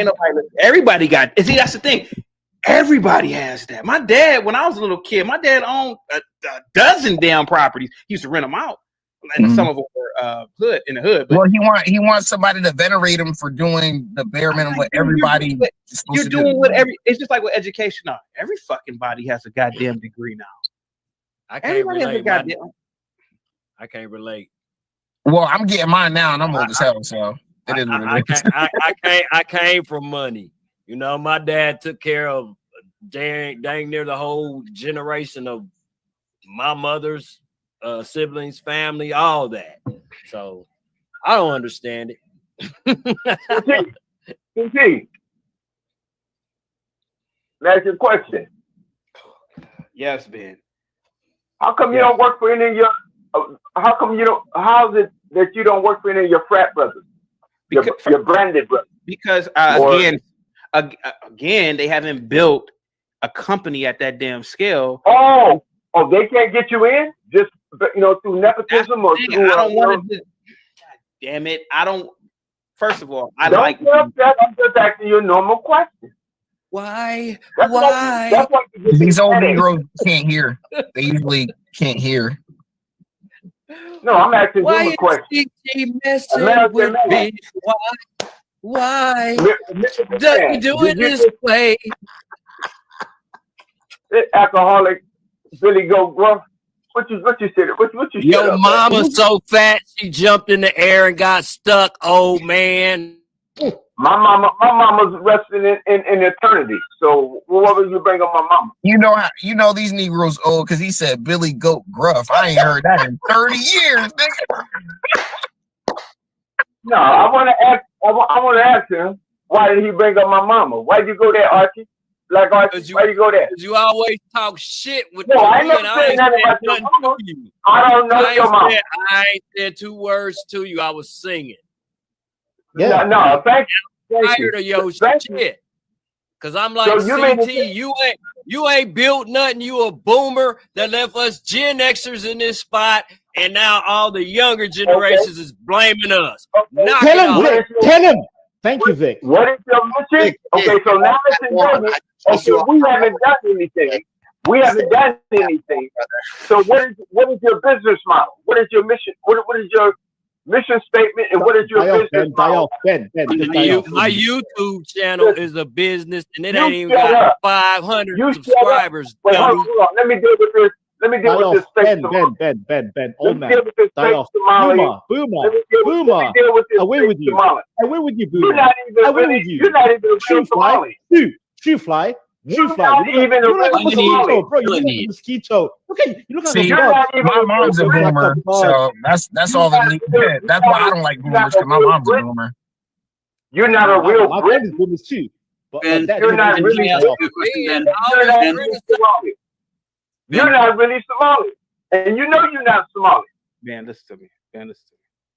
Everybody got. See, that's the thing. Everybody has that. My dad, when I was a little kid, my dad owned a dozen damn properties. He used to rent them out, and some of them were in the hood. But well, he wants somebody to venerate him for doing the bare minimum. What everybody you're doing what it's just like with education now. Every fucking body has a goddamn degree now. I can't relate. I can't relate. Well, I'm getting mine now, and I'm old as hell. So I came from money. You know, my dad took care of dang near the whole generation of my mother's siblings, family, all that. So I don't understand it. CT, that's your question. Yes, Ben. How come you don't work for any of your? How come you don't? How is it that you don't work for any of your frat brothers? Your branded brothers? Because again, they haven't built a company at that damn scale. Oh, they can't get you in just through nepotism or through. I don't want to. Damn it! I don't. First of all, I don't like. I'm just asking you a normal question. Why? That's why these old Negroes can't hear. They usually can't hear. No, I'm asking you a question. American man. Why does he do it this way? Alcoholic Billy Goat Gruff. What you said? What you? Your mama's so fat she jumped in the air and got stuck, old man. My mama's resting in eternity. So what would you bring up my mama? You know these Negroes old because he said Billy Goat Gruff. I ain't heard that in 30 years, nigga. No, I want to ask him, why did he bring up my mama? Why did you go there, Archie? Like Archie, why you go there? Because you always talk shit with me. I never said nothing about your mama. I don't know your mama. I ain't said 2 words to you. I was singing. Yeah. No, thank you. I'm tired of your shit. Cause I'm like, so CT, you ain't built nothing. You a boomer that left us Gen Xers in this spot, and now all the younger generations is blaming us. Tell him. Thank you, Vic. What is your mission? Okay, so now we haven't done anything. So what is your business model? What is your mission? What is your mission statement, and what is your business model? My YouTube channel is a business, and it ain't even got 500 subscribers. Wait, hold on. Let me deal with this. Let me deal with this fake Ben, old man. Boomer. I win with you. I win with you, Boomer. I win with you. You're not even a real Somali. Shoe fly. You're not even a real Somali. Bro, you look like a mosquito. Okay, you look like See, my mom's a boomer, so that's all that needs. That's why I don't like boomers, because my mom's a boomer. You're not a real my friend is boomers too. But you're not really Somali. You're not really Somali, and you know you're not Somali. Man, listen to me.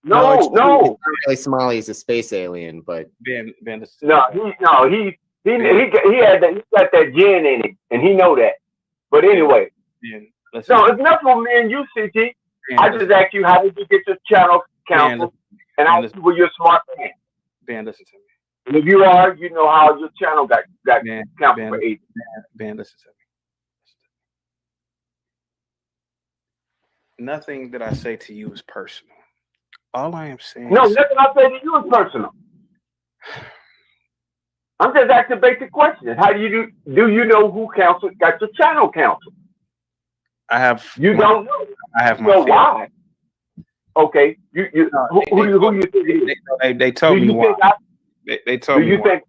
No. Not really Somali is a space alien, but Ben, listen. He got that gin in him, and he know that. But anyway, it's enough for me and you, CT. I just asked you, how did you get your channel counsel? And I asked you, were you a smart man? Ben, listen to me. And if you are, you know how your channel got counsel for 8. Ben, listen to me. Nothing that I say to you is personal. All I am saying. No, nothing I say to you is personal. I'm just asking a basic question. How do you know who got your channel counsel? I have. You don't know. I have my. So why? Okay. Who you think it is? They told me why. They told me why.